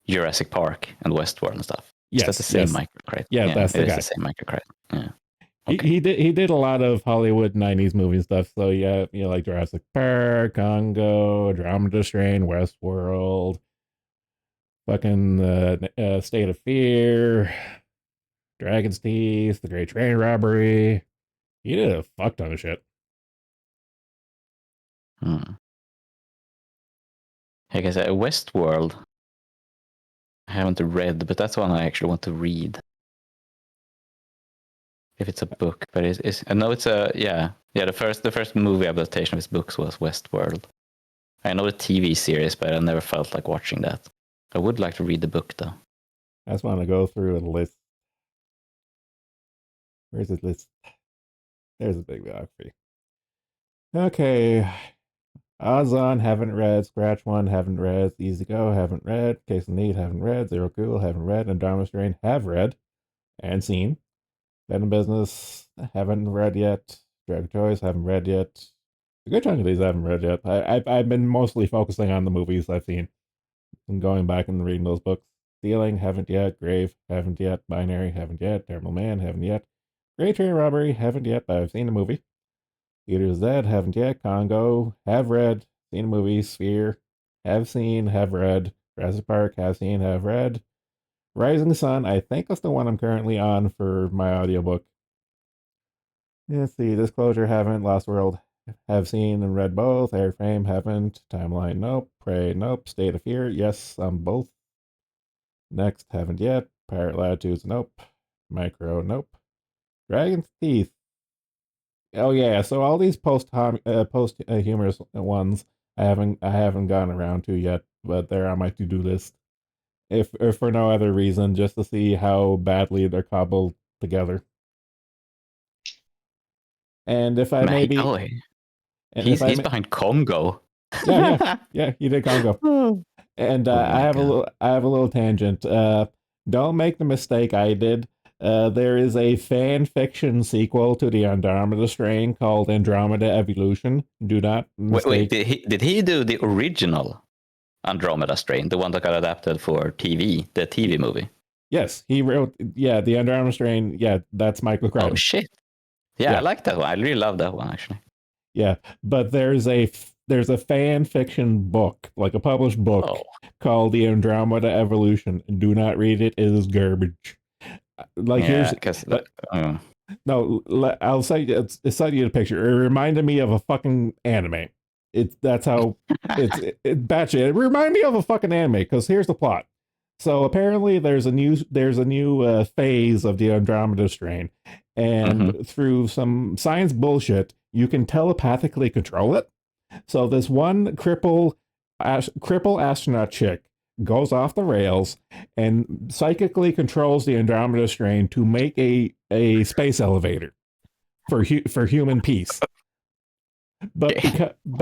Jurassic Park and Westworld and stuff? Is that the same Michael Crichton? Yeah, that's the guy. It is the same Michael Crichton. Yeah. Okay. He did a lot of Hollywood 90s movie stuff. So yeah, like Jurassic Park, Congo, Andromeda Strain, Westworld, fucking State of Fear, Dragon's Teeth, The Great Train Robbery. He did a fuck ton of shit. Like I said, Westworld, I haven't read, but that's one I actually want to read. If it's a book, but I know it's the first movie adaptation of his books was Westworld. I know the TV series, but I never felt like watching that. I would like to read the book though. I just want to go through a list. Where's the list? There's a big biography. Okay. Odds on, haven't read. Scratch One, haven't read. Easy Go, haven't read. Case of Need, haven't read. Zero Cool, haven't read. Andromeda Strain, have read and seen. Venom Business, haven't read yet. Drag Choice, haven't read yet. A good chunk of these I haven't read yet. I've been mostly focusing on the movies I've seen and going back and reading those books. Stealing, haven't yet. Grave, haven't yet. Binary, haven't yet. Terrible Man, haven't yet. Great Train Robbery, haven't yet, but I've seen the movie. Theater Z, haven't yet. Congo, have read. Seen the movie. Sphere, have seen, have read. Jurassic Park, have seen, have read. Rising Sun, I think that's the one I'm currently on for my audiobook. Let's see. Disclosure, haven't. Lost World, have seen and read both. Airframe, haven't. Timeline, nope. Prey, nope. State of Fear, yes, on both. Next, haven't yet. Pirate Latitudes, nope. Micro, nope. Dragon's Teeth, Oh yeah, so all these humorous ones I haven't gotten around to yet, but they're on my to-do list. If for no other reason, just to see how badly they're cobbled together. And if I Man, maybe, and if he's behind Congo. yeah, you did Congo. And Oh my God. I have a little tangent. Don't make the mistake I did. There is a fan fiction sequel to the Andromeda Strain called Andromeda Evolution. Do not Wait, mistake. did he do the original Andromeda Strain, the one that got adapted for TV, the TV movie? Yes, he wrote. Yeah, the Andromeda Strain. Yeah, that's Michael Oh Crichton. shit! Yeah, I like that one. I really love that one actually. Yeah, but there's a fan fiction book, like a published book, called The Andromeda Evolution. Do not read it; it is garbage. Like yeah, here's no, I'll send you the picture. It reminded me of a fucking anime. That's how it batshit. It reminded me of a fucking anime because here's the plot. So apparently there's a new phase of the Andromeda Strain, and through some science bullshit, you can telepathically control it. So this one cripple astronaut chick goes off the rails and psychically controls the Andromeda Strain to make a space elevator for human peace. But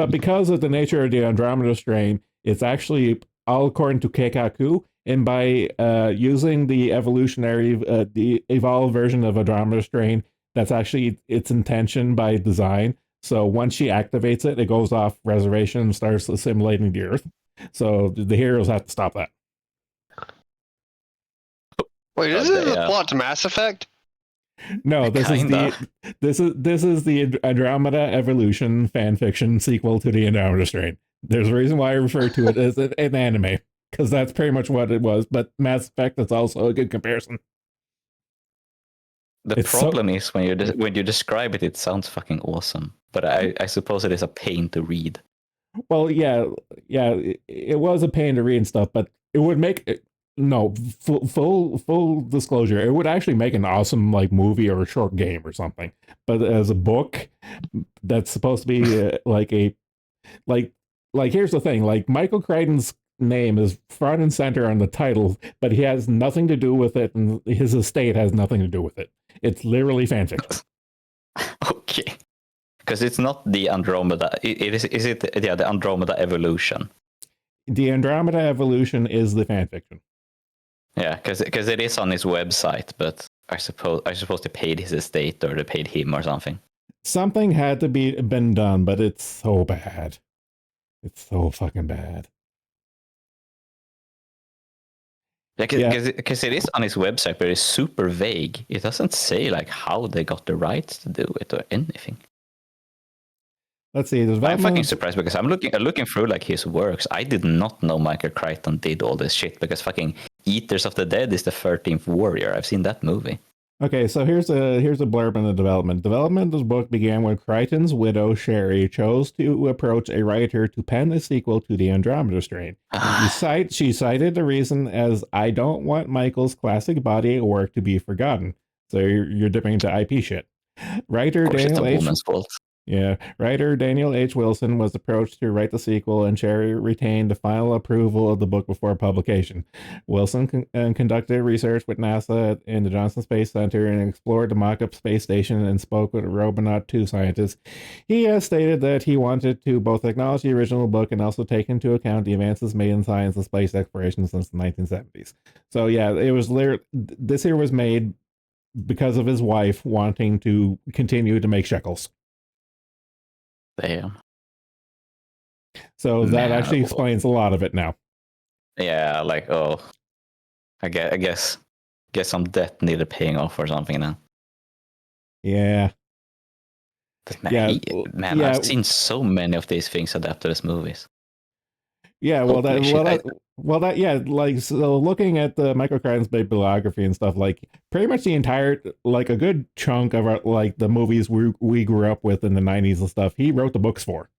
because of the nature of the Andromeda Strain, it's actually all according to Keikaku, and by using the the evolved version of Andromeda Strain, that's actually its intention by design. So once she activates it, it goes off reservation and starts assimilating the Earth. So the heroes have to stop that. Wait, isn't the plot to Mass Effect? No, this is the Andromeda Evolution fanfiction sequel to the Andromeda Strain. There's a reason why I refer to it as an anime, because that's pretty much what it was. But Mass Effect is also a good comparison. The problem is when you describe it, it sounds fucking awesome. But I suppose it is a pain to read. Well, yeah, it was a pain to read and stuff, but it would make no full disclosure. It would actually make an awesome like movie or a short game or something. But as a book, that's supposed to be like here's the thing: like Michael Crichton's name is front and center on the title, but he has nothing to do with it, and his estate has nothing to do with it. It's literally fanfiction. Okay. Because it's not the Andromeda. Is it the Andromeda Evolution? The Andromeda Evolution is the fanfiction. Yeah, because it is on his website, but I suppose they paid his estate or they paid him or something. Something had to been done, but it's so bad. It's so fucking bad. Yeah, because it is on his website, but it's super vague. It doesn't say like how they got the rights to do it or anything. Let's see. I'm fucking surprised because I'm looking through like his works. I did not know Michael Crichton did all this shit because fucking Eaters of the Dead is the 13th Warrior. I've seen that movie. Okay, so here's a blurb on the development. Development of this book began when Crichton's widow Sherry chose to approach a writer to pen a sequel to the Andromeda Strain. She cited the reason as I don't want Michael's classic body of work to be forgotten. So you're dipping into IP shit. Writer Daniel H. Writer Daniel H. Wilson was approached to write the sequel, and Cherry retained the final approval of the book before publication. Wilson conducted research with NASA in the Johnson Space Center and explored the mock-up space station and spoke with Robonaut 2 scientists. He has stated that he wanted to both acknowledge the original book and also take into account the advances made in science and space exploration since the 1970s. So yeah, it was this here was made because of his wife wanting to continue to make shekels. Damn. So that actually explains a lot of it now. Yeah, like I guess some debt needed paying off or something now. Yeah. But man, I've seen so many of these things adapted as movies. Yeah, like so looking at the Michael Crichton's bibliography and stuff, like pretty much the entire, like a good chunk of our, like the movies we grew up with in the 90s and stuff, he wrote the books for.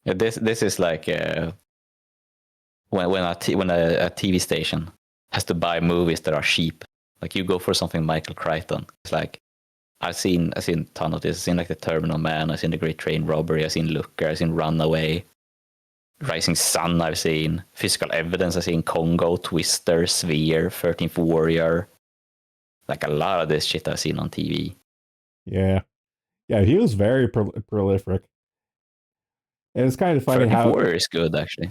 Yeah, this is like when a TV station has to buy movies that are cheap. Like you go for something Michael Crichton, it's like I've seen a ton of this. I've seen like The Terminal Man. I've seen The Great Train Robbery. I've seen Looker. I've seen Runaway. Rising Sun. I've seen Physical Evidence. I've seen Congo, Twister, Sphere, 13th Warrior. Like a lot of this shit I've seen on TV. Yeah, he was very prolific. And it's kind of funny 13th how Warrior is good, actually.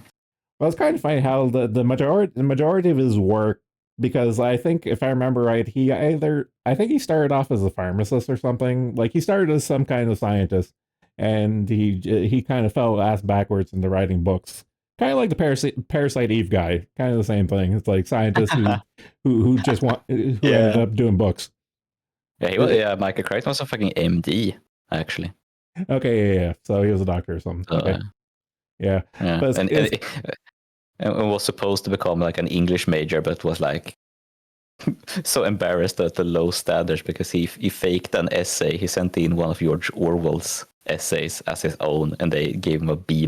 Well, it's kind of funny how the majority of his work, because I think if I remember right, I think he started off as a pharmacist or something. Like he started as some kind of scientist, and he kind of fell ass backwards into writing books. Kind of like the Parasite Eve guy, kind of the same thing. It's like scientists who just ended up doing books. Yeah, he was. Michael Crichton was a fucking MD, actually. Okay, yeah. So he was a doctor or something. Okay. Yeah. But and was supposed to become like an English major, but was like so embarrassed at the low standards because he faked an essay. He sent in one of George Orwell's essays as his own, and they gave him a B-.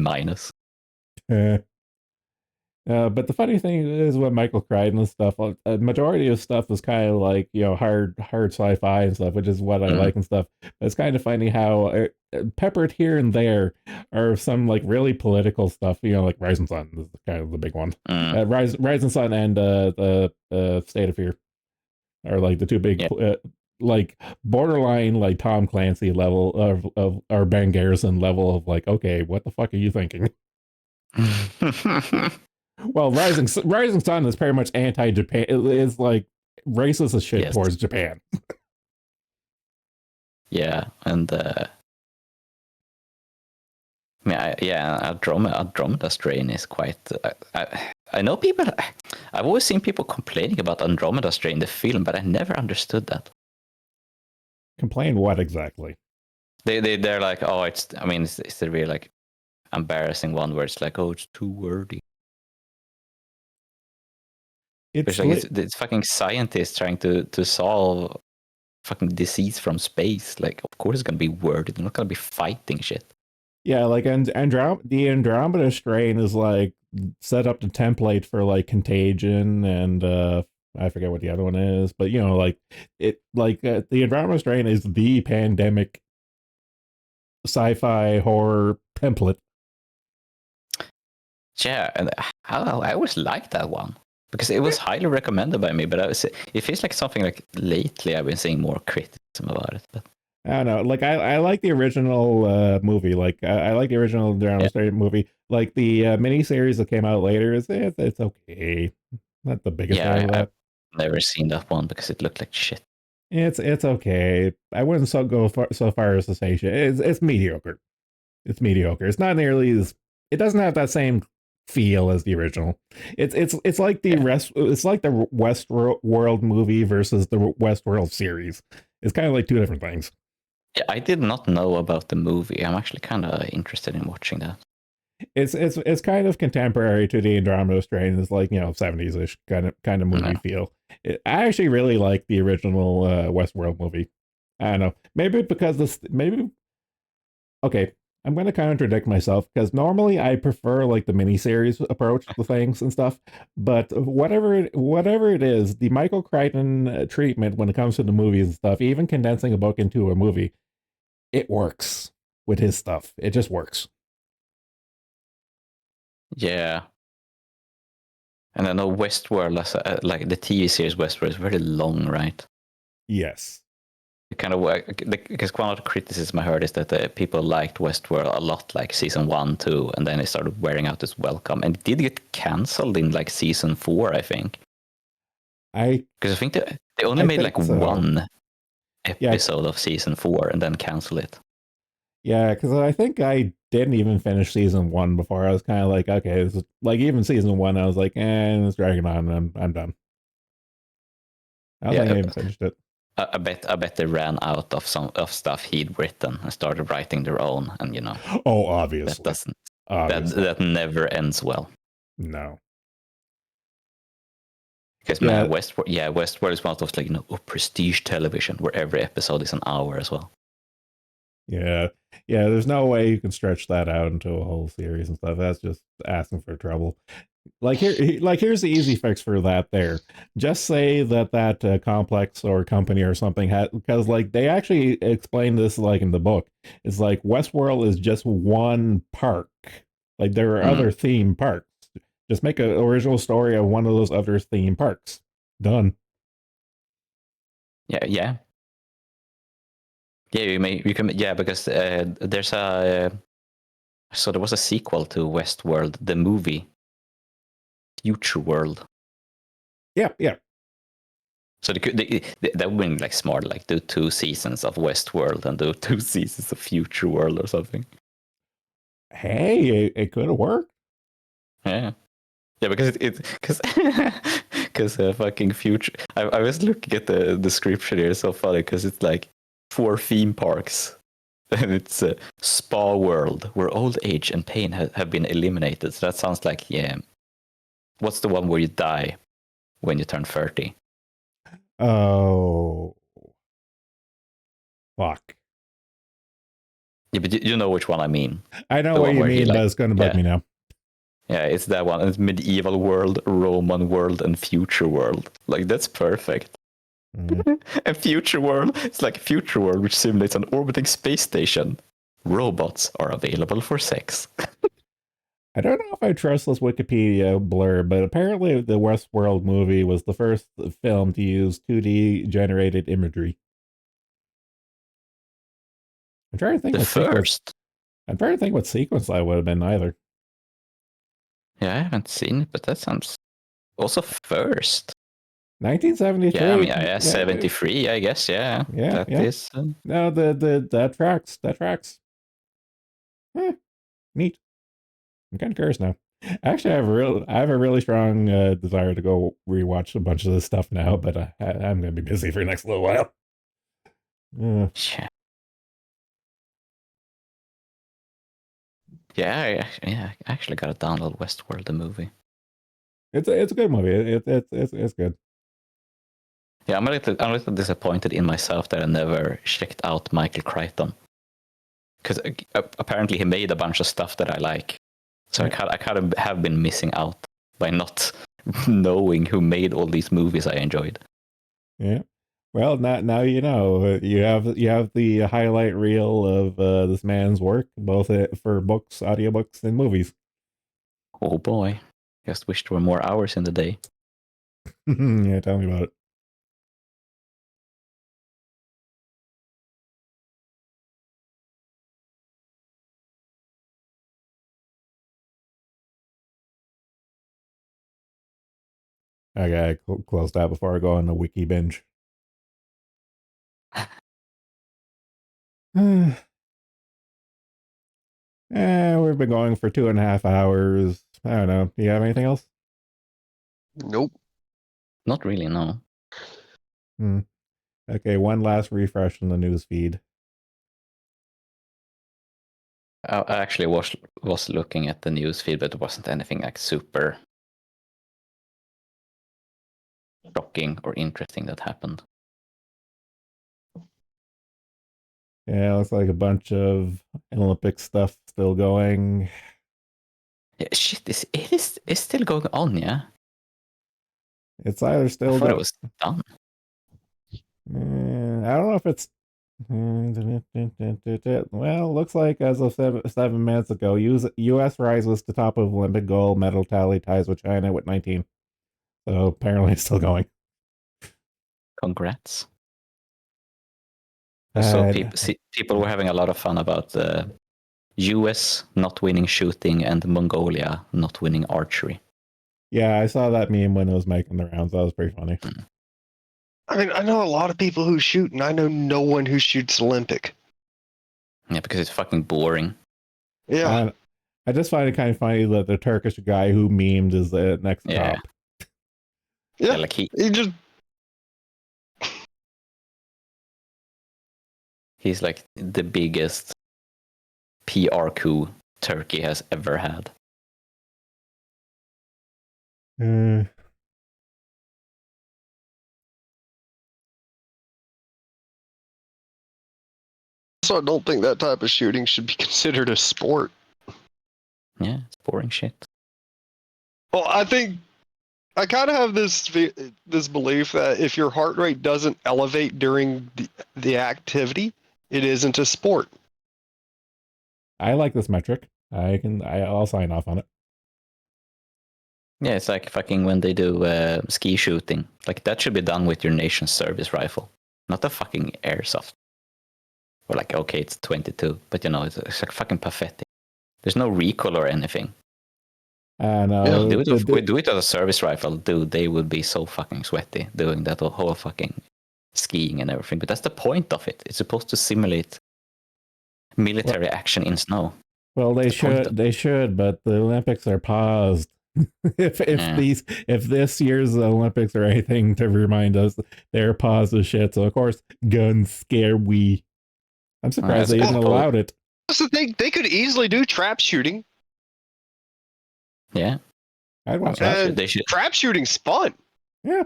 But the funny thing is with Michael Crichton and stuff, a majority of stuff is kind of like, hard sci-fi and stuff, which is what I like and stuff. But it's kind of funny how peppered here and there are some like really political stuff, like Rising Sun is kind of the big one. Rising Sun and the State of Fear are like the two big, like borderline like Tom Clancy level of or Ben Garrison level of like, okay, what the fuck are you thinking? Well, Rising Sun is pretty much anti-Japan. It is like racist as shit towards Japan. Yeah, and Andromeda Strain is quite. I know people. I've always seen people complaining about Andromeda Strain, the film, but I never understood that. Complain what exactly? They're like, oh, it's the real like embarrassing one where it's like, oh, it's too wordy. It's fucking scientists trying to solve fucking disease from space. Like, of course it's gonna be wordy. They're not gonna be fighting shit. Yeah, like the Andromeda Strain is like set up the template for like Contagion and I forget what the other one is, but like the Andromeda Strain is the pandemic sci-fi horror template. Yeah, and I always liked that one because it was highly recommended by me. But it feels like something like lately I've been seeing more criticism about it. But I don't know. Like I like the original movie. Like I like the original Andromeda Strain movie. Like the miniseries that came out later it's okay. Not the biggest fan of that. I've never seen that one because it looked like shit. It's okay. I wouldn't go so far as to say shit. It's mediocre. It's mediocre. It's not nearly as. It doesn't have that same feel as the original. It's like it's like the Westworld movie versus the Westworld series. It's kind of like two different things. Yeah, I did not know about the movie. I'm actually kind of interested in watching that. It's kind of contemporary to the Andromeda Strain. It's like 70s-ish kind of movie feel. I actually really like the original Westworld movie. I don't know. Maybe because okay. I'm going to contradict myself because normally I prefer like the miniseries approach to things and stuff. But whatever it is, the Michael Crichton treatment when it comes to the movies and stuff, even condensing a book into a movie, it works with his stuff. It just works. Yeah. And I know Westworld, like the TV series Westworld, is very long, right? Yes. Kind of because one of the criticism I heard is that people liked Westworld a lot, like season 1, 2, and then it started wearing out its welcome, and it did get cancelled in like season 4, I think. Because I think they only made like one episode of season 4 and then cancel it. Yeah, because I think I didn't even finish season 1 before. I was kind of like, okay, this is, like even season 1, I was like, it's dragging on. I'm done. I don't think I even finished it. I bet they ran out of stuff he'd written and started writing their own, and Oh, obviously. That never ends well. No. Because Westworld is one of those like prestige television where every episode is an hour as well. Yeah. There's no way you can stretch that out into a whole series and stuff. That's just asking for trouble. Here's the easy fix for that. There, just say that complex or company or something had, because like they actually explain this like in the book. It's like Westworld is just one park. Like there are other theme parks. Just make an original story of one of those other theme parks. Done. Yeah. You can because there's a so there was a sequel to Westworld, the movie, Future World. Yeah. So that would be like smart, like do 2 seasons of Westworld and do 2 seasons of Future World or something. Hey, it could have worked. Yeah, because because fucking future. I was looking at the description here. It's so funny because it's like 4 theme parks, and it's a spa world where old age and pain have been eliminated. So that sounds like what's the one where you die when you turn 30? Oh, fuck. Yeah, but you know which one I mean. I know what you mean, but it's going to bug me now. Yeah, it's that one. It's medieval world, Roman world, and future world. Like, that's perfect. And future world, it's like a future world which simulates an orbiting space station. Robots are available for sex. I don't know if I trust this Wikipedia blurb, but apparently the Westworld movie was the first film to use 2D generated imagery. I'm trying to think I'm trying to think what sequence that would have been either. Yeah, I haven't seen it, but that sounds also first. 1973. Yeah, I mean, 73, I guess. Yeah. That is. No, that tracks. That tracks. Neat. I'm kind of curious now. Actually, I have a really strong desire to go rewatch a bunch of this stuff now, but I'm going to be busy for the next little while. Yeah, I actually got to download Westworld, the movie. It's a good movie. It's good. Yeah, I'm a little disappointed in myself that I never checked out Michael Crichton, because apparently he made a bunch of stuff that I like. So I kind of have been missing out by not knowing who made all these movies I enjoyed. Yeah. Well, now you know. You have the highlight reel of this man's work, both for books, audiobooks, and movies. Oh boy, just wish there were more hours in the day. Yeah, tell me about it. I gotta close that before I go on the wiki binge. We've been going for 2.5 hours. I don't know. Do you have anything else? Nope. Not really, no. Okay, one last refresh in the news feed. I actually was looking at the news feed, but it wasn't anything like super shocking or interesting that happened. Yeah, looks like a bunch of Olympic stuff still going. Yeah, shit, it's still going on, yeah? It's either still I thought it was done. I don't know if it's well, looks like as of 7 minutes ago, U.S. rises to top of Olympic gold medal tally, ties with China with 19. So apparently it's still going. Congrats. So people were having a lot of fun about the US not winning shooting and Mongolia not winning archery. Yeah, I saw that meme when it was making the rounds. That was pretty funny. I mean, I know a lot of people who shoot, and I know no one who shoots Olympic. Yeah, because it's fucking boring. Yeah. I just find it kind of funny that the Turkish guy who memed is the next top. Yeah, like he just... He's like the biggest PR coup Turkey has ever had. So I don't think that type of shooting should be considered a sport. Yeah, it's boring shit. Well, I think I kind of have this belief that if your heart rate doesn't elevate during the activity, it isn't a sport. I like this metric. I'll sign off on it. Yeah, it's like fucking when they do ski shooting. Like that should be done with your nation's service rifle, not the fucking airsoft. Or like, okay, it's 22, but you know, it's like fucking pathetic. There's no recoil or anything. And do it with a service rifle, dude. They would be so fucking sweaty doing that whole fucking skiing and everything. But that's the point of it. It's supposed to simulate military action in snow. Well, they should, but the Olympics are paused. if this year's Olympics are anything to remind us, they're paused as shit. So of course, guns scare we. I'm surprised they even allowed it. That's the thing. They could easily do trap shooting. Yeah, I'd watch that. Trap shooting's fun. Yeah.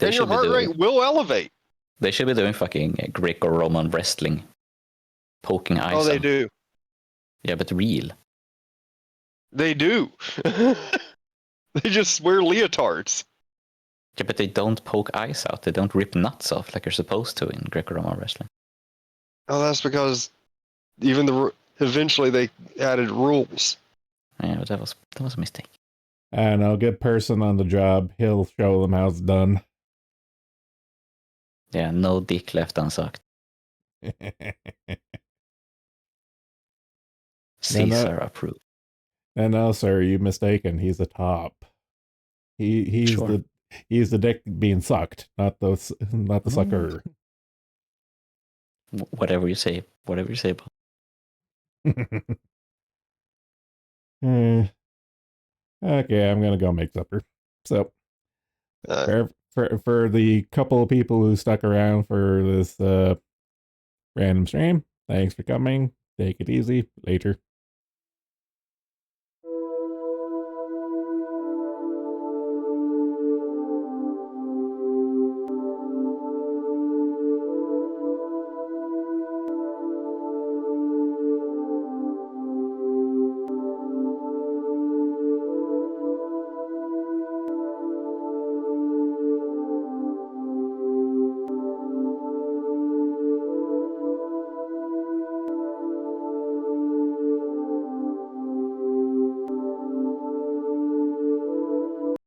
And your heart rate will elevate. They should be doing fucking Greco-Roman wrestling, poking eyes. Oh, they do. Yeah, but real. They do. They just wear leotards. Yeah, but they don't poke eyes out. They don't rip nuts off like you're supposed to in Greco-Roman wrestling. Oh, that's because eventually they added rules. Yeah, but that was a mistake. And a good person on the job, he'll show them how it's done. Yeah, no dick left unsucked. Caesar approved. And no, sir, you're mistaken. He's the top. He's the dick being sucked, not the sucker. Whatever you say. Whatever you say. Okay, I'm gonna go make supper. So, for the couple of people who stuck around for this random stream, thanks for coming. Take it easy. Later.